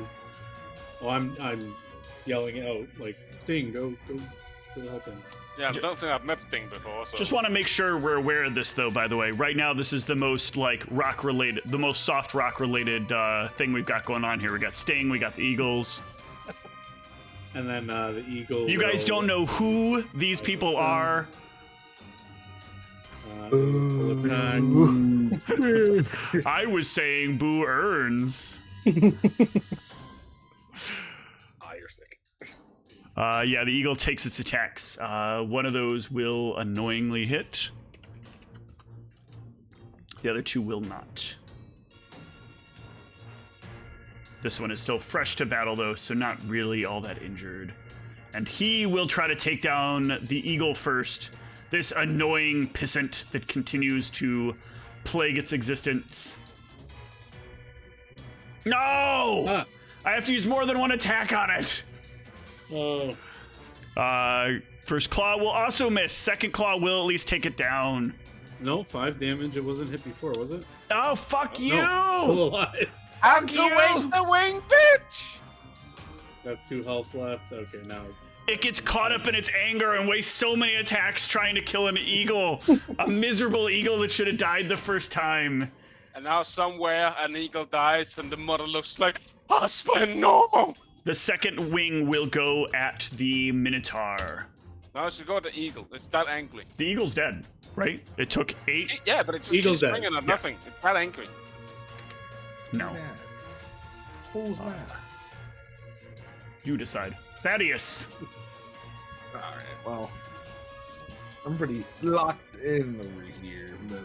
Well, I'm yelling out, like, Sting, go help him. Yeah, I don't think I've met Sting before, so... Just want to make sure we're aware of this, though, by the way. Right now, this is the most, like, rock-related, the most soft rock-related thing we've got going on here. We got Sting, we got the Eagles. And then the Eagle... You guys don't know who these people are. I was saying Boo earns. You're sick. Yeah, the Eagle takes its attacks. One of those will annoyingly hit. The other two will not. This one is still fresh to battle, though, so not really all that injured. And he will try to take down the Eagle first. This annoying pissant that continues to plague its existence. No! Ah. I have to use more than one attack on it. Oh. First claw will also miss. Second claw will at least take it down. No, 5 damage. It wasn't hit before, was it? Oh, fuck you! No, still alive. Have to waste the wing, bitch! Got 2 health left. Okay, now it's... It gets caught up in its anger and wastes so many attacks trying to kill an eagle. A miserable eagle that should have died the first time. And now somewhere an eagle dies and the mother looks like husband normal. The second wing will go at the Minotaur. Now it should go at the eagle. It's that angry. The eagle's dead, right? It took 8. Yeah, but it's just keeps swinging at nothing. It's that angry. No. Who's mad? You decide. Thaddeus. Alright, well, I'm pretty locked in over here, but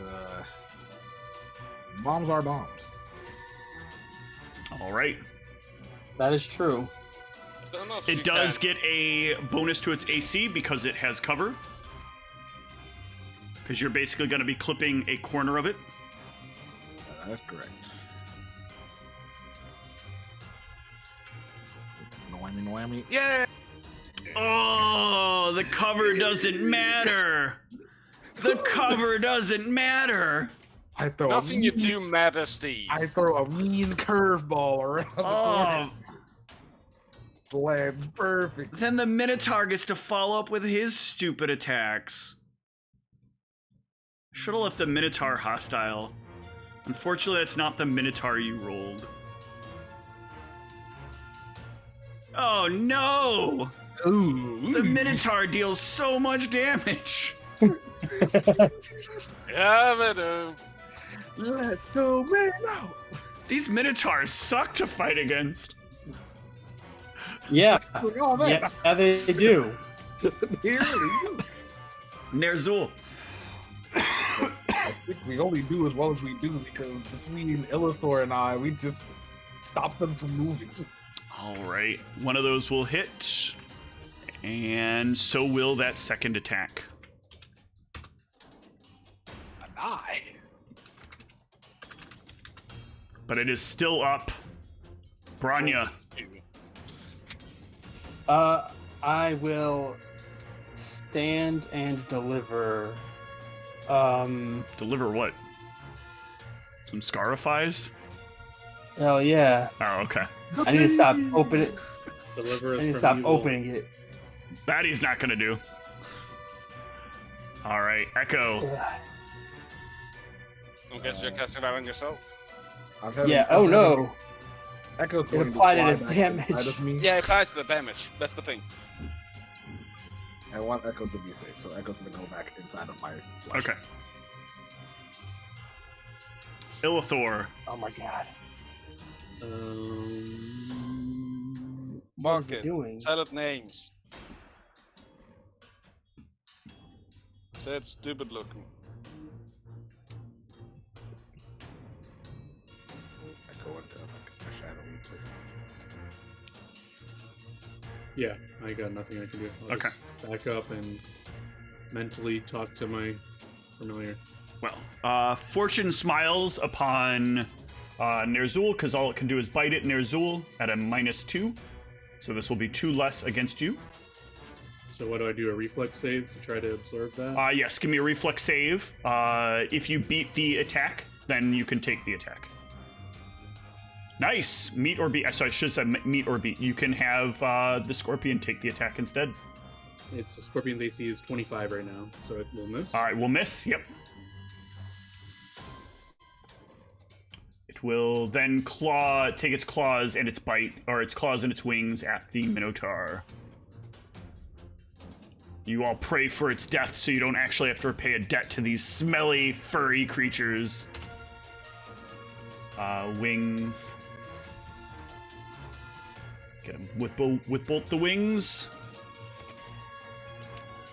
bombs are bombs. Alright. That is true. I don't know if it does get a bonus to its AC because it has cover. Because you're basically going to be clipping a corner of it. That's correct. No whammy. Yeah! Oh, the cover doesn't matter. The cover doesn't matter. I throw Nothing you do matters, Steve. I throw a mean curveball around the corner. Lands perfect. Then the Minotaur gets to follow up with his stupid attacks. Should have left the Minotaur hostile. Unfortunately, that's not the Minotaur you rolled. Oh no! Ooh. The Minotaur deals so much damage. Yeah, they do. Let's go, man! Out. These Minotaurs suck to fight against. Yeah. Oh, Yeah, they do. Here we go. Narzul. I think we only do as well as we do because between Illithor and I, we just stop them from moving. All right, one of those will hit, and so will that second attack. An eye. But it is still up. Branya. I will stand and deliver. Deliver what? Some scarifies? Oh yeah. Oh, okay. I need to stop opening. Deliver us I need to from stop evil. opening it. That he's not gonna do. All right, Echo. Ugh. I guess you're casting that on yourself. Yeah. Oh no. Echo's It going to applied it fly as back damage. inside of me. Yeah, it applies to the damage. That's the thing. I want Echo to be safe, so Echo's going to go back inside of my flesh. Okay. Illithor. Oh my god. What Mark is it it. doing? Tell it names. Say it's stupid looking. Echo into like a shadowy place. Yeah, I got nothing I can do. I'll Okay. just back up and mentally talk to my familiar. Well, Fortune smiles upon Nerzul, because all it can do is bite it, Nerzul, at a -2. So this will be 2 less against you. So what do I do? A reflex save to try to absorb that? Yes, give me a reflex save. If you beat the attack, then you can take the attack. Nice! Meet or beat. Sorry, I should say meet or beat. You can have the Scorpion take the attack instead. It's Scorpion's AC is 25 right now, so it will miss. All right, we'll miss. Yep. It will then take its claws and its bite, or its claws and its wings at the Minotaur. You all pray for its death so you don't actually have to repay a debt to these smelly, furry creatures. Wings. Get him with both the wings.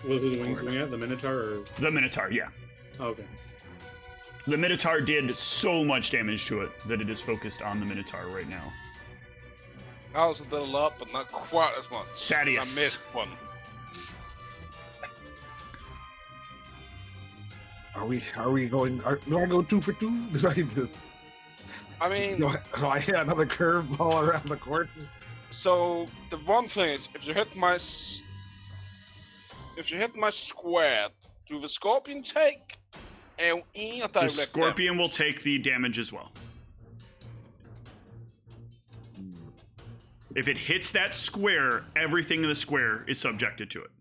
Who the wings going at? The Minotaur or? The Minotaur, yeah. Oh, okay. The Minotaur did so much damage to it that it is focused on the Minotaur right now. I was a little up, but not quite as much. 'Cause Thaddeus. I missed one. Are we going? Do I go 2 for 2? Do I just? I mean, Do I hit another curveball around the court? so the one thing is, if you hit my square, do the Scorpion take? And The Scorpion will take the damage as well. If it hits that square, everything in the square is subjected to it.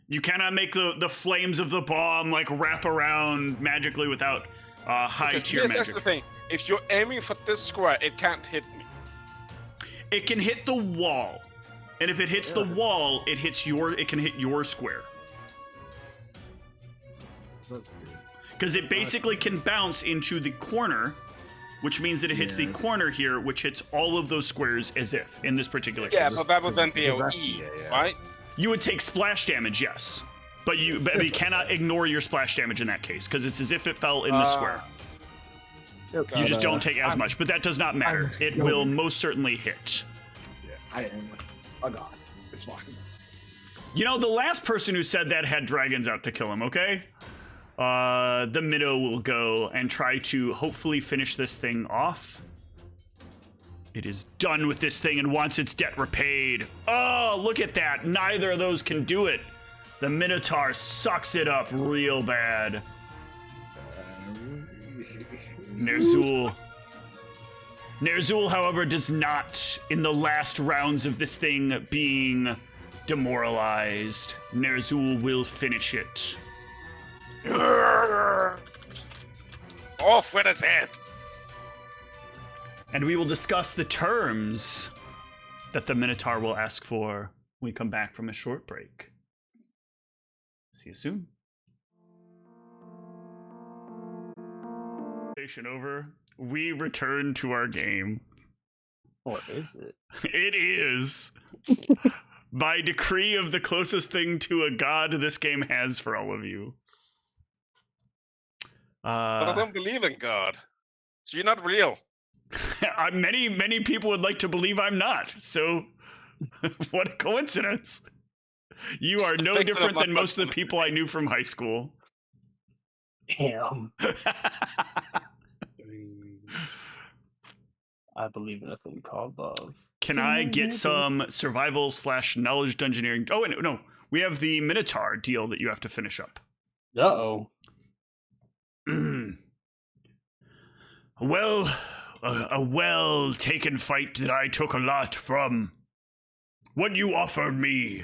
You cannot make the flames of the bomb like wrap around magically without high tier Yes, magic. that's the thing. If you're aiming for this square, it can't hit me. It can hit the wall, and if it hits the wall, it can hit your square. Because it basically can bounce into the corner, which means that it hits the corner here, which hits all of those squares as if, in this particular Yeah, case. but that would then be OE, right? You would take splash damage, yes. But you cannot ignore your splash damage in that case, because it's as if it fell in the square. You just don't take as much, but that does not matter. It will most certainly hit. Yeah, I am a god. It's fine. You know, the last person who said that had dragons out to kill him, okay? The Minnow will go and try to hopefully finish this thing off. It is done with this thing and wants its debt repaid. Oh, look at that. Neither of those can do it. The Minotaur sucks it up real bad. Nerzul, however, does not. In the last rounds of this thing being demoralized, Nerzul will finish it. Off with his head! And we will discuss the terms that the Minotaur will ask for when we come back from a short break. See you soon. Station over. We return to our game. What is it? It is, by decree of the closest thing to a god this game has for all of you. But I don't believe in God. So you're not real. Many people would like to believe I'm not. So, what a coincidence. You are no different than most of the people I knew from high school. Damn. I believe in a thing called love. Can I get some survival/knowledge dungeoneering? Oh, no. We have the Minotaur deal that you have to finish up. Uh-oh. Well, a well-taken fight that I took a lot from. What you offered me.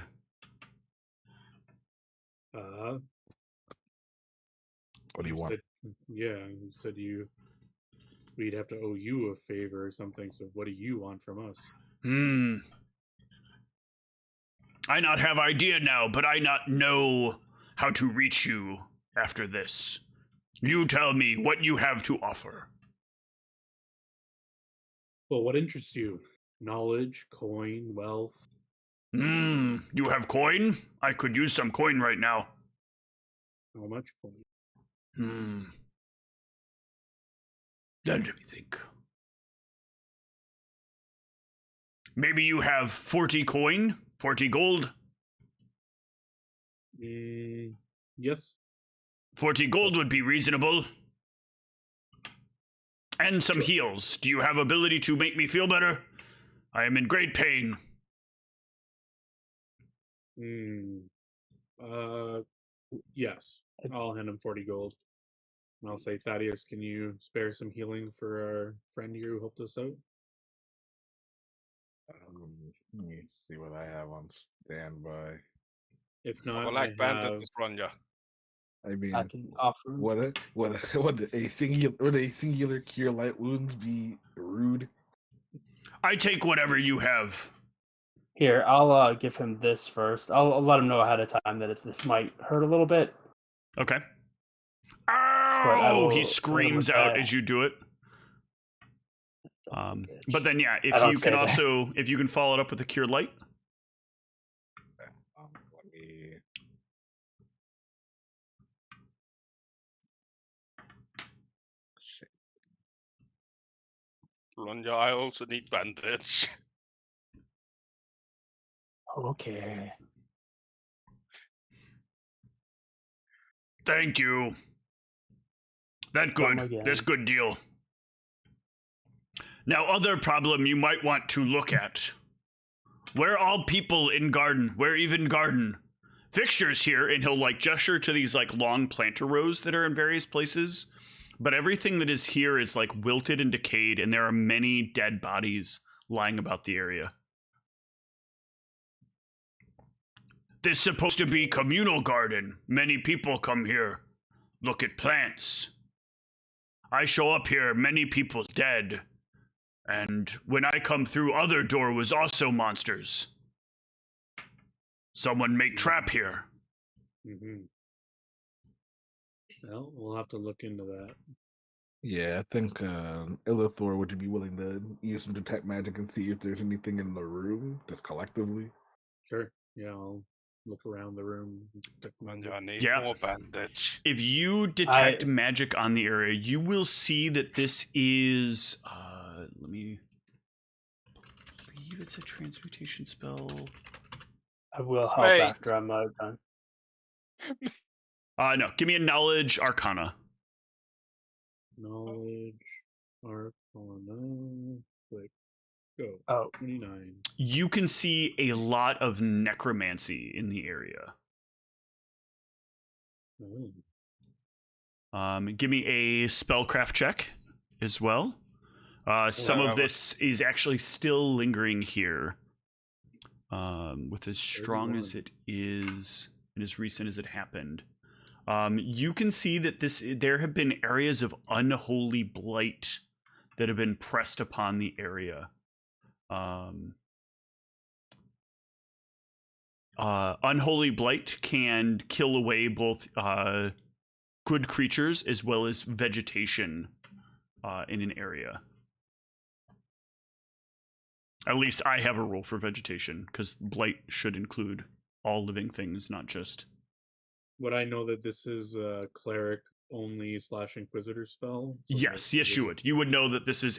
What do you want? You said we'd have to owe you a favor or something, so what do you want from us? I not have idea now, but I not know how to reach you after this. You tell me what you have to offer. Well, what interests you? Knowledge, coin, wealth? You have coin? I could use some coin right now. How much coin? Let me think. Maybe you have 40 coin? 40 gold? Yes. 40 gold would be reasonable. And some heals. Do you have ability to make me feel better? I am in great pain. Yes. I'll hand him 40 gold. And I'll say, Thaddeus, can you spare some healing for our friend here who helped us out? Let me see what I have on standby. If not, I like bandages, Ronja. I mean, I can offer. Would a singular cure light wounds be rude? I take whatever you have. Here, I'll give him this first. I'll let him know ahead of time that this might hurt a little bit. Okay. Oh! He screams out as you do it. But then, yeah, if you can follow it up with a cure light. Let me. Ronja, I also need bandage. Okay. Thank you. That good. That's good deal. Now, other problem you might want to look at. Where all people in garden, where even garden. Fixtures here, and he'll gesture to these long planter rows that are in various places. But everything that is here is wilted and decayed, and there are many dead bodies lying about the area. This is supposed to be communal garden. Many people come here. Look at plants. I show up here, many people dead. And when I come through, other door was also monsters. Someone make trap here. Well, we'll have to look into that. Yeah, I think Illithor would be willing to use some detect magic and see if there's anything in the room just collectively. Sure. Yeah, I'll look around the room. I need more bandage. If you detect magic on the area, you will see that this is... let me... I believe it's a transmutation spell. I will help after I'm done. No, give me a knowledge arcana. Knowledge arcana. Go. Oh. 29. You can see a lot of necromancy in the area. Give me a spellcraft check as well. Some of this is actually still lingering here. With as strong as it is and as recent as it happened. You can see that there have been areas of unholy blight that have been pressed upon the area. Unholy blight can kill away both good creatures as well as vegetation in an area. At least I have a rule for vegetation, because blight should include all living things, not just... Would I know that this is a cleric only / Inquisitor spell? Yes, yes, you would. You would know that this is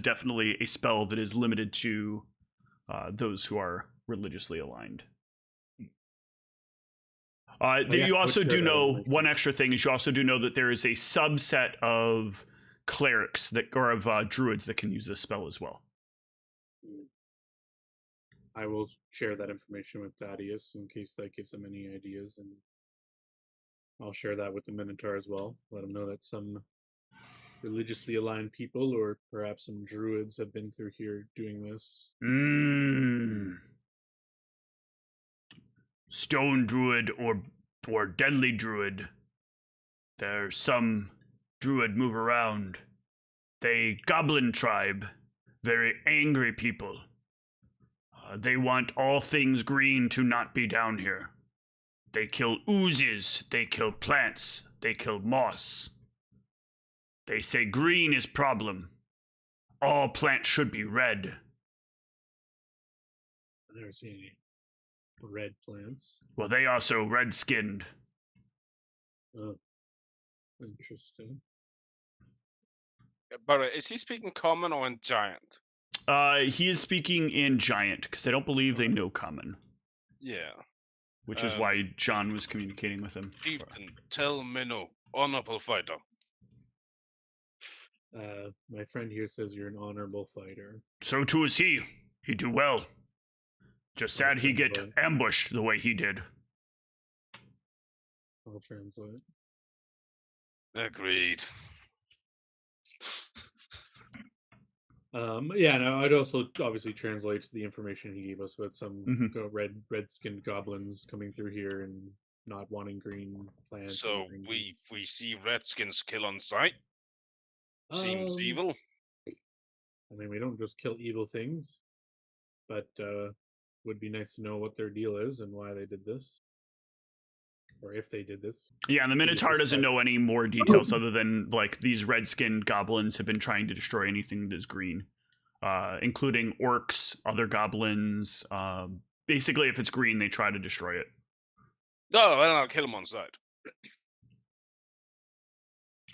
definitely a spell that is limited to those who are religiously aligned. You also do know one extra thing is you also do know that there is a subset of clerics or of druids that can use this spell as well. I will share that information with Thaddeus in case that gives him any ideas, and I'll share that with the Minotaur as well. Let him know that some religiously aligned people, or perhaps some druids, have been through here doing this. Stone druid or deadly druid. There's some druid move around. They goblin tribe, very angry people. They want all things green to not be down here. They kill oozes, they kill plants, they kill moss. They say green is problem. All plants should be red. I've never seen any red plants. Well, they also red-skinned. Oh, interesting. But is he speaking common or in giant? He is speaking in giant, because I don't believe they know common. Yeah. Which is why John was communicating with him. Chieftain, tell Minnow, honorable fighter. My friend here says you're an honorable fighter. So too is he. He do well. Just sad he get ambushed the way he did. I'll translate. Agreed. Yeah, no, I'd also obviously translate the information he gave us about some red-skinned goblins coming through here and not wanting green plants. So we see redskins kill on sight. Seems evil. I mean, we don't just kill evil things, but would be nice to know what their deal is and why they did this, or if they did this. Yeah, and the Minotaur doesn't know any more details other than like these red-skinned goblins have been trying to destroy anything that is green, including orcs, other goblins. Basically, if it's green, they try to destroy it. No, then I'll kill them on sight.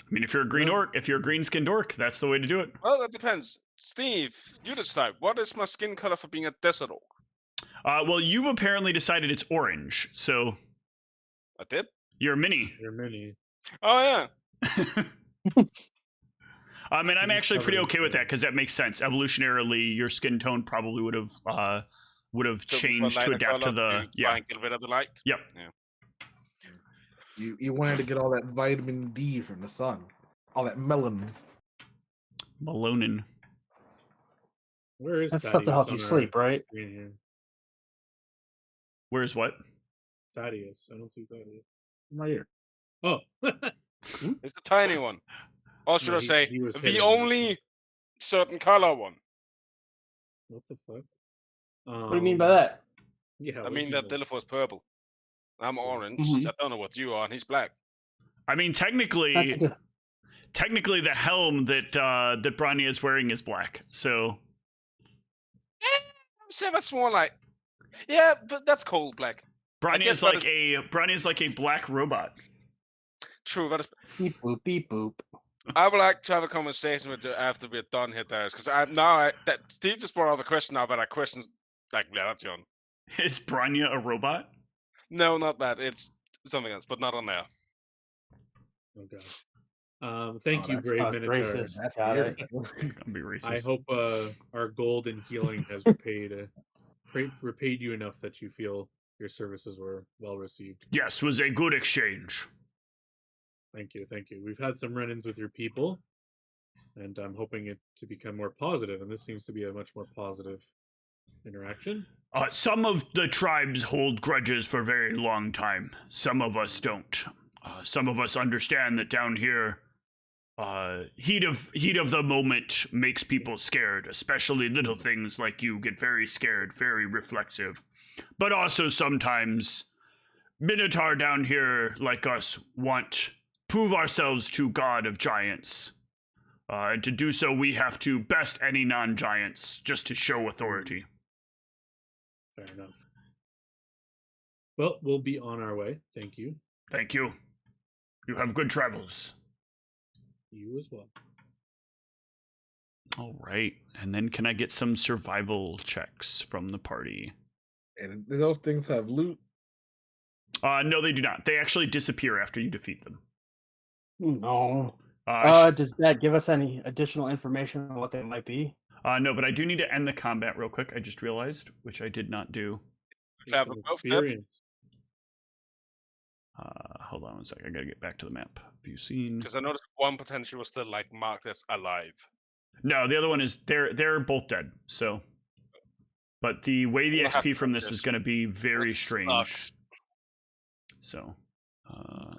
I mean, if you're a green orc, if you're a green-skinned orc, that's the way to do it. Well, that depends. Steve, you decide. What is my skin color for being a desert orc? Well, you've apparently decided it's orange, so... I did? You're mini. You're mini. Oh, yeah. I mean, I'm actually pretty okay with that, because that makes sense. Evolutionarily, your skin tone probably would have changed to adapt to the... Yeah. Get rid of the light? Yep. Yeah. You wanted to get all that vitamin D from the sun. All that melanin. Melonin. Where is That's stuff to help you sleep, right? Where's what? Thaddeus. I don't see Thaddeus. Right here. Oh. It's the tiny one. Or should I say, the hidden. only certain color one. What the fuck? What do you mean by that? Yeah, I mean that Dillifor's purple. I'm orange. I don't know what you are, and he's black. I mean, technically, the helm that that Branya is wearing is black. So, So that's more like, yeah, but that's cold black. Branya is like a black robot. True, but Beep boop, beep boop. I would like to have a conversation with you after we're done here, Darius, because Steve just brought up a question now, but I questions like that's John. Is Branya a robot? No, not that. It's something else, but not on there. Okay. Thank you, Brave Minotaur. Racist. I'll be racist. I hope our gold and healing has repaid you enough that you feel your services were well received. Yes, was a good exchange. Thank you. We've had some run-ins with your people, and I'm hoping it to become more positive, and this seems to be a much more positive interaction. Some of the tribes hold grudges for a very long time. Some of us don't. Some of us understand that down here, heat of the moment makes people scared, especially little things like you get very scared, very reflexive. But also sometimes Minotaur down here, like us, want prove ourselves to God of Giants. And to do so, we have to best any non-giants just to show authority. Fair enough. Well, we'll be on our way. Thank you. Thank you. You have good travels. You as well. All right. And then can I get some survival checks from the party? And do those things have loot? No, they do not. They actually disappear after you defeat them. No. Does that give us any additional information on what they might be? No, but I do need to end the combat real quick. I just realized, which I did not do. Experience. Hold on one second. I gotta get back to the map. Have you seen? Because I noticed one potential was still like marked as alive. No, the other one is they're both dead. So, but the way the XP from this is going to be very strange. Sucks. So,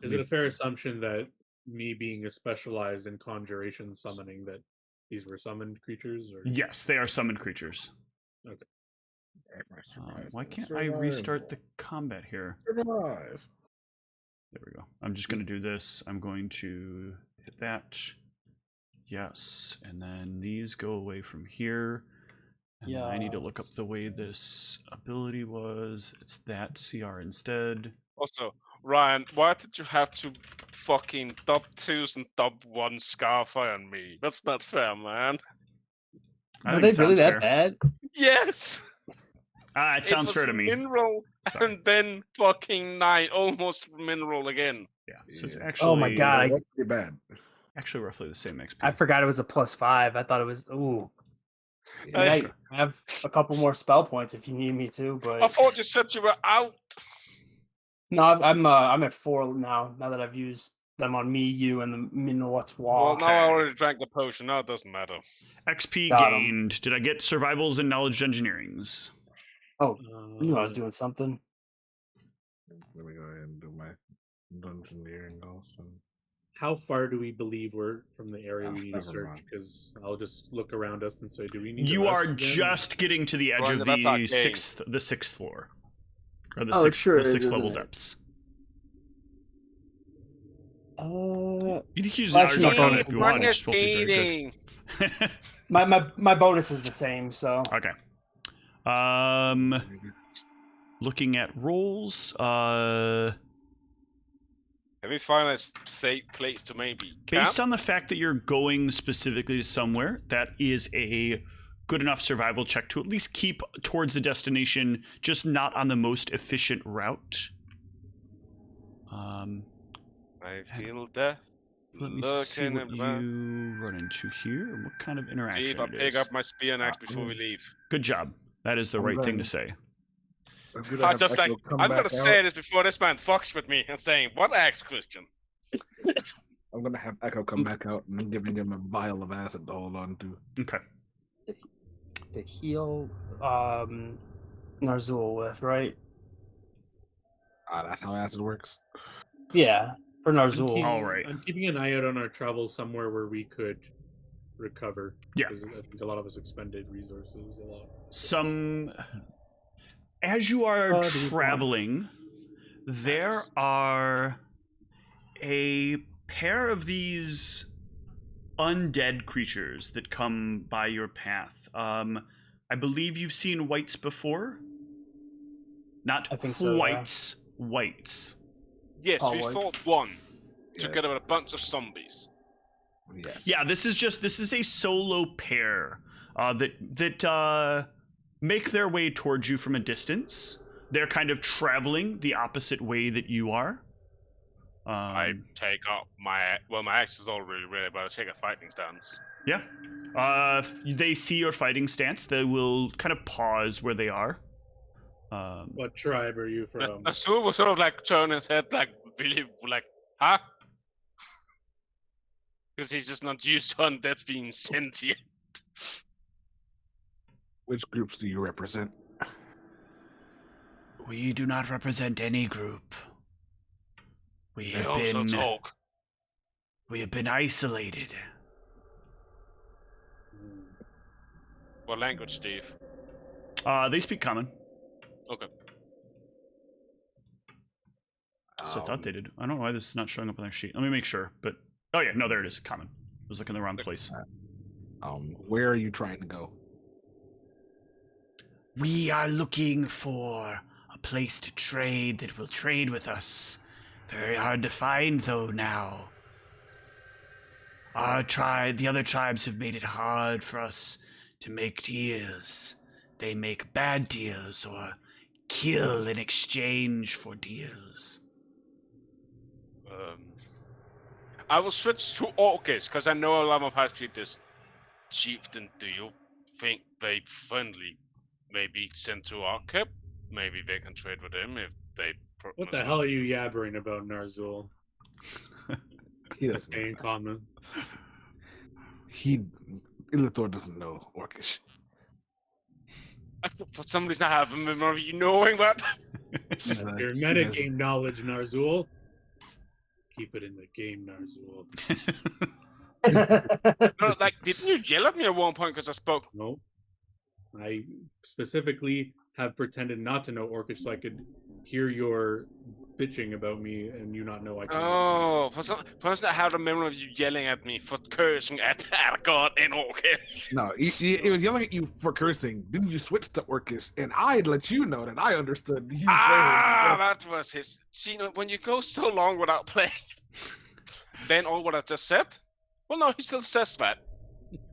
is it a fair assumption that me being specialized in conjuration summoning that these were summoned creatures? Or? Yes, they are summoned creatures. Okay. Why can't I restart the combat here? Survive. There we go. I'm just going to do this. I'm going to hit that. Yes. And then these go away from here. And then I need to look up the way this ability was. It's that CR instead. Also, Ryan, why did you have to fucking dub 2s and dub 1 Scarfire on me? That's not fair, man. Are they really that bad? Yes! It sounds fair to me. Mineral and then fucking 9, almost mineral again. Yeah, so it's actually. Oh my god! Pretty bad. Actually, roughly the same XP. I forgot it was a +5. I thought it was. Ooh. Yeah. I have a couple more spell points if you need me to, but I thought you said you were out. no, I'm at 4 now. Now that I've used them on me, you, and the Minuot's Wall. Well, now I already drank the potion. Now it doesn't matter. XP gained. Did I get survivals and knowledge engineerings? Oh, I knew I was doing something. Let me go ahead and do my dungeoneering also. How far do we believe we're from the area we need to search? Because I'll just look around us and say, do we need to You are just getting to the edge of the sixth floor. Or the sixth level depths. You can use an bonus if you want. Just won't be very good. my bonus is the same, so okay. Looking at rolls, Can we find a safe place to maybe camp? Based on the fact that you're going specifically to somewhere, that is a good enough survival check to at least keep towards the destination, just not on the most efficient route. I feel death. Let me see what you run into here and what kind of interaction Steve, I'll pick up my spear and axe before we leave. Good job. That is the right thing to say. I'm just like, I'm going to say this before this man fucks with me and saying, what axe, Christian? I'm going to have Echo come back out and I'm giving him a vial of acid to hold on to. Okay. To heal Narzul with, right? That's how acid works? Yeah, for Narzul. All right. I'm keeping an eye out on our travels somewhere where we could recover. Yeah. Because I think a lot of us expended resources a lot. As you are traveling, there are a pair of these undead creatures that come by your path. I believe you've seen whites before. Not whites, whites. Yes, we fought one together with a bunch of zombies. Yes. Yeah, this is a solo pair that make their way towards you from a distance. They're kind of traveling the opposite way that you are. I take up my axe is already ready, but I take a fighting stance. Yeah. They see your fighting stance. They will kind of pause where they are. What tribe are you from? Azul will sort of like turn his head like really like, huh? Because he's just not used to undead being sentient. Which groups do you represent? We do not represent any group. We have been isolated. What language, Steve? They speak common. Okay. So I thought they did. I don't know why this is not showing up on their sheet. Let me make sure. But oh yeah, no, there it is. Common. I was looking in the wrong place. Where are you trying to go? We are looking for a place to trade that will trade with us. Very hard to find, though, now. The other tribes have made it hard for us to make deals. They make bad deals or kill in exchange for deals. I will switch to Orcish, because I know a lot of high-speeders. Chieftain, do you think they friendly? Maybe sent to Arkhip? Maybe they can trade with him if they... What the hell are you yabbering about, Narzul? He doesn't Stay in common. Illithor doesn't know Orcish. For some reason, I have a memory of you knowing that. Your metagame knowledge, Narzul. Keep it in the game, Narzul. No, like, didn't you yell at me at one point because I spoke? No. I specifically have pretended not to know Orcish so I could hear your bitching about me and you not know I can. Oh, for some reason I have a memory of you yelling at me for cursing at God in Orcish. No, he was yelling at you for cursing. Didn't you switch to Orcish? And I'd let you know that I understood you saying. That was his. See, when you go so long without playing, then all what I just said. Well, no, he still says that,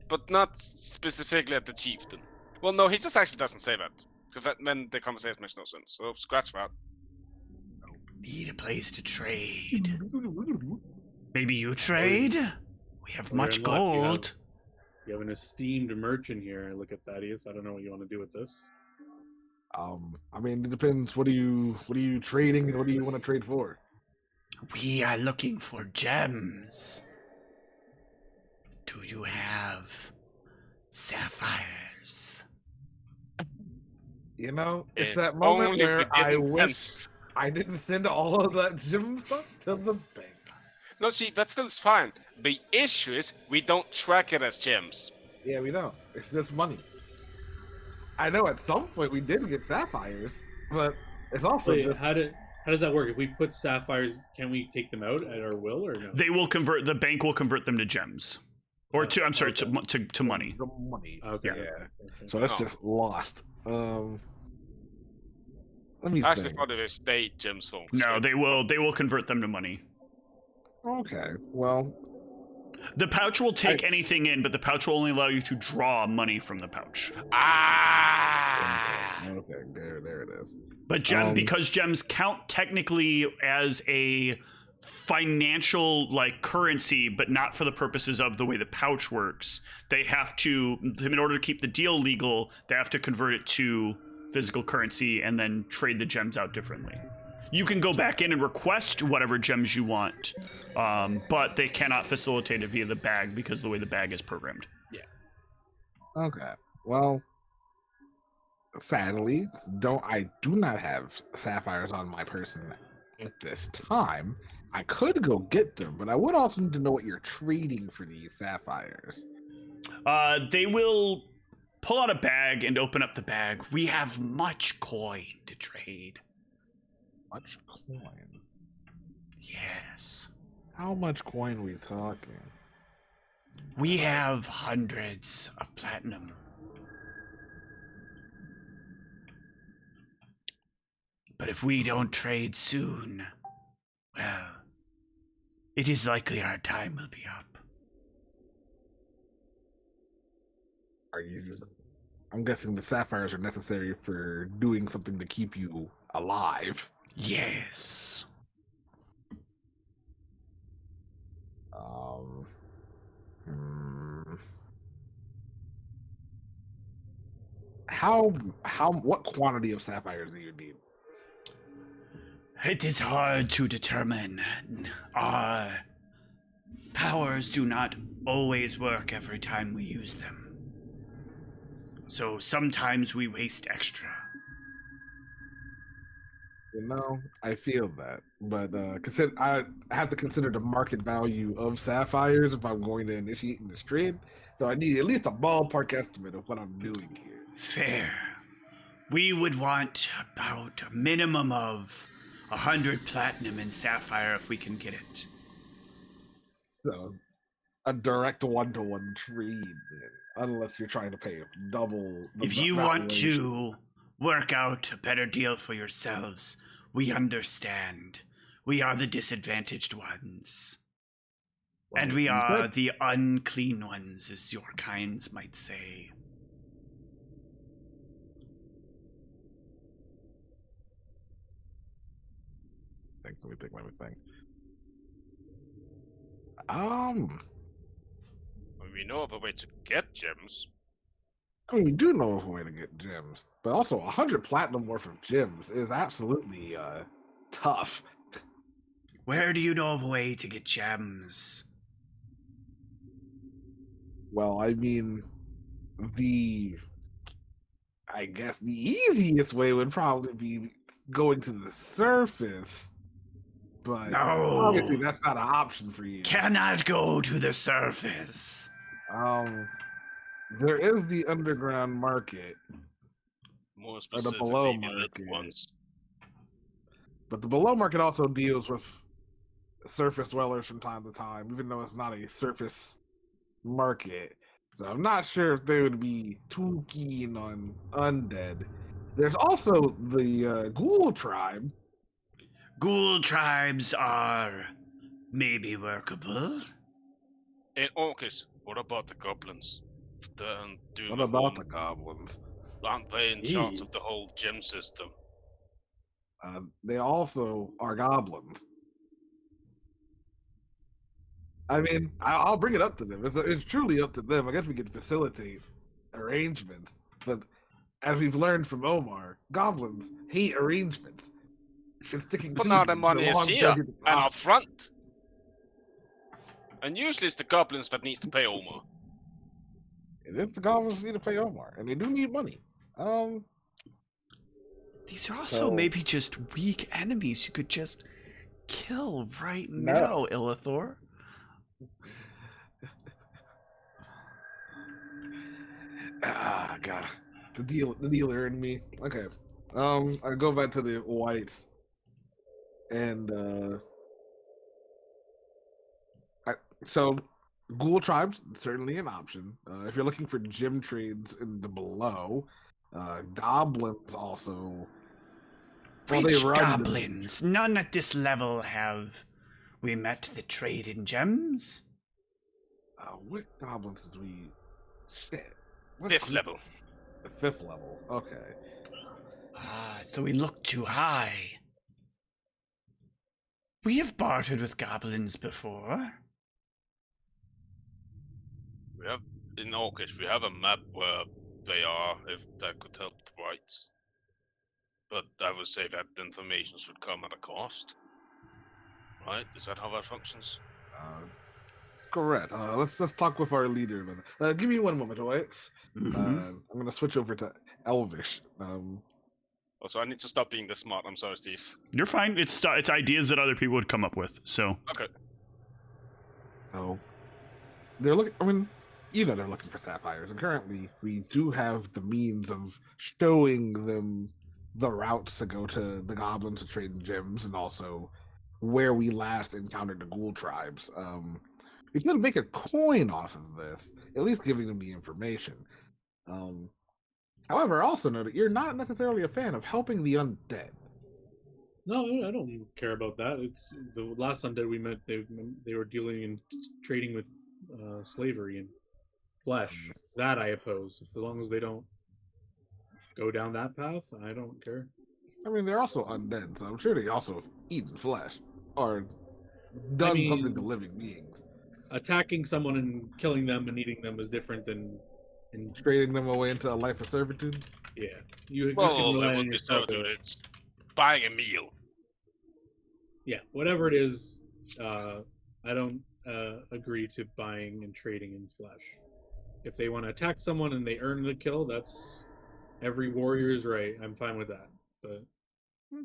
but not specifically at the chieftain. Well, no, he just actually doesn't say that, because then the conversation makes no sense. So scratch that. Need a place to trade. Maybe you trade? We have much gold. You have an esteemed merchant here. Look at Thaddeus. I don't know what you want to do with this. I mean, it depends. What are you trading, and what do you want to trade for? We are looking for gems. Do you have sapphires? You know, it's that moment where I wish I didn't send all of that gem stuff to the bank. No, see, that still is fine. The issue is we don't track it as gems. Yeah, we don't. It's just money. I know at some point we did get sapphires, but it's also just... How does that work? If we put sapphires, can we take them out at our will or no? They will convert. The bank will convert them to gems, or to money. The money. Okay. Yeah. So that's just lost. Let me Actually, think. thought it was state gems home. No, they will convert them to money. Okay. Well, the pouch will take anything in, but the pouch will only allow you to draw money from the pouch. Okay, there it is. But because gems count technically as a financial currency, but not for the purposes of the way the pouch works, they have to, in order to keep the deal legal, they have to convert it to physical currency and then trade the gems out differently. You can go back in and request whatever gems you want, but they cannot facilitate it via the bag because of the way the bag is programmed. Yeah. Okay. Well, sadly, I do not have sapphires on my person at this time. I could go get them, but I would also need to know what you're trading for these sapphires. They will pull out a bag and open up the bag. We have much coin to trade. Much coin? Yes. How much coin are we talking? We have hundreds of platinum. But if we don't trade soon, well, it is likely our time will be up. I'm guessing the sapphires are necessary for doing something to keep you alive. Yes. What quantity of sapphires do you need? It is hard to determine. Our powers do not always work every time we use them. So sometimes we waste extra. You know, I feel that, but I have to consider the market value of sapphires if I'm going to initiate in this trade. So I need at least a ballpark estimate of what I'm doing here. Fair. We would want about a minimum of 100 platinum and sapphire if we can get it. So a direct one-to-one trade, then, unless you're trying to pay double. If you want to work out a better deal for yourselves, we understand. We are the disadvantaged ones. Well, And we you are said- the unclean ones, as your kinds might say. Let me think. We know of a way to get gems. I mean, we do know of a way to get gems, but also 100 platinum worth of gems is absolutely tough. Where do you know of a way to get gems? Well, I mean, I guess the easiest way would probably be going to the surface, but obviously No! that's not an option for you. Cannot go to the surface. There is the underground market, More or the specifically, below the little market, ones. but the below market also deals with surface dwellers from time to time, even though it's not a surface market. So I'm not sure if they would be too keen on undead. There's also the ghoul tribe. Ghoul tribes are maybe workable. In Orcus, what about the goblins? What about the goblins? Aren't they in charge of the whole gem system? They also are goblins. I mean, I'll bring it up to them. It's truly up to them. I guess we can facilitate arrangements, but as we've learned from Omar, goblins hate arrangements. And sticking But to now them the money for a is long here period of and time. up front. And usually it's the goblins that needs to pay Omar. And if the goblins need to pay Omar, and they do need money. These are also maybe just weak enemies you could just kill right now, Illithor. God, the dealer in me. Okay, I go back to the whites, and so ghoul tribes certainly an option. If you're looking for gem trades in the below, goblins also. Well, Which they run goblins? None at this level have we met the trade in gems. What goblins did we? Shit. Fifth level. The 5th level. Okay. So we look too high. We have bartered with goblins before. We have in Orcus, we have a map where they are, if that could help the whites. But I would say that the information should come at a cost. Right? Is that how that functions? Correct. Let's talk with our leader. Give me one moment, Whites. Mm-hmm. I'm gonna switch over to Elvish. Also, I need to stop being this smart. I'm sorry, Steve. You're fine. It's ideas that other people would come up with. So Okay. So they're looking. I mean, they're looking for sapphires, and currently we do have the means of showing them the routes to go to the goblins to trade in gems, and also where we last encountered the ghoul tribes. We could make a coin off of this, at least giving them the information. However, also know that you're not necessarily a fan of helping the undead. No, I don't care about that. It's the last undead we met. They were dealing and trading with slavery and flesh. That I oppose. As long as they don't go down that path, I don't care. I mean, they're also undead, so I'm sure they also have eaten flesh or done something to living beings. Attacking someone and killing them and eating them is different than trading them away into a life of servitude. Yeah, you Well, can rely that on would be yourself. servitude. It's buying a meal. Yeah, whatever it is, I don't agree to buying and trading in flesh. If they want to attack someone and they earn the kill, that's every warrior's right. I'm fine with that. But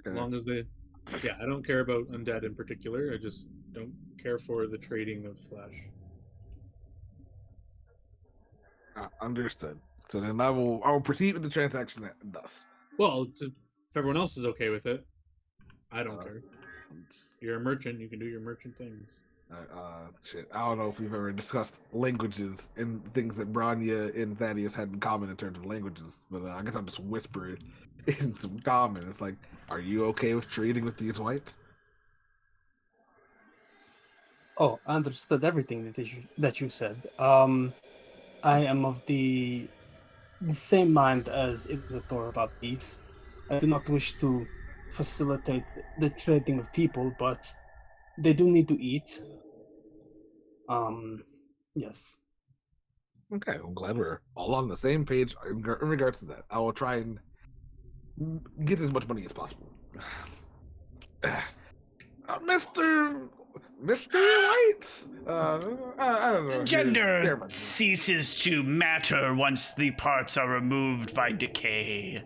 as long as I don't care about undead in particular. I just don't care for the trading of flesh. Understood. So then I will proceed with the transaction thus. Well, if everyone else is okay with it, I don't care. You're a merchant. You can do your merchant things. Shit. I don't know if we've ever discussed languages and things that Branya and Thaddeus had in common in terms of languages, but I guess I'll just whisper it in some common. It's like, are you okay with trading with these whites? Oh, I understood everything that you said. I am of the same mind as Ilithor about these. I do not wish to facilitate the trading of people, but they do need to eat. Yes. Okay, I'm glad we're all on the same page in regards to that. I will try and get as much money as possible. Mr. White, I don't know. Gender ceases to matter once the parts are removed by decay.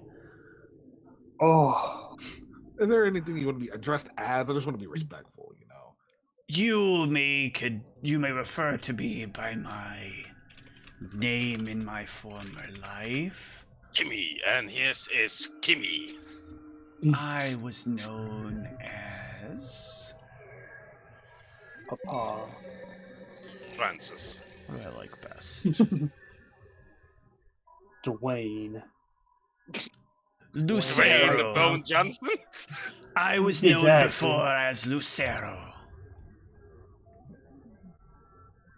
Oh, Is there anything you want to be addressed as? I just want to be respectful, you know. You may refer to me by my name in my former life. Kimmy, and his is Kimmy. I was known as Papa. Francis. what I like best. Dwayne. Lucero. Bone Johnson? I was known before as Lucero.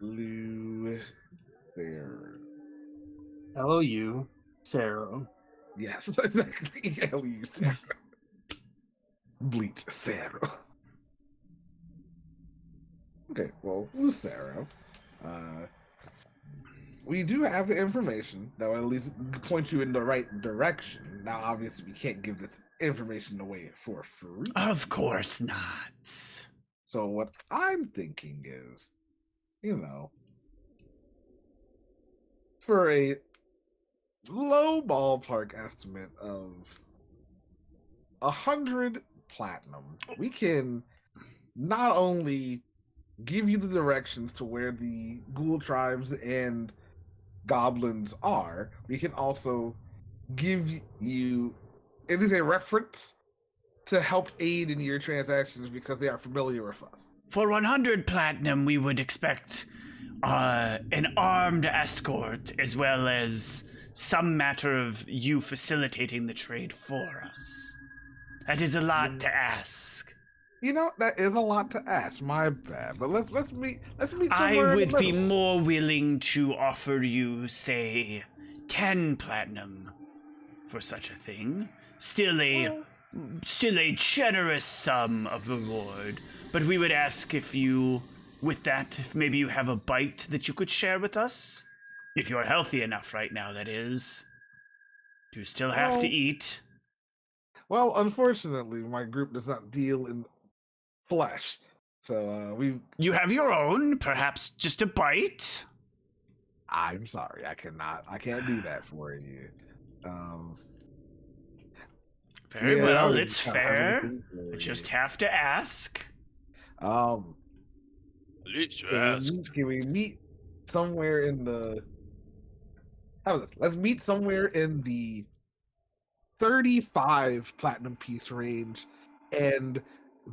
Lucero. L-O-U. Sarah. Yes, exactly. L-U Sarah. Bleach Sarah. Okay, well, Lucero. We do have the information that will at least point you in the right direction. Now, obviously, we can't give this information away for free. Of course not. So what I'm thinking is, you know, for a low ballpark estimate of 100 platinum, we can not only give you the directions to where the ghoul tribes and goblins are, we can also give you at least a reference to help aid in your transactions because they are familiar with us. For 100 platinum, we would expect an armed escort as well as some matter of you facilitating the trade for us. That is a lot to ask. You know, that is a lot to ask. My bad. But let's meet somewhere. I would be more willing to offer you, say, 10 platinum for such a thing. Still a generous sum of reward. But we would ask if you, with that, if maybe you have a bite that you could share with us? If you're healthy enough right now, that is. Do you still have to eat? Well, unfortunately, my group does not deal in flesh. So You have your own, perhaps just a bite? I'm sorry, I can't do that for you. Very well, it's fair. I just have to ask. Can we meet somewhere in the... How about this? Let's meet somewhere in the 35 platinum piece range, and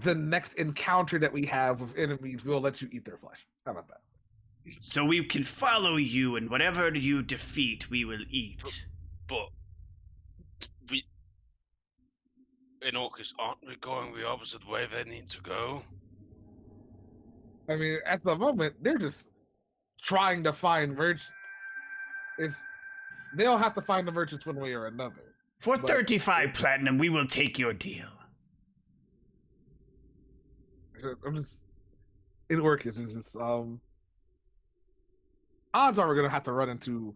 the next encounter that we have with enemies, we'll let you eat their flesh. How about that? So we can follow you, and whatever you defeat, we will eat. But in Orcus, aren't we going the opposite way they need to go? I mean, at the moment, they're just trying to find merchants. They'll have to find the merchants one way or another. For 35 platinum, we will take your deal. I'm just... In Orcus, it's just, odds are we're going to have to run into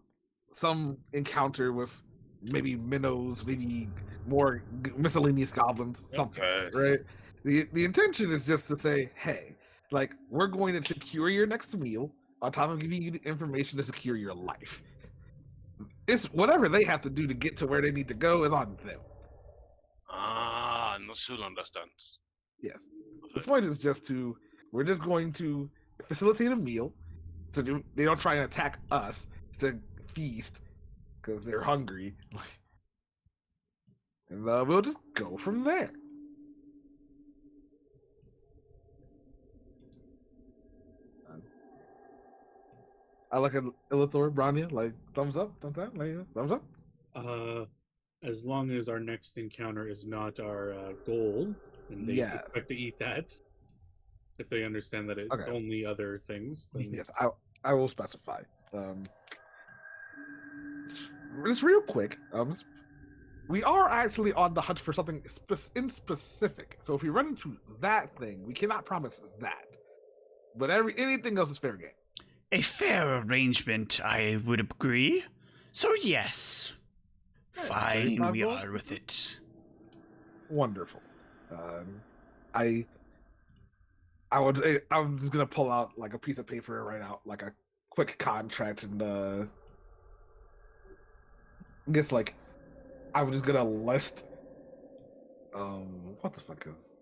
some encounter with maybe minnows, maybe more miscellaneous goblins, something, right? The intention is just to say, hey, like, we're going to secure your next meal on top of giving you the information to secure your life. It's whatever they have to do to get to where they need to go is on them. No soon understands. Yes. The point is we're just going to facilitate a meal so they don't try and attack us to feast because they're hungry. And we'll just go from there. I like an Ilithor, Branya, like thumbs up, thumbs down, like, thumbs up. As long as our next encounter is not our goal, and they expect to eat that. If they understand that it's only other things, then... Yes, I will specify. Just real quick, we are actually on the hunt for something in specific. So if we run into that thing, we cannot promise that. But anything else is fair game. A fair arrangement, I would agree. So yes, fine, we are with it. Wonderful. I'm just gonna pull out like a piece of paper and write out like a quick contract, and I guess like I'm just gonna list. What the fuck is?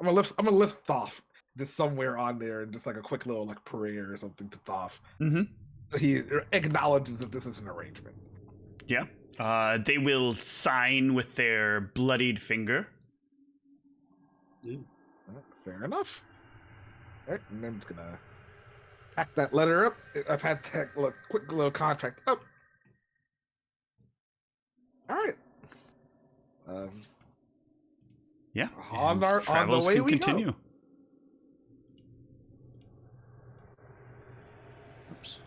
I'm gonna list Thoth just somewhere on there, and just like a quick little like prayer or something to Thoth. Mm-hmm. So he acknowledges that this is an arrangement. Yeah. They will sign with their bloodied finger. Fair enough. All right, and I'm just gonna pack that letter up. I've had that quick little contract up. All right. Yeah. On the way we continue. Go. Oops.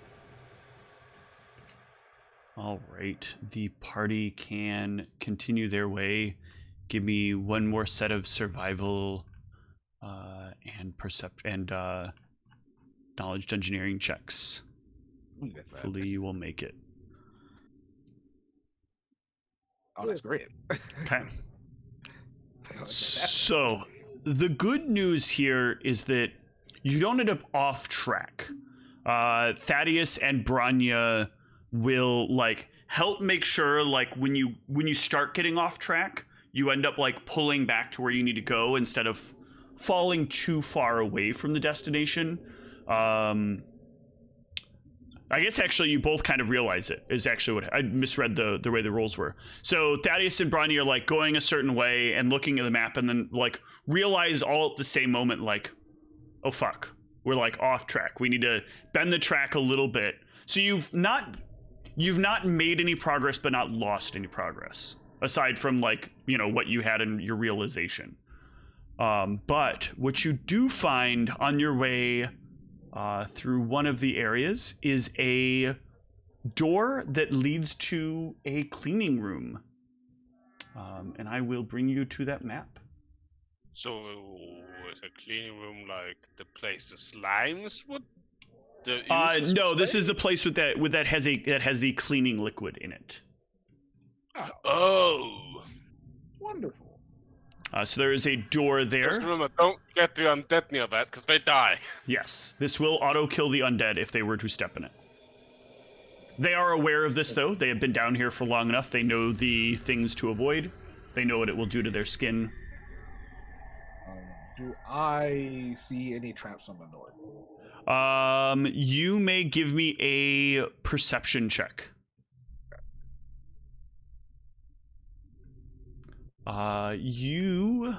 All right. The party can continue their way. Give me one more set of survival and knowledge engineering checks. Hopefully you will make it. Oh, that's great. Okay. So the good news here is that you don't end up off track. Thaddeus and Branya will like help make sure like when you start getting off track, you end up like pulling back to where you need to go instead of falling too far away from the destination. I guess actually you both kind of realize it is actually what I misread the way the rolls were. So Thaddeus and Branya are like going a certain way and looking at the map, and then like realize all at the same moment like, oh fuck, we're like off track. We need to bend the track a little bit. So you've not made any progress, but not lost any progress aside from like, you know, what you had in your realization. But what you do find on your way through one of the areas is a door that leads to a cleaning room. And I will bring you to that map. So, is a cleaning room like the place the slimes would? No, this is the place that has the cleaning liquid in it. Oh, wonderful. So there is a door there. Just remember, don't get the undead near that, because they die. Yes, this will auto-kill the undead if they were to step in it. They are aware of this, though. They have been down here for long enough. They know the things to avoid. They know what it will do to their skin. Do I see any traps on the door? You may give me a perception check. You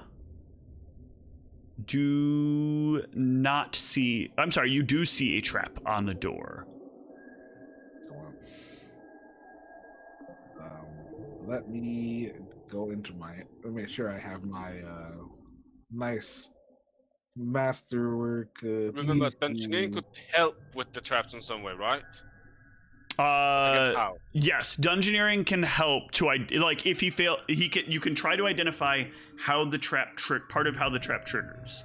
do not see... I'm sorry, you do see a trap on the door. Let me go into let me make sure I have my nice masterwork. Remember, engineering could help with the traps in some way, right? Yes, dungeoneering can help to like if he fail, you can try to identify how the trap part of how the trap triggers.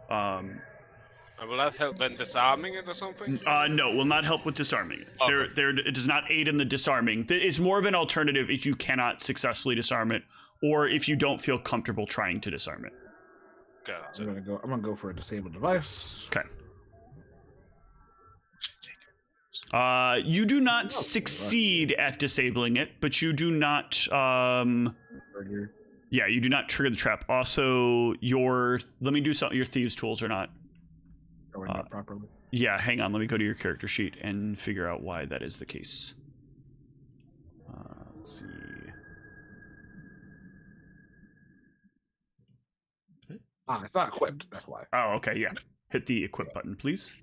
Will that help in disarming it or something? No, it will not help with disarming it. Okay. It does not aid in the disarming. It's more of an alternative if you cannot successfully disarm it, or if you don't feel comfortable trying to disarm it. Gotcha. I'm gonna go for a disabled device. Okay. You do not succeed at disabling it, but you do not. Yeah, you do not trigger the trap. Also, let me do something. Your thieves' tools are not going up properly. Yeah, hang on. Let me go to your character sheet and figure out why that is the case. Let's see. It's not equipped. That's why. Oh, okay. Yeah. Hit the equip button, please.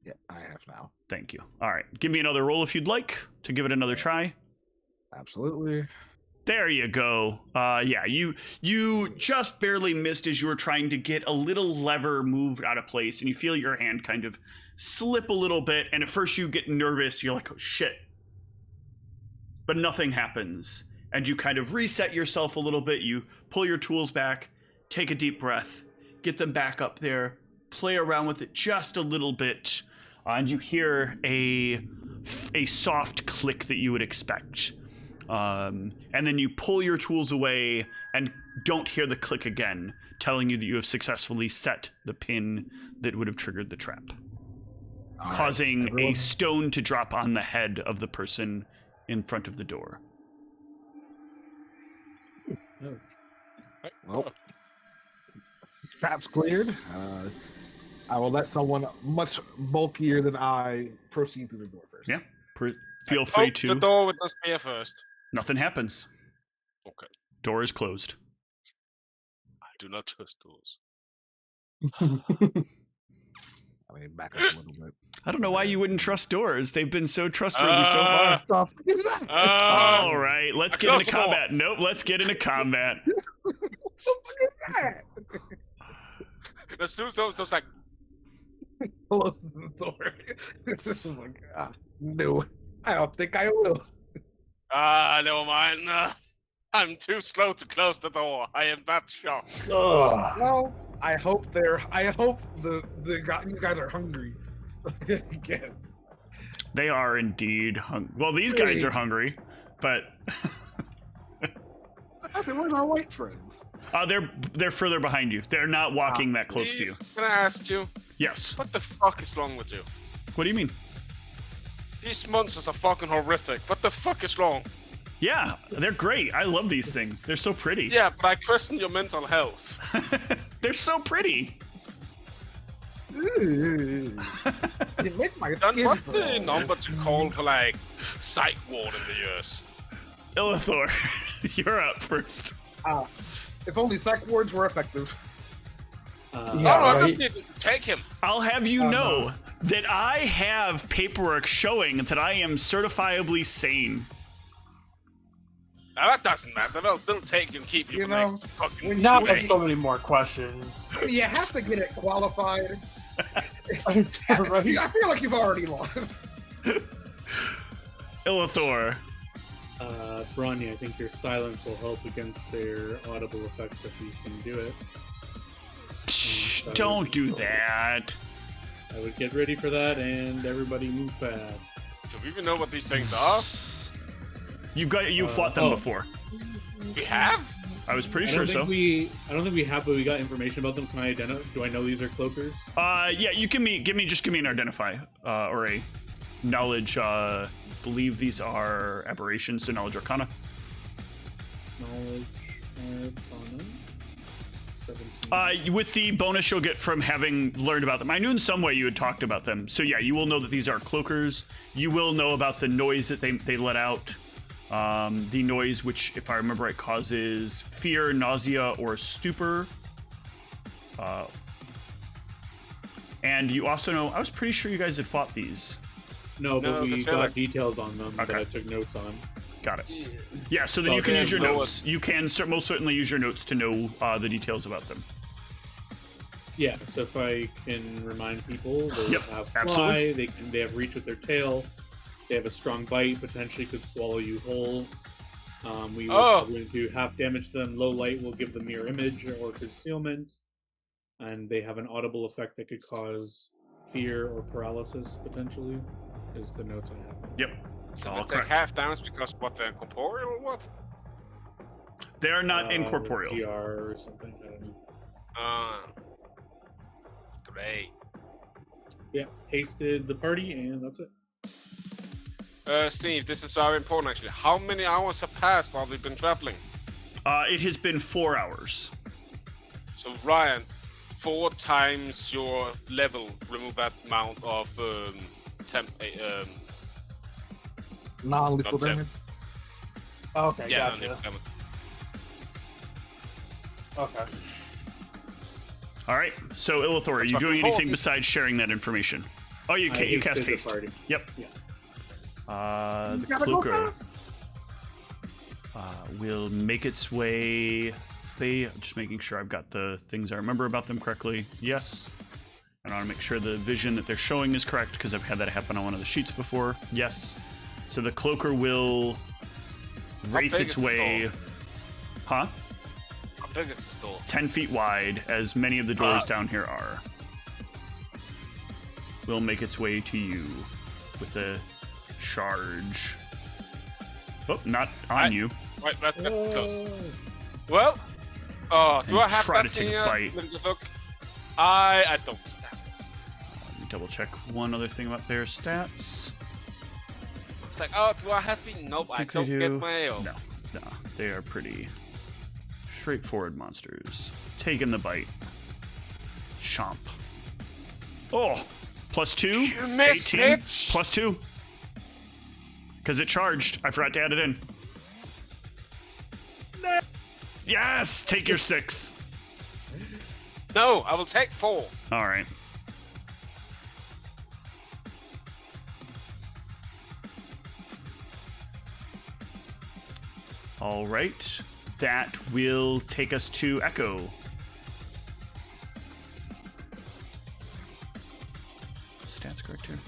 Yeah, I have now. Thank you. All right. Give me another roll if you'd like to give it another try. Absolutely. There you go. Yeah, you just barely missed as you were trying to get a little lever moved out of place, and you feel your hand kind of slip a little bit, and at first you get nervous. You're like, oh, shit. But nothing happens, and you kind of reset yourself a little bit. You pull your tools back, take a deep breath, get them back up there, play around with it just a little bit, and you hear a soft click that you would expect. And then you pull your tools away and don't hear the click again, telling you that you have successfully set the pin that would have triggered the trap, causing a stone to drop on the head of the person in front of the door. Well, trap's cleared. I will let someone much bulkier than I proceed through the door first. Yeah, feel free to. The door with the spear first. Nothing happens. Okay. Door is closed. I do not trust doors. I mean, back up a little bit. I don't know why you wouldn't trust doors. They've been so trustworthy so far. All right, let's get into combat. Nope, let's get into combat. The Suso's like closes the door. Oh my God. No, I don't think I will. Never mind. I'm too slow to close the door. I am that shocked. Well, I hope the you guys are hungry. Again. They are indeed hungry. Well, these guys are hungry, but where's our white friends? They're further behind you. They're not walking that close to you. Can I ask you? Yes. What the fuck is wrong with you? What do you mean? These monsters are fucking horrific. What the fuck is wrong? Yeah, they're great. I love these things. They're so pretty. Yeah, but I question your mental health. They're so pretty. You make my skin What's the number to call for, like, psych ward in the years? Illithor, you're up first. If only psych wards were effective. I just need to take him. I'll have you know that I have paperwork showing that I am certifiably sane. Now, that doesn't matter. They'll still take you and keep you for the next fucking Not 2 with days. so many more questions. You have to get it qualified. Right? I feel like you've already lost. Illithor. Bronny, I think your silence will help against their audible effects if you can do it. Shh, don't do that. I would get ready for that, and everybody move fast. Do we even know what these things are? You fought them before. We have? I was pretty sure so. I don't think we have, but we got information about them. Can I identify? Do I know these are cloakers? Yeah, you can give me an identify or a knowledge. Believe these are aberrations, so knowledge arcana. Knowledge arcana. 17. With the bonus you'll get from having learned about them. I knew in some way you had talked about them. So yeah, you will know that these are cloakers. You will know about the noise that they let out. The noise, which, if I remember right, causes fear, nausea, or stupor. And you also know, I was pretty sure you guys had fought these. No, but we got like... details on them that Okay. I took notes on. Got it. Yeah, so then you can use your notes. You can most certainly use your notes to know the details about them. Yeah, so if I can remind people, they have fly, absolutely. they have reach with their tail, they have a strong bite, potentially could swallow you whole. We will do half damage to them. Low light will give them mirror image or concealment, and they have an audible effect that could cause fear or paralysis potentially. Is the notes I have. Yep. So all they take correct. half damage because what, they're corporeal or what? They are not incorporeal. PR or something. I don't know. Great. Yeah, hasted the party, and that's it. Steve, this is very important actually. How many hours have passed while we've been traveling? It has been 4 hours. So Ryan, 4 times your level, remove that amount of Non-lethal Not damage. Okay, yeah, gotcha. damage. Okay. All right. So Illithor, are you doing anything besides sharing that information? Oh, you cast haste. Party. Yep. Yeah. The Gotta go cloaker. fast. will make its way. Just making sure I've got the things I remember about them correctly. Yes. And I want to make sure the vision that they're showing is correct because I've had that happen on one of the sheets before. Yes. So the cloaker will race its way. Huh? How big is the store? 10 feet wide, as many of the doors down here are. Will make its way to you with a charge. Oh, not on you. Right, let's get close. Well, do I have try that to take here? a bite. Let me just look. I don't. Damn it. Let me double check one other thing about their stats. It's like, do I have the? Nope, I don't get my ale. No, they are pretty straightforward monsters. Taking the bite. Chomp. Oh, +2. You missed 18. it. +2. Because it charged. I forgot to add it in. Yes! Take your 6. No, I will take 4. All right. All right. That will take us to Echo. Stats correct here.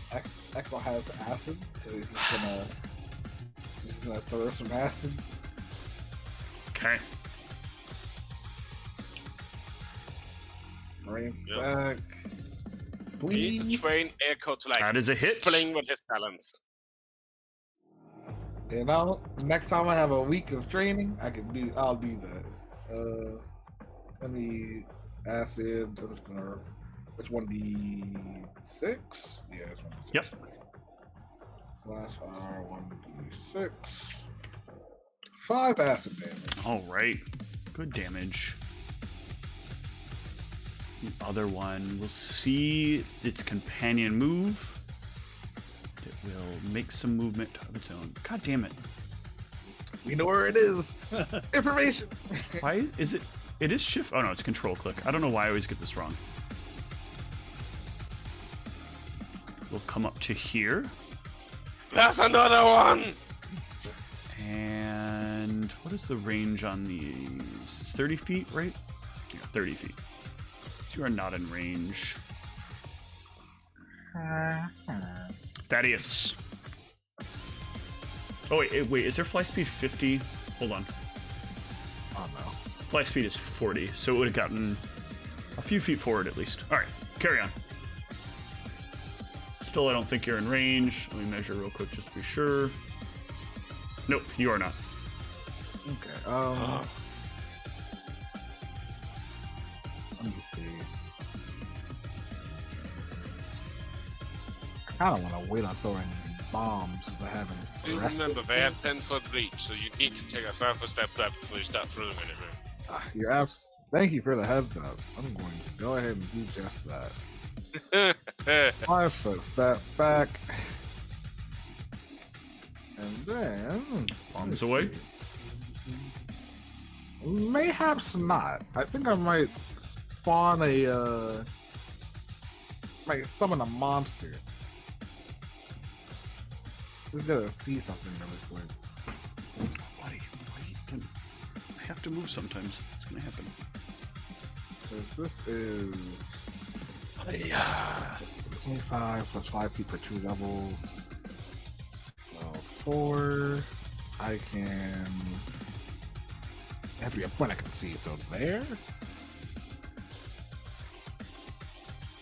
Echo has acid, so he's gonna throw some acid. Okay. Range attack. We need to train Echo to That is a hit. fling with his talents. You know, next time I have a week of training, I'll do that. Let me acid. I'm just gonna. It's 1d6. Yeah, it's 1d6. Yep. Slash R 1d6. 5 acid damage. All right. Good damage. The other one will see its companion move. It will make some movement of its own. God damn it. We know where it is. Information. Why is it? It is shift. Oh no, it's control click. I don't know why I always get this wrong. We'll come up to here. There's another one. And what is the range on these? It's 30 feet, right? Yeah, 30 feet. So you are not in range. Thaddeus. Oh wait, is there fly speed 50? Hold on. Oh no. Fly speed is 40, so it would have gotten a few feet forward at least. All right, carry on. Still, I don't think you're in range. Let me measure real quick just to be sure. Nope, you are not. Okay. Let me see. I kind of want to wait on throwing bombs since I haven't. Do remember, they have 10-foot reach, so you need to take a further step back before you start throwing anything. Thank you for the heads up. I'm going to go ahead and do just that. 5 foot step back. And then Bombs away. Mayhaps not. I think I might spawn might summon a monster. We gotta see something really quick. Buddy, I have to move sometimes. It's gonna happen. This is 25 plus 5 feet per 2 levels. So 4. I can. It has to be a point I can see. So there.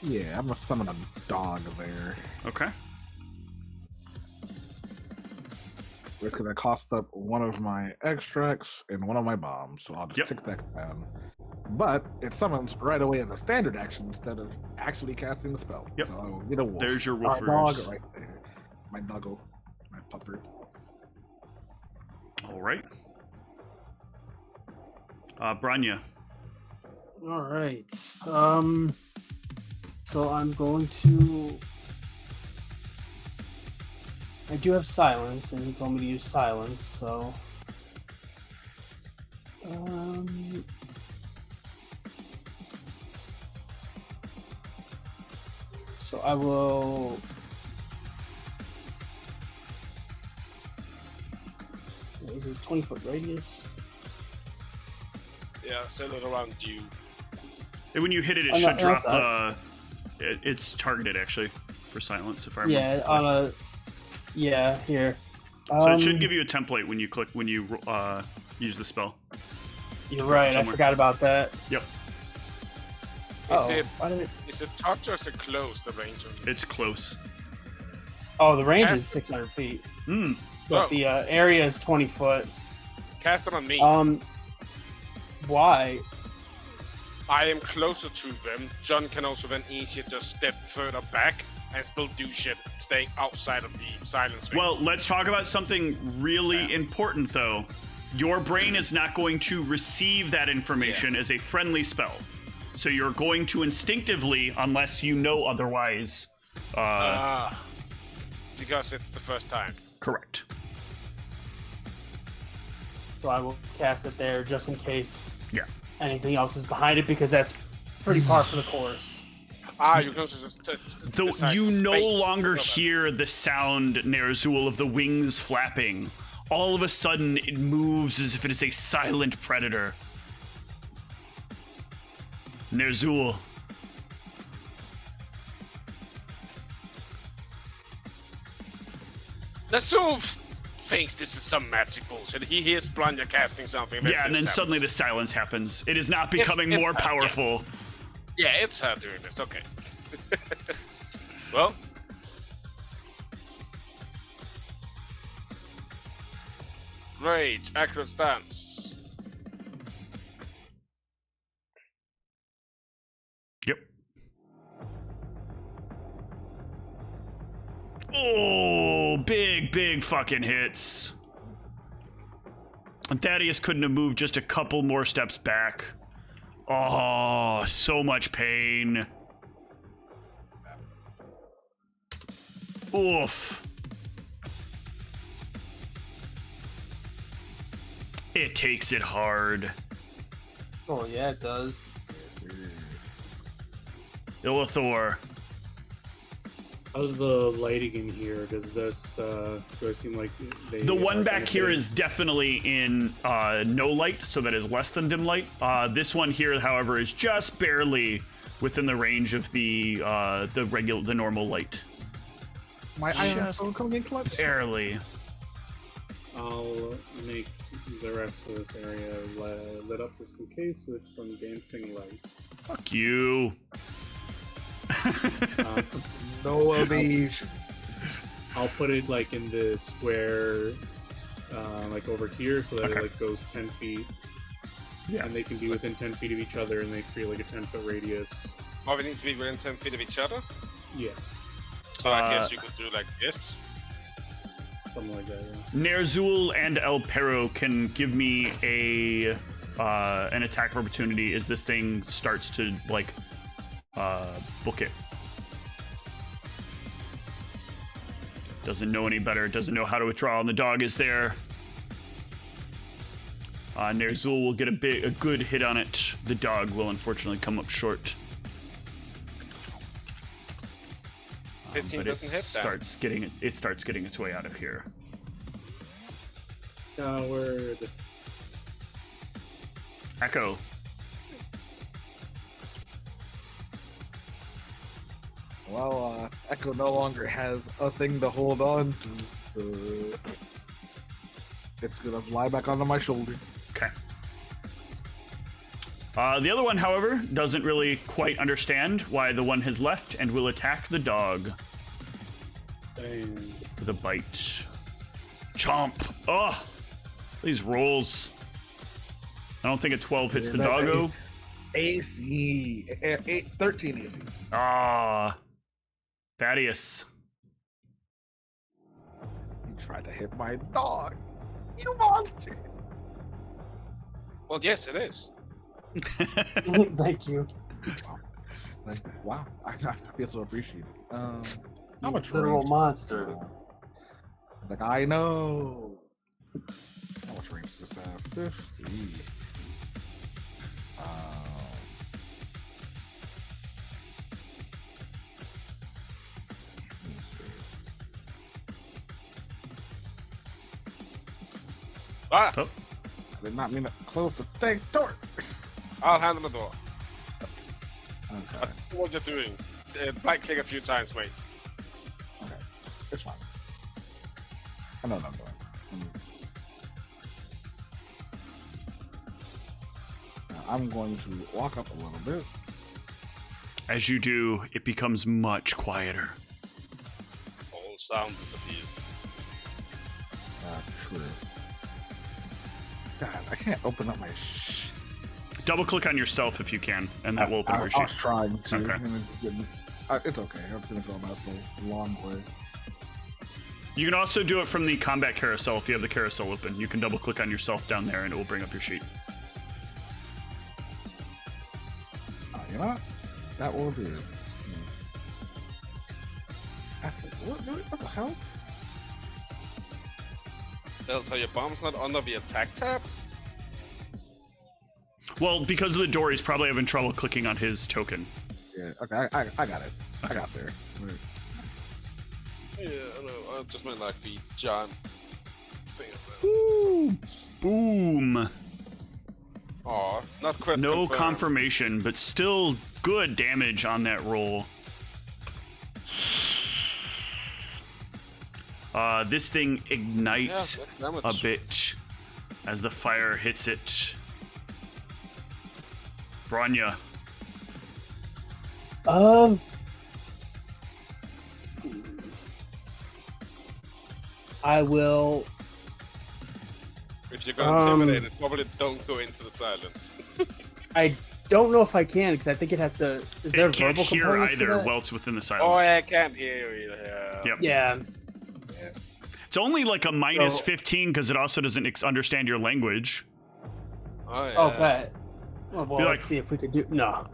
Yeah, I'm gonna summon a dog there. Okay. It's gonna cost up one of my extracts and one of my bombs, so I'll just tick that down. But it summons right away as a standard action instead of actually casting the spell. Yep. So I will get a wolf. There's your Our wolfers. dog right there. My doggo. My pupper. All right. Branya. All right. So I'm going to. I do have silence, and he told me to use silence, so. So I will. Is it 20-foot radius? Yeah, send it around you. And when you hit it, it should drop the. It's targeted actually for silence. If I remember. Yeah, yeah, here. So it should give you a template when you use the spell. You're right. Somewhere. I forgot about that. Yep. Is it touch or is it close? The range of it? It's close. Oh, the range is 600 feet. But the area is 20 foot. Cast it on me. Why? I am closer to them. John can also then easier just step further back and still do shit, staying outside of the silence range. Well, let's talk about something really important, though. Your brain is not going to receive that information as a friendly spell. So you're going to instinctively, unless you know otherwise... because it's the first time. Correct. So I will cast it there just in case anything else is behind it, because that's pretty par for the course. You can also just... you no longer hear the sound, Nerzul, of the wings flapping. All of a sudden, it moves as if it is a silent predator. Nerzul. Nerzul thinks this is some magic bullshit. He hears Blanya casting something. Yeah, and then suddenly the silence happens. It is not becoming more powerful. Yeah, it's her doing this. Okay. Well. Rage, accurate stance. Yep. Oh, big fucking hits. And Thaddeus couldn't have moved just a couple more steps back. Oh, so much pain. Oof. It takes it hard. Oh, yeah, it does. Illithor. How's the lighting in here? Does this do it seem like the one back here is definitely in no light, so that is less than dim light. This one here, however, is just barely within the range of the normal light. My eyes are coming clutch. Barely. I'll make the rest of this area lit up just in case with some dancing light. Fuck you. No evasion. I'll put it like in the square, like over here, so that it like goes 10 feet. Yeah. And they can be within 10 feet of each other, and they create like a 10-foot radius. Oh, we need to be within 10 feet of each other? Yeah. So I guess you could do like this. Something like that, yeah. Nerzul and El Perro can give me an attack of opportunity as this thing starts to like book it. Doesn't know any better, doesn't know how to withdraw, and the dog is there. Nerzul will get a good hit on it. The dog will unfortunately come up short. 15 doesn't hit that. It starts getting its way out of here. Where the Echo. Well, Echo no longer has a thing to hold on to. It's gonna fly back onto my shoulder. Okay. The other one, however, doesn't really quite understand why the one has left and will attack the dog. Dang. With a bite. Chomp. Oh, these rolls. I don't think a 12 hits the doggo. AC. 13 AC. Ah. Thaddeus. You tried to hit my dog. You monster. Well, yes, it is. Thank you. Wow. I feel so appreciated. How much literal monster? Like, I know. How much range does this have? 50. Ah! Oh. I did not mean to close the thing door. I'll handle the door. Okay. What you're doing? Right click a few times, mate. Okay. It's fine. I know what I'm doing. Now I'm going to walk up a little bit. As you do, it becomes much quieter. All sound disappears. True. God, I can't open up my Double click on yourself if you can, and that will open your sheet. I was trying to. Okay. It's okay. I'm going to go about the long way. You can also do it from the combat carousel if you have the carousel open. You can double click on yourself down there and it will bring up your sheet. You know what? That will do. What the hell? So your bomb's not under the attack tab? Well, because of the door, he's probably having trouble clicking on his token. Yeah, okay, I got it. I got there. Right. Yeah, I know. I just meant like the giant thing. Ooh, boom. Aw, not crit No confirmed. confirmation, but still good damage on that roll. This thing ignites a bit as the fire hits it. Branya. I will. If you're gonna intimidate it, probably don't go into the silence. I don't know if I can because I think it has to. Is there It can't verbal hear components to either that? while it's within the silence. Oh, I can't hear you. Yeah. Yep. Yeah. It's only like a minus So- 15 because it also doesn't understand your language. Oh, yeah. Oh, bet. Well, Be like- let's see if we could do. No.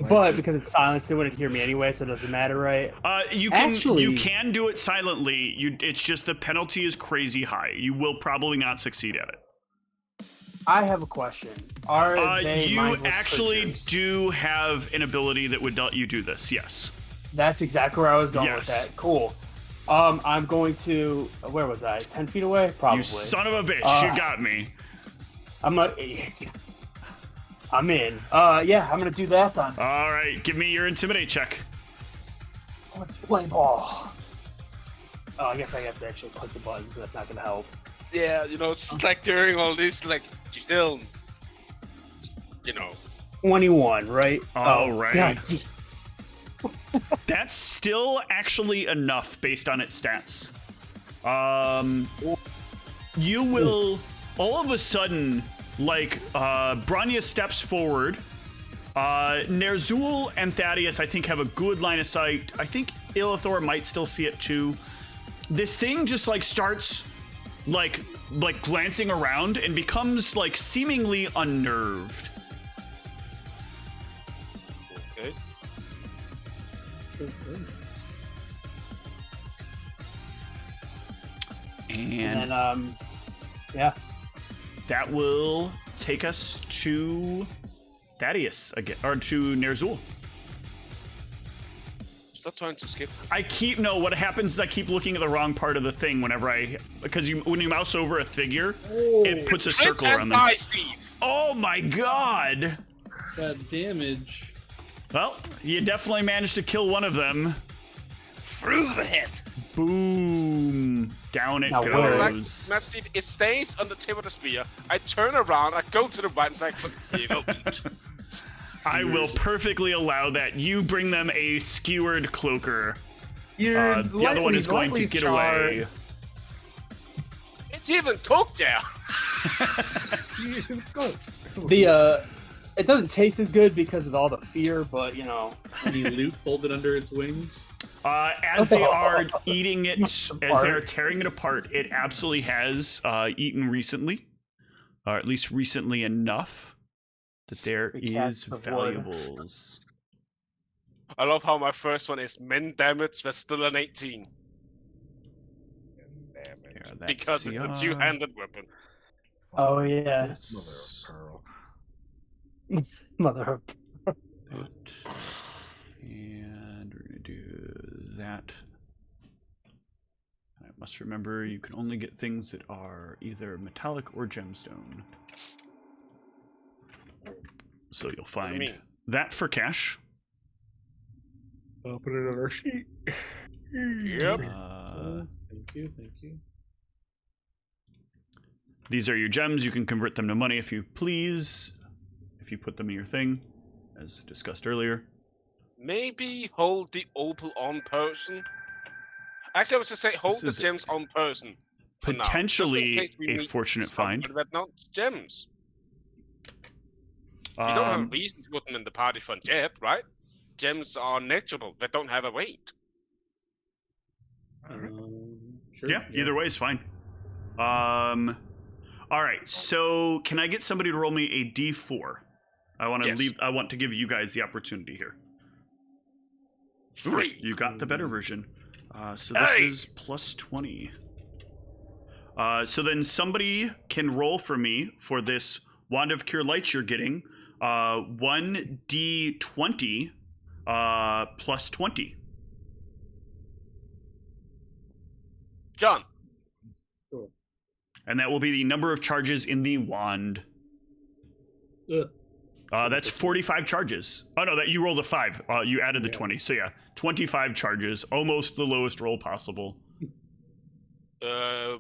But because it's silenced, it wouldn't hear me anyway, so it doesn't matter, right? You can do it silently. It's just the penalty is crazy high. You will probably not succeed at it. I have a question. Are they you mindless actually creatures? do have an ability that would let you do this. Yes. That's exactly where I was going Yes. with that. Cool. I'm going to. Where was I? 10 feet away? Probably. You son of a bitch! You got me. I'm not. I'm in. Yeah, I'm gonna do that then. All right, give me your intimidate check. Let's play ball. Oh, I guess I have to actually click the buttons. So that's not gonna help. Yeah, you know, it's just like during all this, like, you still, you know. 21, right? All right. God, gee. That's still actually enough based on its stats. You will all of a sudden, like, Branya steps forward. Ner'zhul and Thaddeus, I think, have a good line of sight. I think Illithor might still see it too. This thing just like starts like glancing around and becomes like seemingly unnerved. Okay. And then, yeah. that will take us to Thaddeus again, or to Ner'zhul. Stop trying to skip. What happens is I keep looking at the wrong part of the thing because when you mouse over a figure, it puts a circle around them. Steve. Oh my god! That damage. Well, you definitely managed to kill one of them. Through the head. Boom! Down it Now goes. Matt Steve, it stays on the tip of the spear. I turn around, I go to the right, and it's like, here you go. I will perfectly allow that. You bring them a skewered cloaker. You're The other one is going to get away. It's even cooked down. It doesn't taste as good because of all the fear, but you know. Any loot folded under its wings? As they are eating it, as they're tearing it apart, it absolutely has eaten recently, or at least recently enough that there is valuables. I love how my first one is men damage, but still an 18. Yeah, Because it's a two-handed weapon. Oh yeah. Mother of pearl. Mother of And we're gonna do that. Must remember you can only get things that are either metallic or gemstone. So you'll find that for cash. I'll put it on our sheet. Yep. Thank you. These are your gems. You can convert them to money if you please, if you put them in your thing, as discussed earlier. Maybe hold the opal on person. Actually, I was just say hold the gems on person. Potentially a fortunate find. But not gems. You don't have a reason to put them in the party fund yet, right? Gems are negligible. They don't have a weight. Sure. Yeah, either way is fine. All right, so can I get somebody to roll me a D4? I want to give you guys the opportunity here. 3. Ooh, you got the better version. So this is plus 20. So then somebody can roll for me for this Wand of Cure Light you're getting. 1d20 plus 20. John. Cool. And that will be the number of charges in the wand. That's 45 charges. Oh no, that you rolled a 5. You added the 20. So yeah, 25 charges. Almost the lowest roll possible.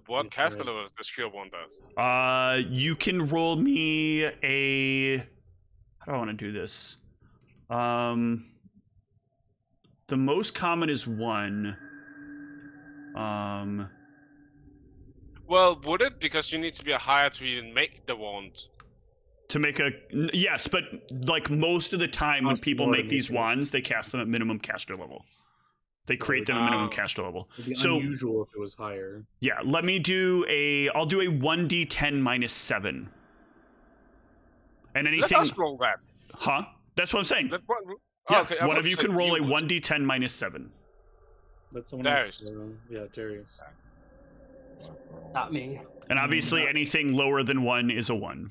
What caster level does Cure Wand does? You can roll me a... How do I want to do this? The most common is 1. Well, would it? Because you need to be a higher to even make the wand. To make a... Yes, but like most of the time when people make these wands, they cast them at minimum caster level. They create them at minimum caster level. It'd be so unusual if it was higher. Yeah, let me do a... I'll do a 1d10 minus 7. And anything... Let us roll that. Huh? That's what I'm saying. Okay, one of you can roll a 1d10 minus 7. Let someone Darius. else. Yeah, Darius. Not me. And obviously anything lower than 1 is a 1.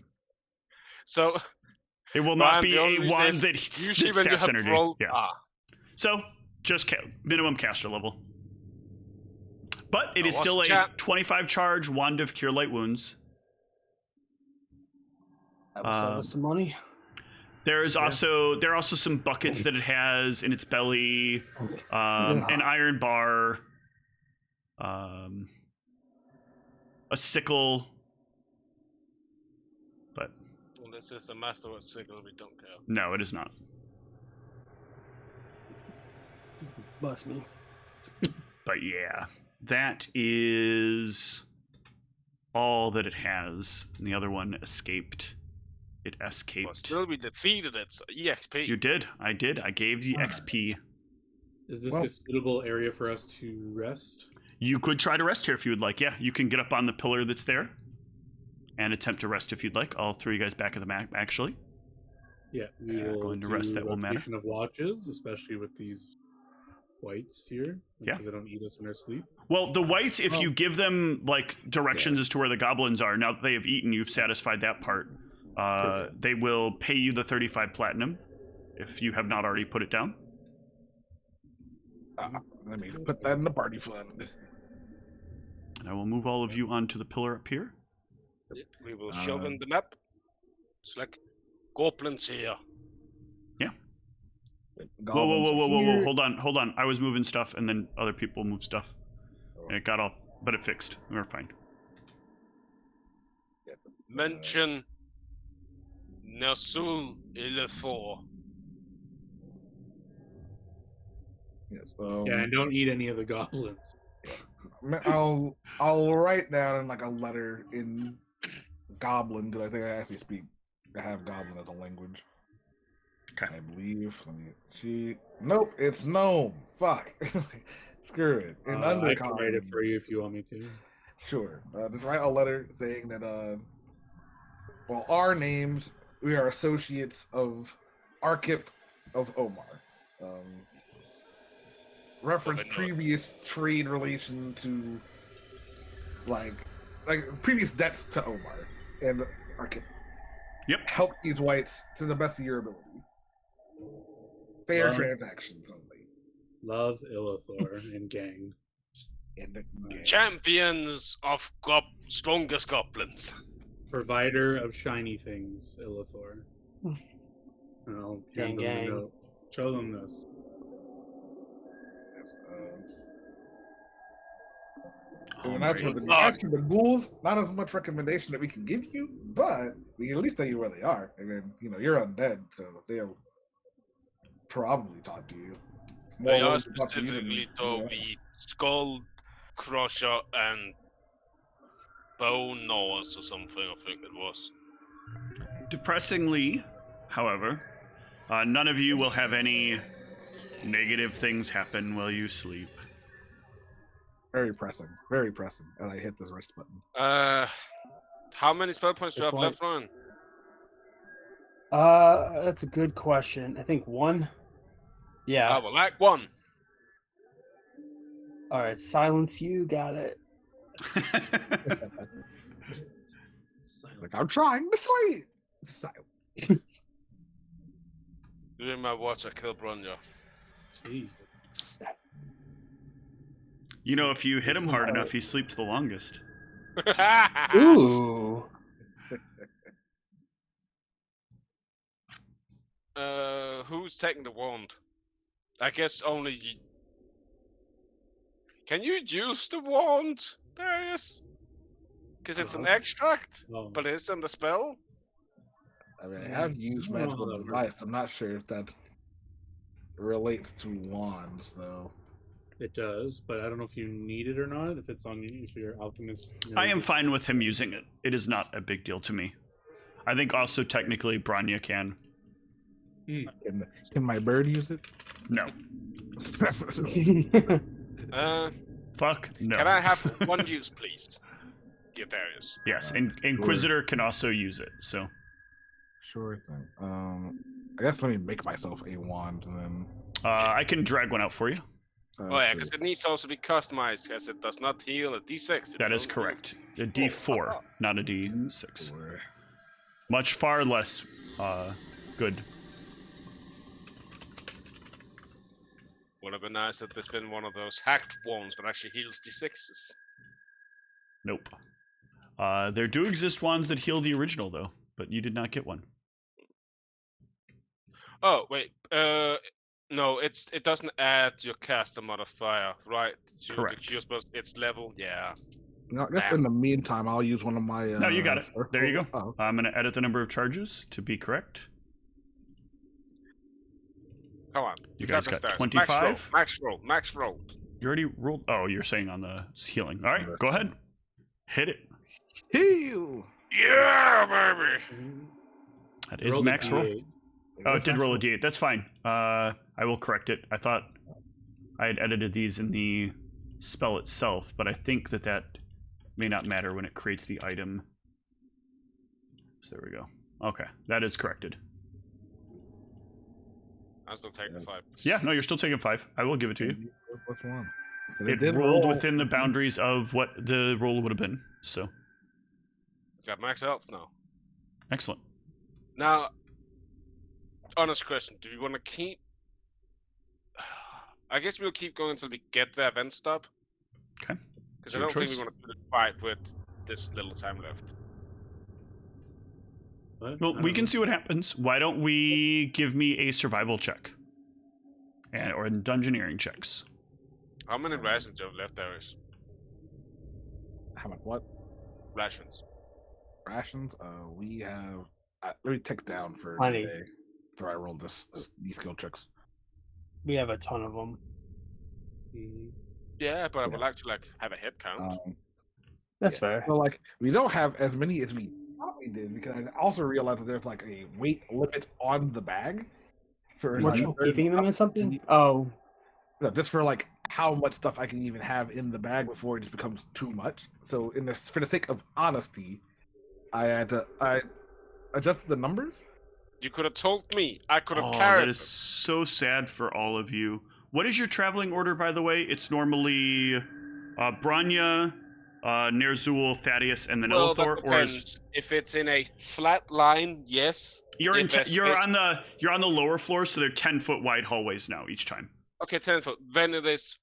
So... It will not be a 1 that usually when you have energy. rolled... So, just minimum caster level. But it is still a 25 charge Wand of Cure Light Wounds. That will save us some money. There are also some buckets that it has in its belly, an iron bar, a sickle. But this is a masterwork sickle, we don't care. No, it is not. Bless me. But yeah, that is all that it has. And the other one escaped. It escaped. Well, still we defeated it, so EXP. You did. I did. I gave the XP. Is this a suitable area for us to rest? You could try to rest here if you would like. Yeah, you can get up on the pillar that's there and attempt to rest if you'd like. I'll throw you guys back at the map, actually. Yeah, we will going to rest. That will matter. Rotation of watches, especially with these whites here. Yeah. So they don't eat us in our sleep. Well, the whites, if you give them like directions as to where the goblins are, now that they have eaten, you've satisfied that part. They will pay you the 35 platinum if you have not already put it down. Let me put that in the party fund. And I will move all of you onto the pillar up here. We will show them the map. It's like goblins here. Yeah. Whoa. Hold on. I was moving stuff and then other people moved stuff. And it got off, but it fixed. We're fine. Mention Nersul Ilethor. Yes. Yeah, and don't eat any of the goblins. I'll write down like a letter in Goblin because I think I have Goblin as a language. Okay. I believe. Let me see. Nope, it's gnome. Fuck. Screw it. In I can write it for you if you want me to. Sure. Just write a letter saying that our names, we are associates of Archip of Omar. Reference previous trade relation to like previous debts to Omar and Archip. Yep. Help these whites to the best of your ability. Fair transactions only. Love Ilithor and gang. Champions of strongest goblins. Provider of shiny things, Illithor. I'll Gang, give them the gang. note. Show them this. And as for the ghouls, not as much recommendation that we can give you, but we can at least tell you where they are. And then, you're undead, so they'll probably talk to you. They are specifically the Skull Crusher and Bone Gnawers or something, I think it was. Depressingly, however, none of you will have any negative things happen while you sleep. Very pressing. Very pressing. And I hit the rest button. How many spell points do you have left, Ryan? That's a good question. I think 1. Yeah. I would like 1. All right, silence you. Got it. Like, I'm trying to sleep. Silence. During my watch, I killed Bronya. Jeez. If you hit him hard enough, he sleeps the longest. Ooh. Who's taking the wand? I guess only you. Can you use the wand, Darius? Because it's an extract, but it's in the spell. I mean, I have used magical device. I'm not sure if that relates to wands, though. It does, but I don't know if you need it or not. If it's on you, if you're alchemist. I am fine with him using it. It is not a big deal to me. I think also technically Bronya can. Can my bird use it? No. Fuck no. Can I have 1 use, please? Dear Darius. Yes, Inquisitor can also use it. So. Sure thing. I guess let me make myself a wand and then. I can drag one out for you. Because it needs to also be customized, because it does not heal a D6. That is correct. A D4, not a D6. Much far less good. Would have been nice if there's been one of those hacked wands that actually heals D6s. Nope. There do exist wands that heal the original, though, but you did not get one. Oh, wait. No, it doesn't add your caster modifier, right? Correct. It's level, yeah. No, I guess in the meantime, I'll use one of my. No, you got it. There you go. Oh. I'm going to edit the number of charges to be correct. Come on. You guys got 25. Max roll. You already rolled. Oh, you're saying on the healing. All right, go ahead. Hit it. Heal. Yeah, baby. That is max roll. Oh, it did roll a d8. That's fine. I will correct it. I thought I had edited these in the spell itself, but I think that may not matter when it creates the item. So there we go. Okay, that is corrected. I'm still taking 5. Yeah, no, you're still taking 5. I will give it to you. What's one? It rolled within the boundaries of what the roll would have been. So. Got max health now. Excellent. Now, honest question: do you want to keep? I guess we'll keep going until we get the event stop. Okay. Because I don't think we want to fight with this little time left. Well, we can see what happens. Why don't we give me a survival check, or dungeoneering checks? How many rations do you have left, Darius? How much? What? Rations. Rations. We have. Let me take down for today. After I rolled these skill checks. We have a ton of them. Yeah, but I would like to have a head count. That's fair. So we don't have as many as we thought we did, because I also realized that there's a weight limit on the bag. For keeping them in something? Oh. No, just for how much stuff I can even have in the bag before it just becomes too much. So for the sake of honesty, I adjusted the numbers. You could have told me. I could have carried. That is so sad for all of you. What is your traveling order, by the way? It's normally Bronya, Nerzul, Thaddeus, and then Illithor. Or if it's in a flat line, yes. You're on the lower floor, so they're 10-foot wide hallways now each time. Okay, 10 foot. Then it is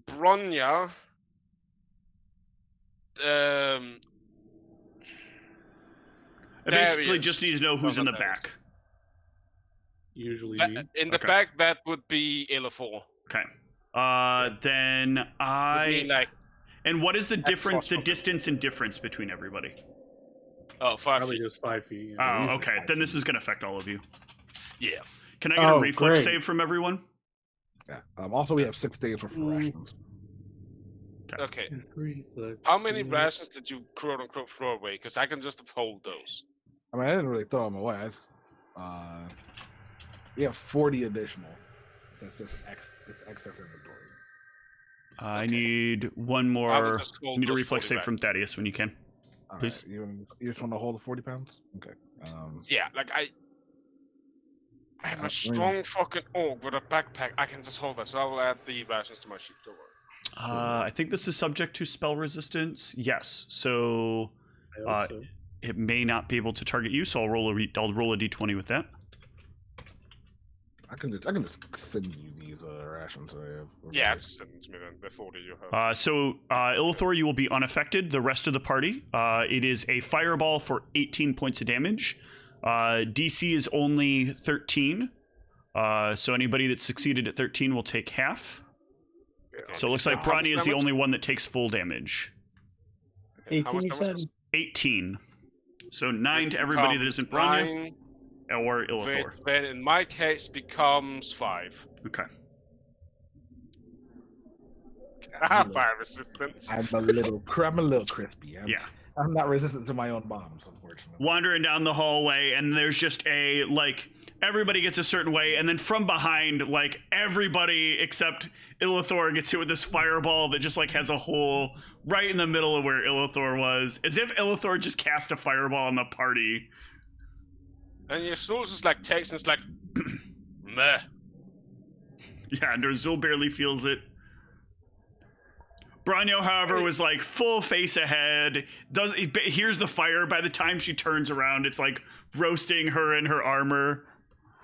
Bronya, I basically just need to know who's in the back. Usually in the back, that would be Illithor. Okay. Then and what is the difference? The distance and difference between everybody? Oh, 5 Probably feet. just 5 feet. Oh, okay. Then this is going to affect all of you. Yeah. Can I get a reflex save from everyone? Yeah. Also, we have 6 days for rations. Okay. How many rations did you quote unquote throw away? Because I can just hold those. I mean, I didn't really throw them away. We have 40 additional. That's just excess inventory. I need one more. I need a reflex save from Thaddeus when you can. Please. Right. You just want to hold the 40 pounds? Okay. Yeah, like I am a strong fucking orc with a backpack. I can just hold that, so I will add the rations to my sheet. Don't worry. I think this is subject to spell resistance. Yes, so it may not be able to target you. So I'll roll a d20 with that. I can just send you these rations. Yeah, just send them to me then. The 40 you have. So Illithor, you will be unaffected. The rest of the party, it is a fireball for 18 points of damage. DC is only 13. So anybody that succeeded at 13 will take half. Okay. So it looks like Bronny is the only one that takes full damage. 18, you said? 18. So 9 to everybody that isn't Bronny or Illithor. Then in my case becomes 5. Okay. I have fire resistance. I'm a little crispy. Yeah. I'm not resistant to my own bombs, unfortunately. Wandering down the hallway, and there's just everybody gets a certain way, and then from behind, everybody except Illithor gets hit with this fireball that just has a hole right in the middle of where Illithor was, as if Illithor just cast a fireball on the party. And your soul just takes and it's meh. Yeah, and Zul barely feels it. Branyo, however, was full face ahead. Hears the fire. By the time she turns around, it's roasting her in her armor.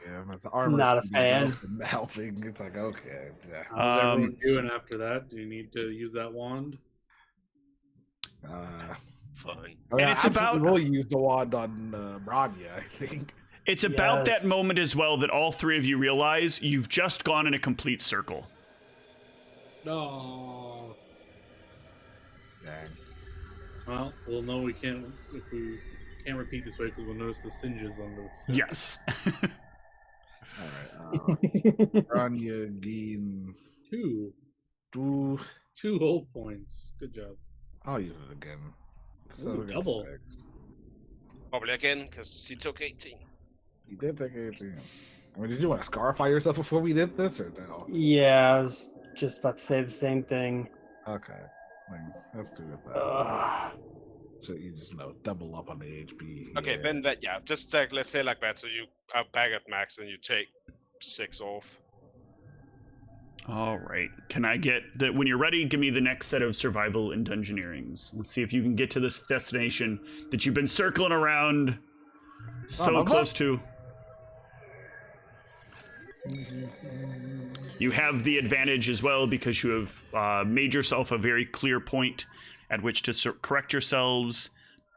Yeah, the armor. Not a fan. Melting. It's okay. Yeah. How's everyone doing after that? Do you need to use that wand? Fine. And it's about. We'll use the wand on Branya, I think. It's about that moment as well that all three of you realize you've just gone in a complete circle. No. Dang. Well, we'll know if we can't repeat this way because we'll notice the singes on this. Yes. All right. Branya gain 2 whole points. Good job. I'll use it again. So Ooh, double. 6. Probably again because he took 18. He did take 18. I mean, did you want to scarify yourself before we did this, or no? Yeah, I was just about to say the same thing. Okay. Let's do it that. So you just double up on the HP. Okay, then just let's say like that. So you are back at max and you take 6 off. All right. Can I get that when you're ready? Give me the next set of survival and dungeoneerings. Let's see if you can get to this destination that you've been circling around so close to. You have the advantage as well because you have made yourself a very clear point at which to correct yourselves,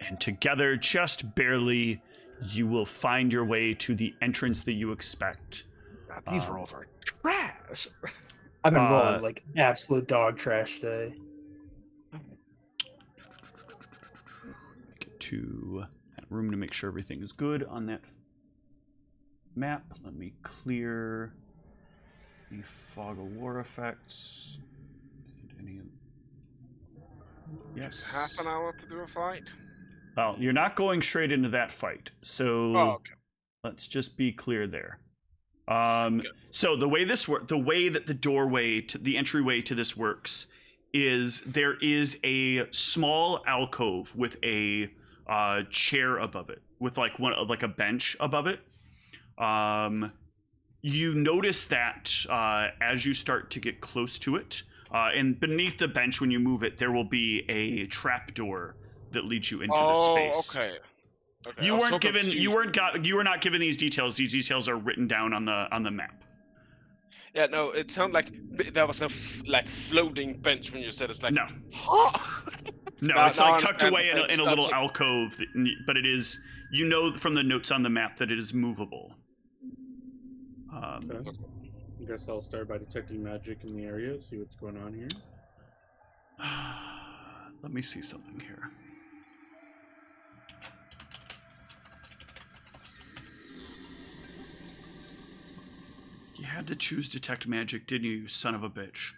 and together, just barely, you will find your way to the entrance that you expect. God, these rolls are trash. I've been rolling absolute dog trash today. Get to that room to make sure everything is good on that map. Let me clear the fog of war effects. Yes. Half an hour to do a fight. Well, you're not going straight into that fight, so let's just be clear there. So the way that the doorway to the entryway to this works is there is a small alcove with a chair above it, with a bench above it. You notice that as you start to get close to it, and beneath the bench, when you move it, there will be a trap door that leads you into this space. Okay. You were not given these details. These details are written down on the map. Yeah, no, it sounded like there was a floating bench when you said it's no. Huh? No, it's like tucked away in a little alcove, but it is, you know from the notes on the map that it is movable. Okay. I guess I'll start by detecting magic in the area, see what's going on here. Let me see something here. You had to choose detect magic, didn't you son of a bitch?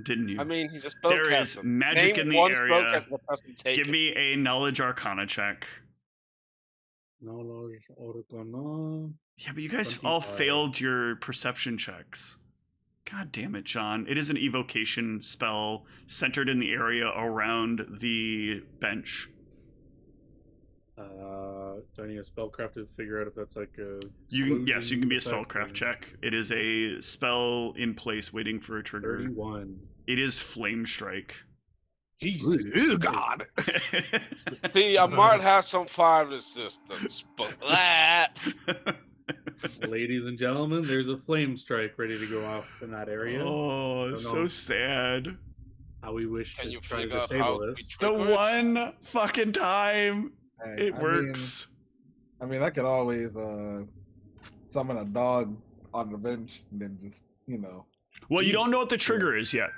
Didn't you? I mean, he's a spellcaster. There is magic in the area. Give it. me a knowledge arcana check. Knowledge arcana. Yeah, but you guys 25. all failed your perception checks. God damn it, John. It is an evocation spell centered in the area around the bench. Do I need a spellcraft to figure out if that's like a... Yes, you can be a spellcraft check. It is a spell in place waiting for a trigger. 31. It is Flame Strike. Jesus. Ooh, God. See, I might have some fire resistance, but Ladies and gentlemen, there's a flame strike ready to go off in that area. Oh, so sad. How we wish Can to you try to figure out disable how this. we The trigger it? one fucking time Hey, it works. I could always summon a dog on the bench and then just, Well, you don't know what the trigger is yet,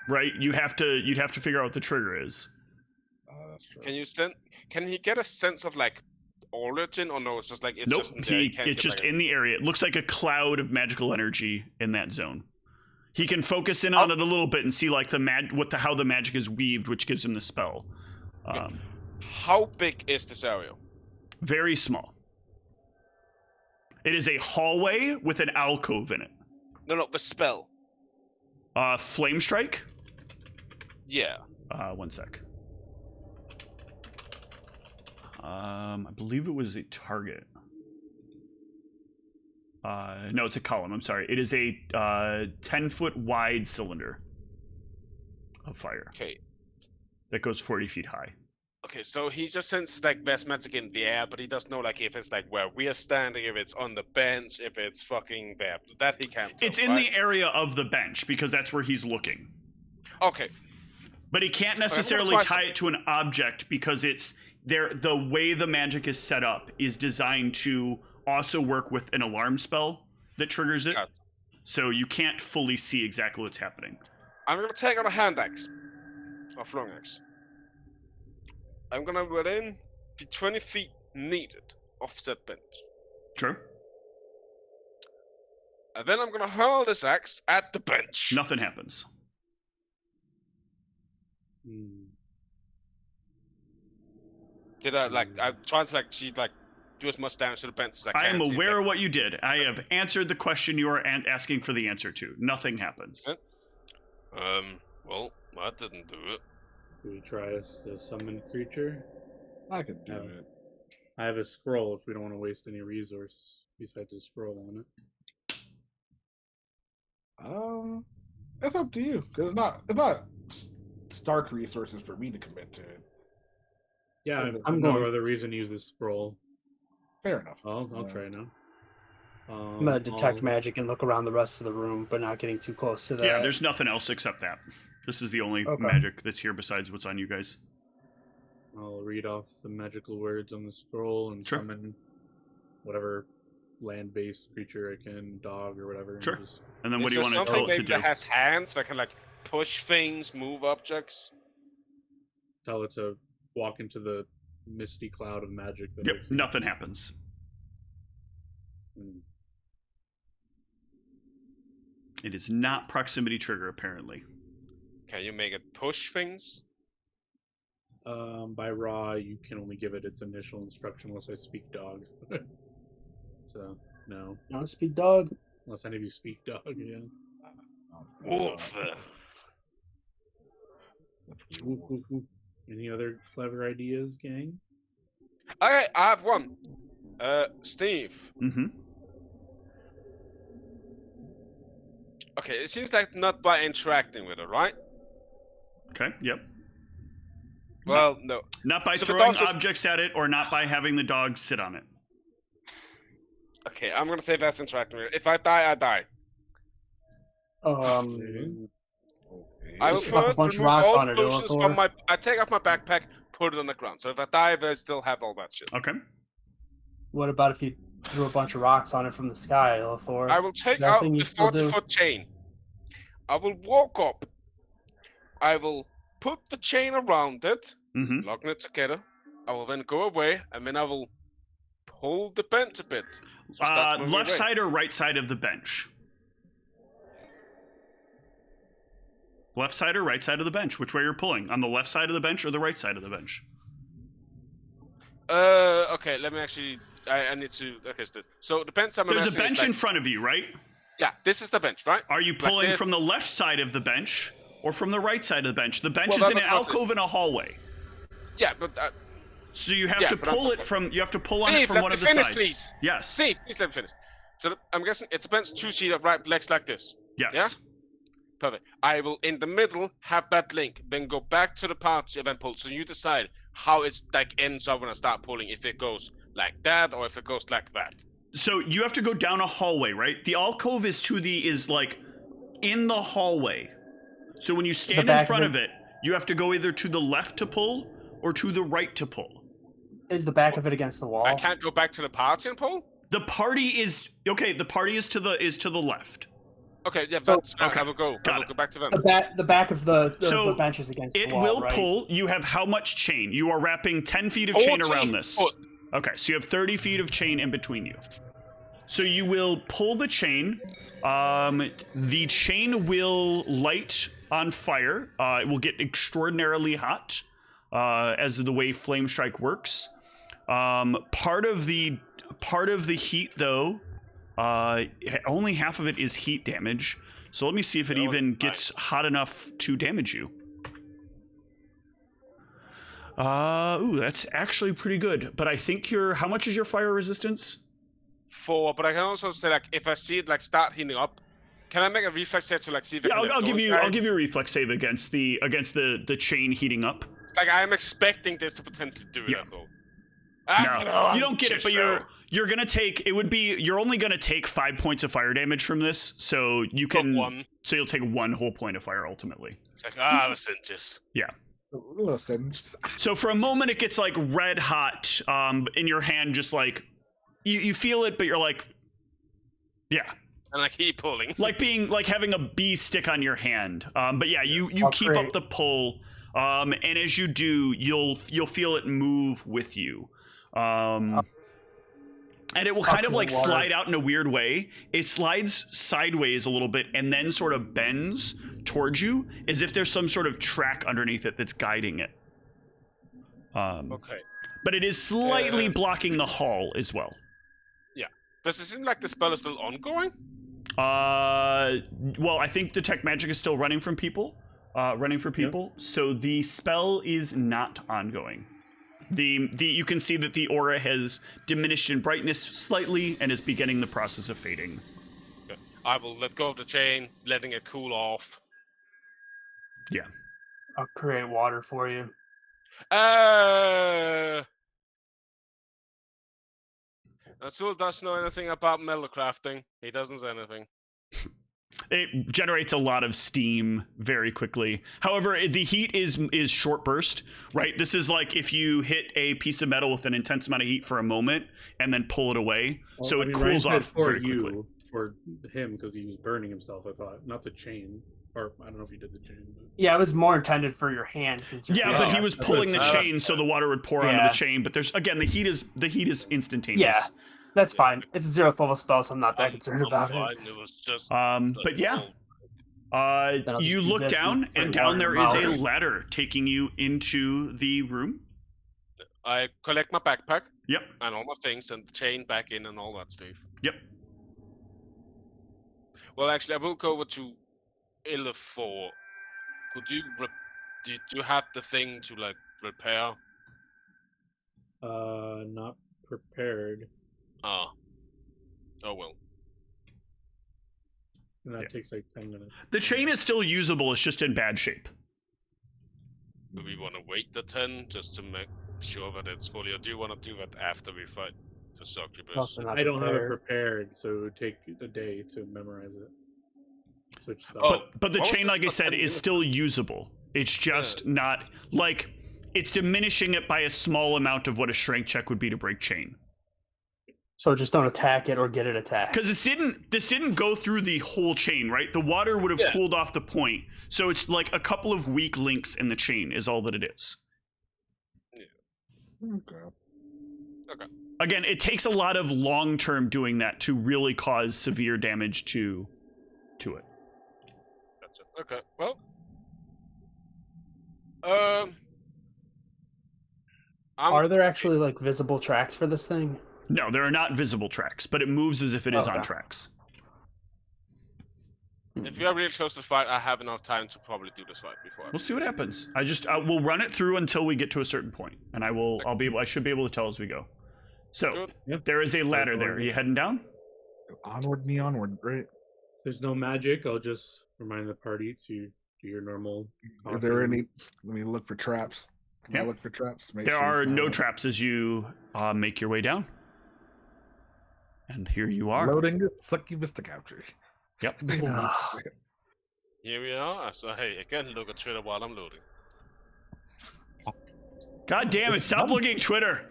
right? You'd have to figure out what the trigger is. That's true. Can he get a sense of like origin, or no? It's just like it's Nope, just in there. it's just in the area. It looks like a cloud of magical energy in that zone. He can focus in on it a little bit and see like how the magic is weaved, which gives him the spell. How big is this area? Very small. It is a hallway with an alcove in it. No, the spell. Flame Strike? Yeah. One sec. I believe it was a target. No, it's a column. I'm sorry. It is a 10-foot wide cylinder of fire. Okay. That goes 40 feet high. Okay, so he just senses like best magic in the air, but he doesn't know like if it's like where we are standing, if it's on the bench, if it's fucking there. That he can't tell, It's in the area of the bench because that's where he's looking. Okay. But he can't necessarily tie it to an object because it's there. The way the magic is set up is designed to also work with an alarm spell that triggers it. So you can't fully see exactly what's happening. I'm gonna take out a hand axe. Or flung axe. I'm gonna within the 20 feet needed of said bench. Sure. And then I'm gonna hurl this axe at the bench. Nothing happens. Did I tried to do as much damage to the bench as I can. I am aware of what you did. I have answered the question you are asking for the answer to. Nothing happens. Well, that didn't do it. Do we try a summon creature? I could do it. I have a scroll if we don't want to waste any resource besides a scroll on it. It's up to you because it's not stark resources for me to commit to it. Yeah, I'm going. No other reason to use this scroll. Fair enough. I'll try now. I'm gonna detect magic and look around the rest of the room, but not getting too close to that. Yeah, there's nothing else except that. This is the only magic that's here besides what's on you guys. I'll read off the magical words on the scroll and summon whatever land-based creature I can, dog or whatever. Sure. And then what do you want to tell it to do? That has hands that can like push things, move objects. Tell it to walk into the misty cloud of magic. Yep. Nothing happens. It is not proximity trigger, apparently. Can you make it push things? By raw, you can only give it its initial instruction unless I speak dog. So, no. You don't speak dog? Unless any of you speak dog, yeah. Wolf. Woof, woof, woof. Any other clever ideas, gang? I have one. Steve. Mm-hmm. Okay, it seems like not by interacting with it, right? Okay, yep. Well, no. Not by throwing objects at it or not by having the dog sit on it. Okay, I'm gonna say that's interacting with it. If I die, I die. Okay. I will Just slap a first bunch of remove rocks all on it, potions Illithor. from my. I take off my backpack, put it on the ground. So if I die, I still have all that shit. Okay. What about if you threw a bunch of rocks on it from the sky, Illithor? I will take out the 40-foot chain. I will walk up. I will put the chain around it, locking it together. I will then go away, and then I will pull the bench a bit. So left side or right side of the bench? Left side or right side of the bench? Which way you're pulling? On the left side of the bench or the right side of the bench? Okay, let me actually... I need to... Okay, so the bench... There's a bench in front of you, right? Yeah, this is the bench, right? Are you pulling from the left side of the bench or from the right side of the bench? The bench is in an alcove in a hallway. Yeah, but... so you have to pull it from... You have to pull on it from one of the sides. Please. Yes. Steve, please let me finish. So I'm guessing it's a bench 2-seater, right? Legs like this. Yes. Yeah? Perfect. I will, in the middle, have that link, then go back to the party event pull. So you decide how it's like ends up when I start pulling. If it goes like that or if it goes like that. So you have to go down a hallway, right? The alcove is like in the hallway. So when you stand in front of it, you have to go either to the left to pull or to the right to pull. Is the back of it against the wall? I can't go back to the party and pull? The party is okay. The party is to the left. Okay, yeah, So, but I will go. I will go back to them. The back of the bench is against the wall, it will right? pull. You have how much chain? You are wrapping 10 feet of chain around this. Foot. Okay, so you have 30 feet of chain in between you. So you will pull the chain. The chain will light on fire. It will get extraordinarily hot, as the way Flame Strike works. Part of the heat, though, only half of it is heat damage. So let me see if it even gets hot enough to damage you. Ooh, that's actually pretty good. But I think how much is your fire resistance? 4, but I can also say, like, if I see it, like, start heating up, can I make a reflex check to, like, see if I'll give you a reflex save against the chain heating up. Like, I'm expecting this to potentially do it, though. No, you don't get it, but you're gonna take. You're only gonna take 5 points of fire damage from this, so you can. So you'll take 1 whole point of fire ultimately. It's like I was inches. Yeah. Listen. So for a moment, it gets like red hot in your hand, just like you feel it, but you're like, yeah. And I keep pulling. like having a bee stick on your hand. But yeah, you keep up the pull, and as you do, you'll feel it move with you. And it will kind of like slide out in a weird way. It slides sideways a little bit and then sort of bends towards you as if there's some sort of track underneath it that's guiding it. Okay. But it is slightly blocking the hall as well. Yeah. Does it seem like the spell is still ongoing? Well, I think Detect Magic is still running for people. So the spell is not ongoing. You can see that the aura has diminished in brightness slightly and is beginning the process of fading. Okay. I will let go of the chain, letting it cool off. Yeah. I'll create water for you. Azul doesn't know anything about metal crafting. He doesn't say anything. It generates a lot of steam very quickly. However, the heat is short burst, right? This is like if you hit a piece of metal with an intense amount of heat for a moment and then pull it away. Well, so it cools off very quickly. For him, because he was burning himself, I thought. Not the chain. Or I don't know if you did the chain. But... Yeah, it was more intended for your hand. But he was pulling the chain so the water would pour onto the chain. But there's, again, the heat is instantaneous. Yeah. That's fine. It's a 0th level spell, so I'm not that concerned about it. It was just but yeah. You look down, and down there is a ladder taking you into the room. I collect my backpack. Yep. And all my things, and the chain back in, and all that stuff. Yep. Well, actually, I will go over to Illithor. Could you do you have the thing to like repair? Not prepared. Oh well. And that takes like 10 minutes. The chain is still usable, it's just in bad shape. Do we want to wait the 10 just to make sure that it's fully, or do you want to do that after we fight the succubus? I don't have it prepared, so it would take a day to memorize it. switch stuff. But the chain, like I said, is still usable. It's just not like it's diminishing it by a small amount of what a strength check would be to break chain. So just don't attack it or get it attacked. Because this didn't go through the whole chain, right? The water would have cooled off the point, so it's like a couple of weak links in the chain is all that it is. Yeah. Okay. Again, it takes a lot of long-term doing that to really cause severe damage to it. Gotcha. Okay. Well. Are there actually like visible tracks for this thing? No, there are not visible tracks, but it moves as if it is on tracks. If you are really close to the fight, I have enough time to probably do this fight before. We'll see what happens. We'll run it through until we get to a certain point, and I should be able to tell as we go. So there is a ladder there. Are you heading down? Onward, onward, right? If there's no magic, I'll just remind the party to do your normal. Are there any? Let me look for traps. Can I look for traps? There are no traps as you make your way down. And here you are. Loading succubus to capture. Yep. Here we are. So hey, again, look at Twitter while I'm loading. God damn it! Stop looking at Twitter.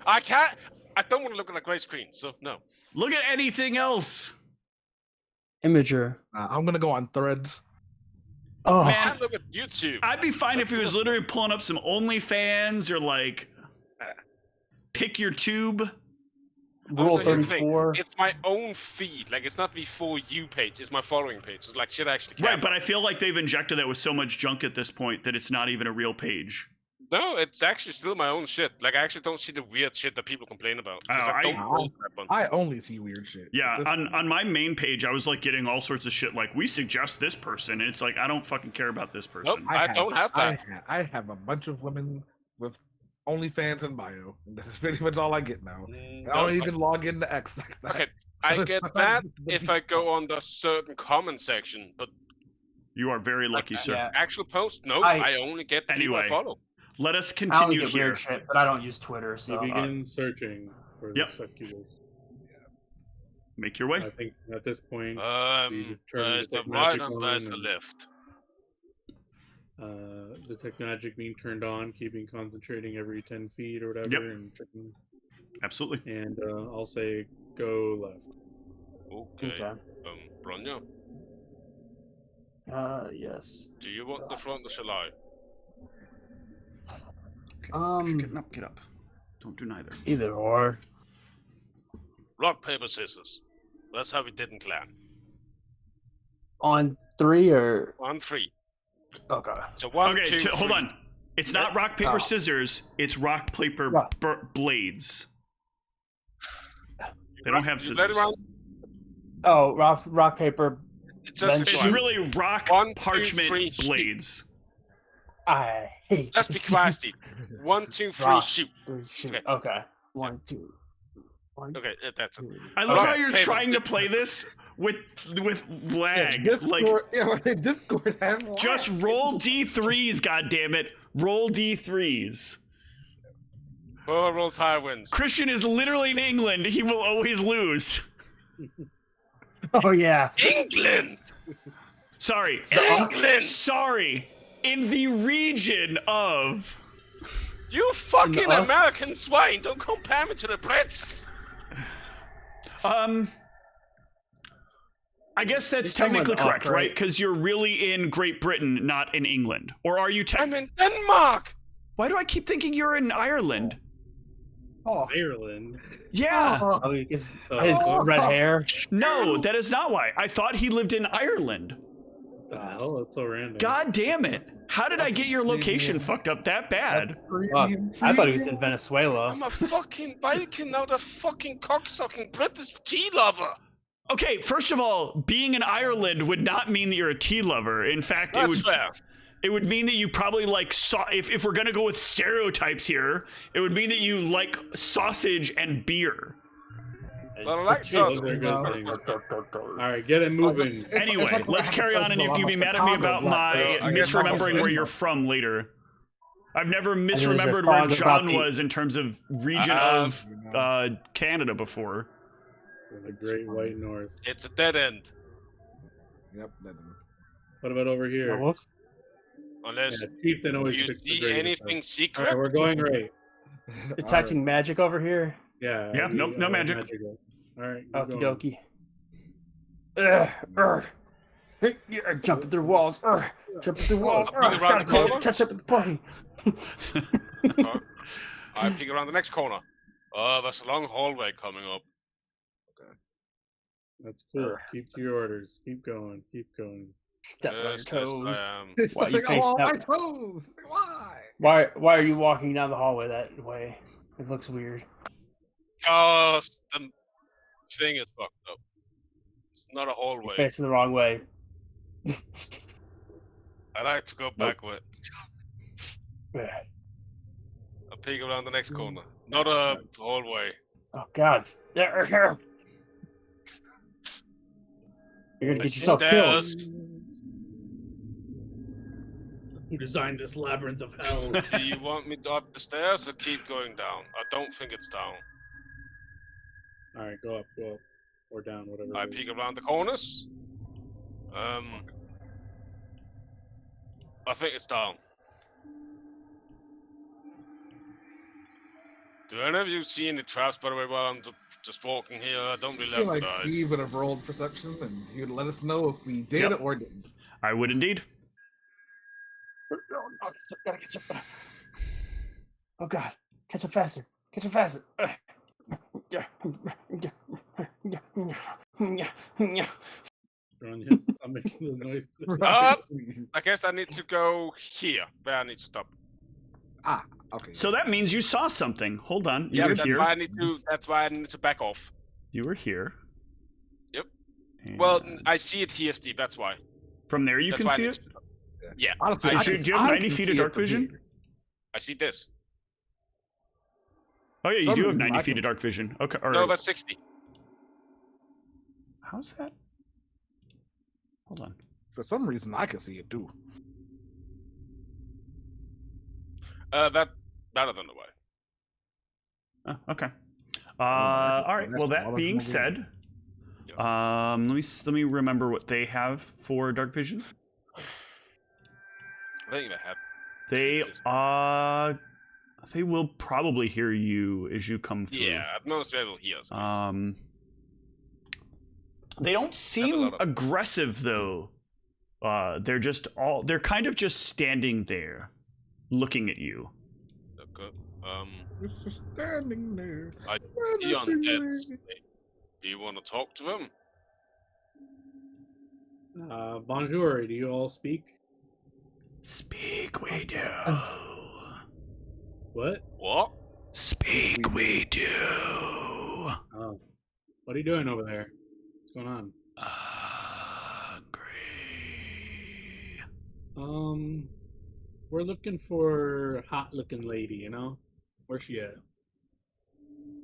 I can't. I don't want to look at a gray screen, so no. Look at anything else. Imager. I'm gonna go on Threads. Oh man, I can't look at YouTube. I'd be fine if he was literally pulling up some OnlyFans or like pick your tube. Rule 34. It's my own feed. Like, it's not the For You page. It's my following page. It's like shit I actually care. Right, but I feel like they've injected that with so much junk at this point that it's not even a real page. No, it's actually still my own shit. Like, I actually don't see the weird shit that people complain about. I only see weird shit. Yeah, on my main page, I was like getting all sorts of shit like, we suggest this person. And it's like, I don't fucking care about this person. Nope, I don't have that. I have a bunch of women with OnlyFans and bio. This is pretty much all I get now. I don't even log into X like that. Okay, I get that if I go on the certain comment section, but you are very lucky, sir. Yeah. Actual post, no, I only get the people I follow. Let us continue here. Weird shit, but I don't use Twitter, so you begin searching for the succubus. Make your way. I think at this point, there's the right and there's the left. Detect magic being turned on, concentrating every 10 feet or whatever, and checking. Absolutely. And I'll say go left. Okay. Branja? Yes. Do you want the front or shall I? Get up. Don't do neither. Either or. Rock, paper, scissors. That's how we did in Clan. On 3 or? On 3. Okay. So 1, 2, 3. Hold on. It's not rock, paper, scissors. It's rock, paper, blades. They don't have scissors. Oh, rock, paper. It's really rock, parchment, blades. I hate Just be classy. 1, 2, 3, shoot. Okay. 1, 2. Okay, that's it. I love how you're trying to play this with lag. Discord has lag. Just roll D3s, goddammit. Roll D3s. Whoever rolls high wins. Christian is literally in England. He will always lose. Oh, yeah. England! Sorry. England! Sorry. In the region of... You fucking American swine! Don't compare me to the Brits! I guess that's technically correct, right? Because you're really in Great Britain, not in England. Or are you I'm in Denmark! Why do I keep thinking you're in Ireland? Oh, Ireland. Yeah. His red hair. No, that is not why. I thought he lived in Ireland. What the hell? That's so random. God damn it. How did I get your location fucked up that bad? I thought he was in Venezuela. I'm a fucking Viking, not a fucking cocksucking British tea lover. Okay, first of all, being in Ireland would not mean that you're a tea lover. In fact, it would mean that you probably like if we're gonna go with stereotypes here, it would mean that you like sausage and beer. Well, I like sausage. All right, get it moving. Anyway, let's carry on, and you can be mad at me about my misremembering where you're from later. I've never misremembered where John was in terms of region of Canada before. The Great White North. It's a dead end. Yep, dead end. What about over here? Oh, whoops. Unless Chieftain always you picks the see greatest anything stuff. secret. All right, we're going right. Detecting magic over here. Yeah. Yeah, no magic. All right. Okie dokie. Jumping through walls. Jumping through walls. Gotta catch up with the party. I peek around the next corner. Oh, there's a long hallway coming up. Okay. That's cool. Keep to your orders. Keep going. Keep going. Step on your toes. It's Why you stepping on my face toes. Why? Why are you walking down the hallway that way? It looks weird. Because the thing is fucked up. It's not a hallway. You're facing the wrong way. I like to go backwards. I peek around the next corner. Not a hallway. Oh God! You're gonna get yourself killed. Who designed this labyrinth of hell? Do you want me to up the stairs or keep going down? I don't think it's down. All right, go up, or down, whatever. I peek around the corners. I think it's down. Do any of you see any traps, by the way, while I'm just walking here? I don't really I feel have like eyes. Steve would have rolled perception, and he would let us know if we did or didn't. I would indeed. Gotta catch up. Oh God! Catch up faster! Catch up faster! I'm making the noise. I guess I need to go here, where I need to stop. Okay. So that means you saw something. Hold on. You Yeah, were that's here. why I need to. That's why I need to back off. You were here. Yep. And Well, I see it here, Steve. That's why. from there you That's can why I see need it. to- Yeah. Honestly, Do you have 90 feet of dark vision? I see this. Oh yeah, you Some do have reason 90 I feet can- of dark vision. Okay. Or, No, that's 60. how's that? Hold on. For some reason, I can see it too. That better than the way. Oh, okay. Oh, All right. that's Well, that all being I can said, let me remember what they have for dark vision. I think they have. They will probably hear you as you come through. Yeah, at most they will hear us. They don't seem aggressive though. They're kind of just standing there, looking at you. Okay. Just standing there. I see undead. Do you want to talk to them? Bonjour. Do you all speak? Speak, we do. What? What? Speak, we do. Oh, what are you doing over there? What's going on? We're looking for a hot-looking lady. You know, where's she at?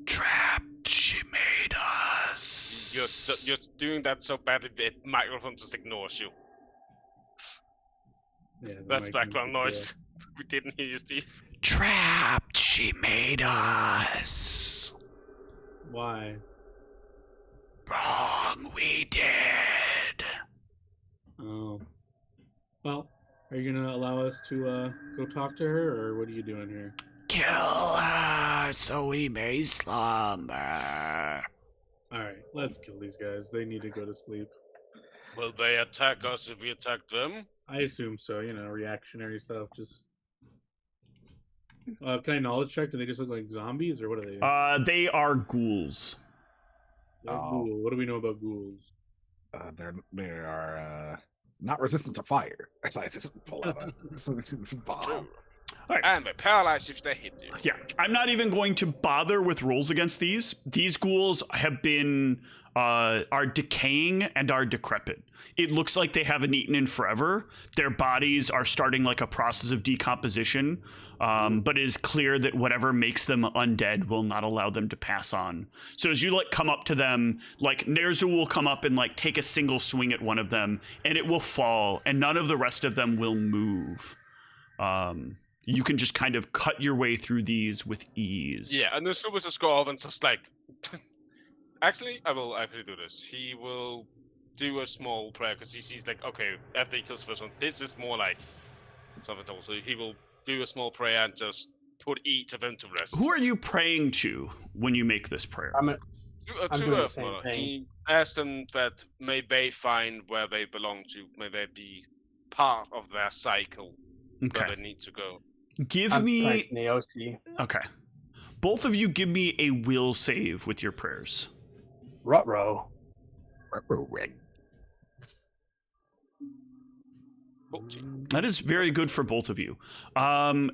Trapped, she made us. You're doing that so badly that microphone just ignores you. Yeah, That's background noise. We didn't hear you, Steve. Trapped, she made us. Why? Wrong, we did. Oh. Well, are you gonna allow us to go talk to her, or what are you doing here? Kill her so we may slumber. Alright, let's kill these guys. They need to go to sleep. Will they attack us if we attack them? I assume so, you know, reactionary stuff. Just can I knowledge check? Do they just look like zombies, or what are they? They are ghouls. Ghoul. What do we know about ghouls? They are not resistant to fire. I just pull out a bomb. Right. And they're paralyzed if they hit you. Yeah, I'm not even going to bother with rolls against these. These ghouls have been are decaying and are decrepit. It looks like they haven't eaten in forever. Their bodies are starting like a process of decomposition, but it is clear that whatever makes them undead will not allow them to pass on. So as you like come up to them, like Ner'zhul will come up and like take a single swing at one of them, and it will fall, and none of the rest of them will move. You can just kind of cut your way through these with ease. Yeah, and the Super just go off and just like... Actually, I will actually do this. He will do a small prayer because he sees like, okay, after he kills the first one, this is more like something else. So he will do a small prayer and just put each of them to rest. Who are you praying to when you make this prayer? I'm To doing the Earth same Mother. thing. He asked them that may they find where they belong to, may they be part of their cycle where they need to go. Give me the OC. Okay. Both of you give me a will save with your prayers. Ruh-roh. 14. That is very good for both of you.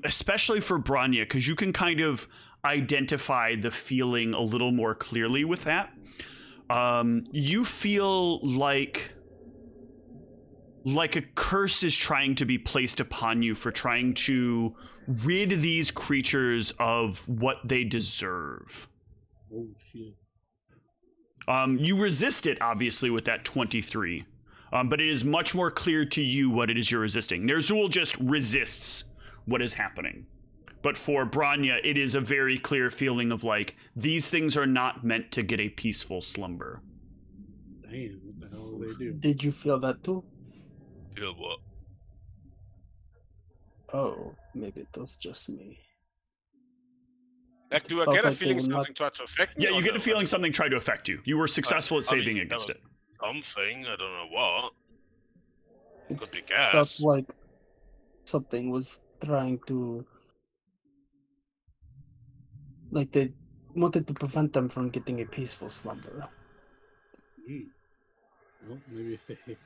Especially for Branya, because you can kind of identify the feeling a little more clearly with that. You feel like a curse is trying to be placed upon you for trying to rid these creatures of what they deserve. Oh shit. You resist it, obviously, with that 23. But it is much more clear to you what it is you're resisting. Ner'zhul just resists what is happening. But for Branya, it is a very clear feeling of like, these things are not meant to get a peaceful slumber. Damn, what the hell do they do? Did you feel that too? Feel what? Oh, maybe it was just me. Like, do I Felt get a like they feeling would something tried to affect me? Yeah, or you get no? a feeling something tried to affect you. You were successful at saving against it. Something, I don't know what. It Could be felt gas. like something was trying to... Like they wanted to prevent them from getting a peaceful slumber. Well, maybe they...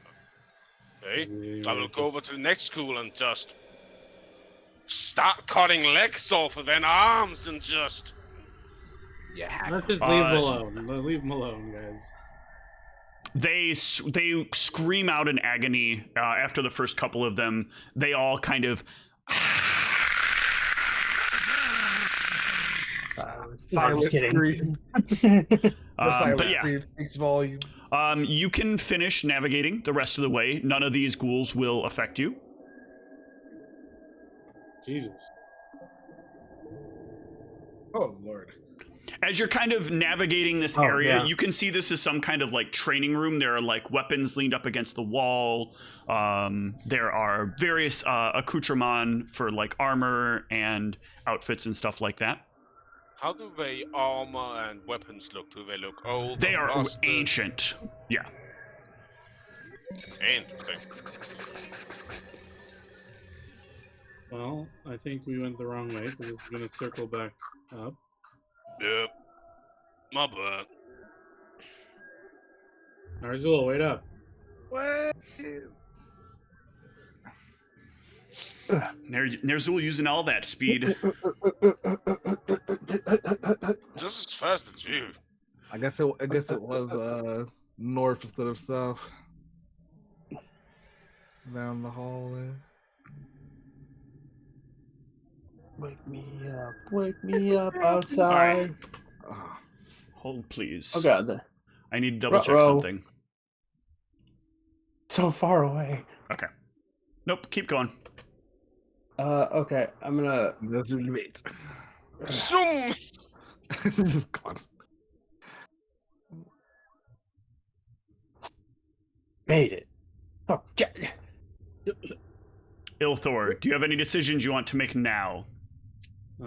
Okay, I will go over to the next school and just start cutting legs off of their arms and just... Yeah. Let's just leave them alone. Leave them alone, guys. They scream out in agony after the first couple of them. They all kind of... Silent scream. But yeah, scream speaks volumes. you can finish navigating the rest of the way. None of these ghouls will affect you. Jesus. Oh Lord. As you're kind of navigating this area, you can see this is some kind of like training room. There are like weapons leaned up against the wall. There are various accoutrements for like armor and outfits and stuff like that. How do they armor and weapons look? Do they look old? They are rusted? ancient. Yeah. Interesting. Well, I think we went the wrong way, because it's going to circle back up. Yep. My bad. Narzul, wait up. What? Ner'zhul using all that speed. Just as fast as you. I guess it was north instead of south. Down the hallway. Wake me up outside. Right. Hold, please. Oh god. I need to double check something. So far away. Okay. Nope, keep going. Okay, I'm gonna... That's wait. Zoom! This is gone. Made it. Oh, yeah. Ilthor, do you have any decisions you want to make now?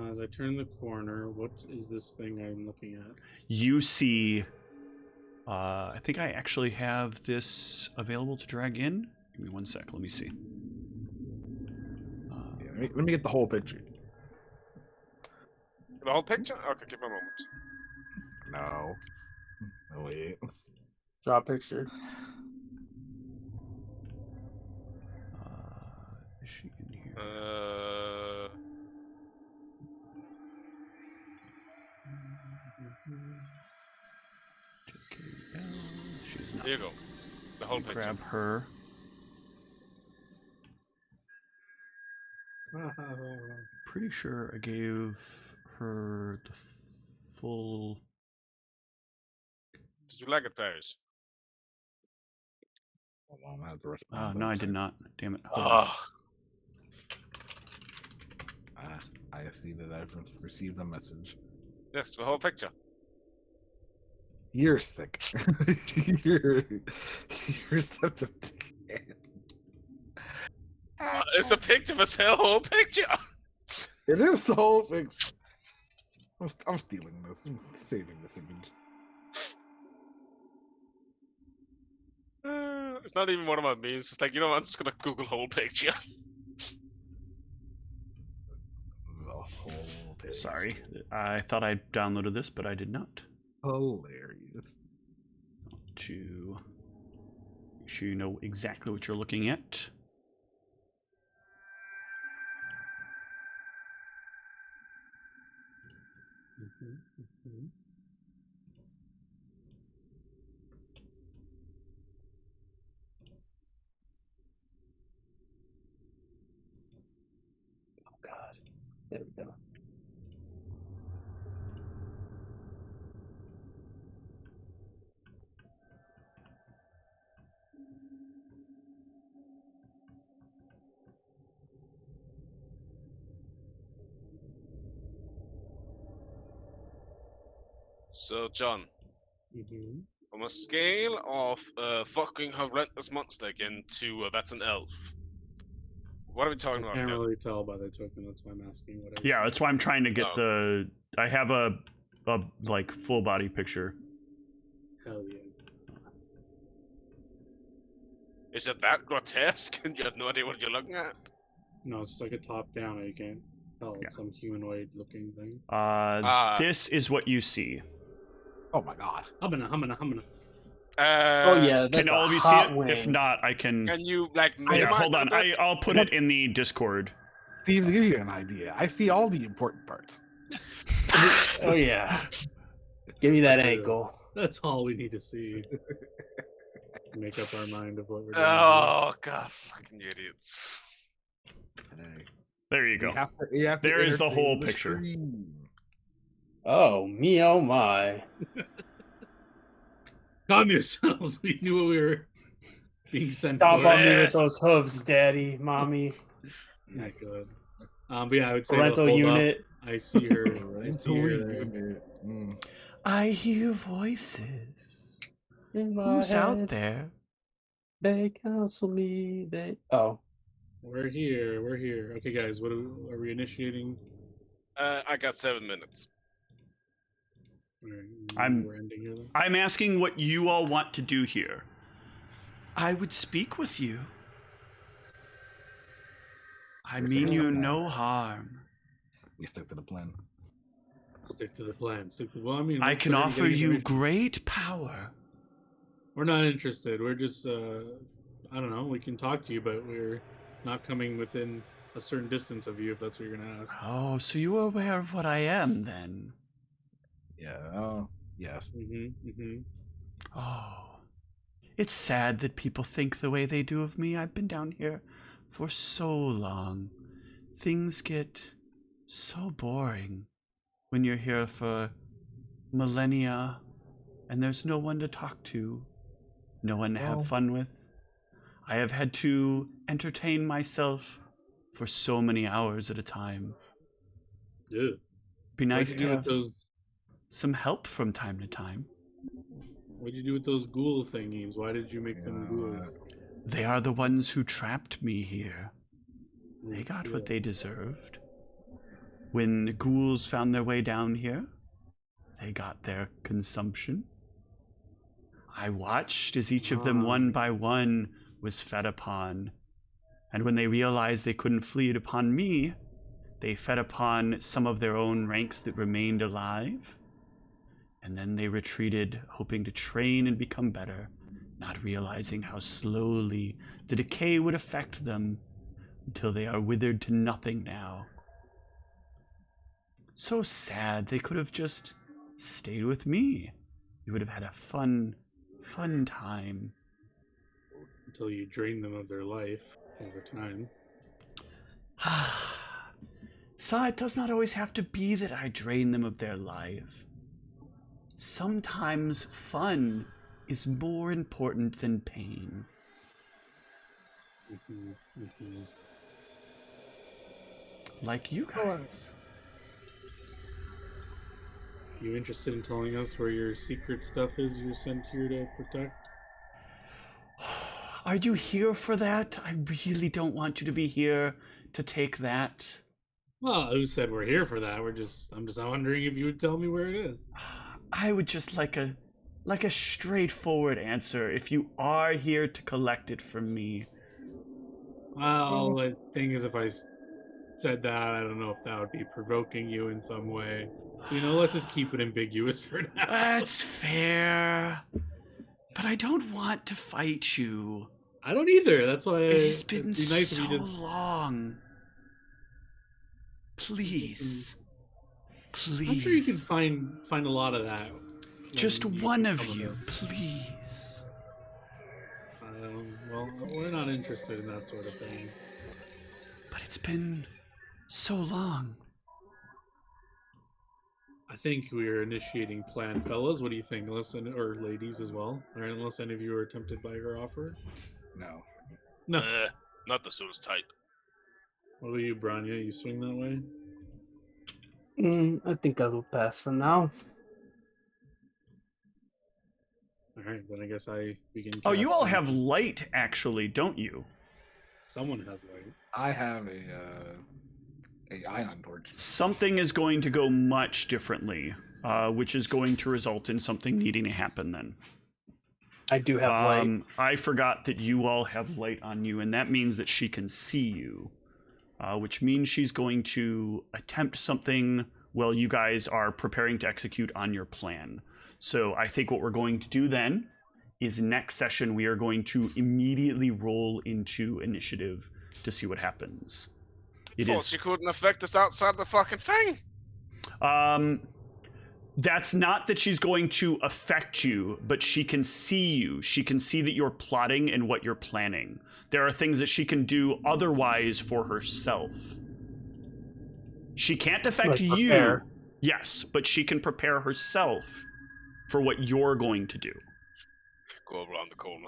As I turn the corner, what is this thing I'm looking at? You see... I think I actually have this available to drag in. Give me one sec, let me see. Let me get the whole picture. The whole picture? Okay, give me a moment. No. Oh, wait. Draw a picture. Is she in here? She's not. Here you go. The whole picture. Grab her. Pretty sure I gave her the full... Did you like it, Paris? Hold on, I have to respond. no, I did not. Damn it. I see that I've received a message. Yes, the whole picture. You're sick. you're such a dickhead. It's a picture of a whole picture. It is the whole thing. I'm stealing this. I'm saving this image. It's not even one of my memes. It's like, you know what? I'm just gonna Google whole picture. The whole picture. Sorry, I thought I downloaded this, but I did not. Hilarious. To make sure you know exactly what you're looking at. Oh God, there we go. So, John, Mm-hmm. from a scale of fucking horrendous monster again to that's an elf, what are we talking I about can't here? really tell by the token. That's why I'm asking what I Yeah, see. that's why I'm trying to get Oh. the. I have a like full body picture. Hell yeah. Is it that grotesque and you have no idea what you're looking at? No, it's just like a top down. You can't tell. It's some humanoid looking thing. This is what you see. Oh my god. Humana. Oh yeah, that's Can all a of you see hot it? Wing. If not, I can. Can you like Yeah, minimize hold on. it a bit? I'll put it in the Discord. Steve, to give you an idea, I see all the important parts. Oh yeah, give me that That's ankle. That's all we need to see. Make up our mind of what we're doing. Oh god, fucking idiots. There you go. You have to There is the entertain whole picture. stream. Oh me, oh my. Calm yourselves. We knew what we were being sent Stomp for. on me with those hooves, daddy, mommy. Yeah, good. But yeah, I would say Parental to hold unit. Up. I see her. I see her there. I hear voices. In my Who's out head, there? they counsel me. Oh, We're here. We're here. Okay, guys. What are we initiating? I got 7 minutes. All right, I'm- we're ending here then. I'm asking what you all want to do here. I would speak with you. I mean you no harm. We stick to the plan. Stick to the plan. Stick to. Well, I mean, I we're can already offer getting you information. great power. We're not interested. We're just. I don't know. We can talk to you, but we're not coming within a certain distance of you. If that's what you're gonna ask. Oh, so you are aware of what I am then? Yeah. Yes. Oh. It's sad that people think the way they do of me. I've been down here for so long. Things get so boring when you're here for millennia and there's no one to talk to, no one to have fun with. I have had to entertain myself for so many hours at a time. Yeah. Be nice What'd you to do have with those? some help from time to time. What'd you do with those ghoul thingies? Why did you make them ghoul? They are the ones who trapped me here. Oh, They got shit. what they deserved. When the ghouls found their way down here, they got their consumption. I watched as each of them, one by one, was fed upon. And when they realized they couldn't flee it upon me, they fed upon some of their own ranks that remained alive. And then they retreated, hoping to train and become better, not realizing how slowly the decay would affect them until they are withered to nothing now. So sad. They could have just stayed with me. We would have had a fun time. Until you drain them of their life over time. So it does not always have to be that I drain them of their life. Sometimes fun is more important than pain. Like you guys. You interested in telling us where your secret stuff is you're sent here to protect? Are you here for that? I really don't want you to be here to take that. Well, who said we're here for that? I'm just wondering if you would tell me where it is. I would just like a straightforward answer. If you are here to collect it from me. Well, the thing is, if I said that, I don't know if that would be provoking you in some way. So, let's just keep it ambiguous for now. That's fair. But I don't want to fight you. I don't either. That's why it has been nice so long. Please. Please. I'm sure you can find a lot of that. Just one of you, please. Well, we're not interested in that sort of thing. But it's been so long. I think we're initiating plan, fellas. What do you think? Or ladies as well. All right, unless any of you are tempted by her offer. No. Not the Zeus type. What about you, Branya? You swing that way? I think I will pass for now. All right, then I guess we can. Oh, you all have light, actually, don't you? Someone has light. I have a ion torch. Something is going to go much differently, which is going to result in something needing to happen then. I do have light. I forgot that you all have light on you, and that means that she can see you, which means she's going to attempt something while you guys are preparing to execute on your plan. So I think what we're going to do then is next session we are going to immediately roll into initiative to see what happens. She couldn't affect us outside the fucking thing. That's not that she's going to affect you, but she can see you. She can see that you're plotting and what you're planning. There are things that she can do otherwise for herself. She can't affect you. Yes, but she can prepare herself for what you're going to do. Go around the corner.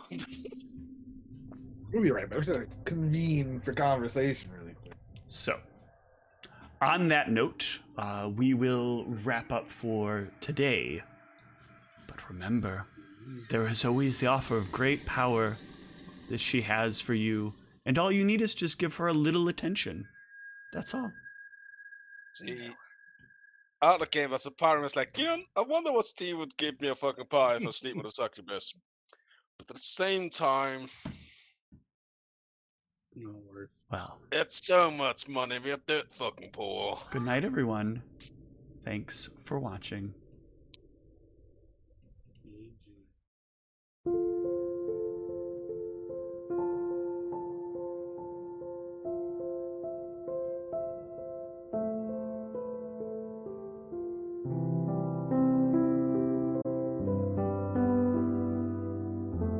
We'll be right back. We're going to convene for conversation really quick. So, on that note, we will wrap up for today. But remember, there is always the offer of great power that she has for you, and all you need is just give her a little attention. That's all. See, out of the game, as a parent, was like, I wonder what Steve would give me a fucking pie if I sleep with a succubus. But at the same time, not worth. Well, it's so much money. We are dirt fucking poor. Good night, everyone. Thanks for watching.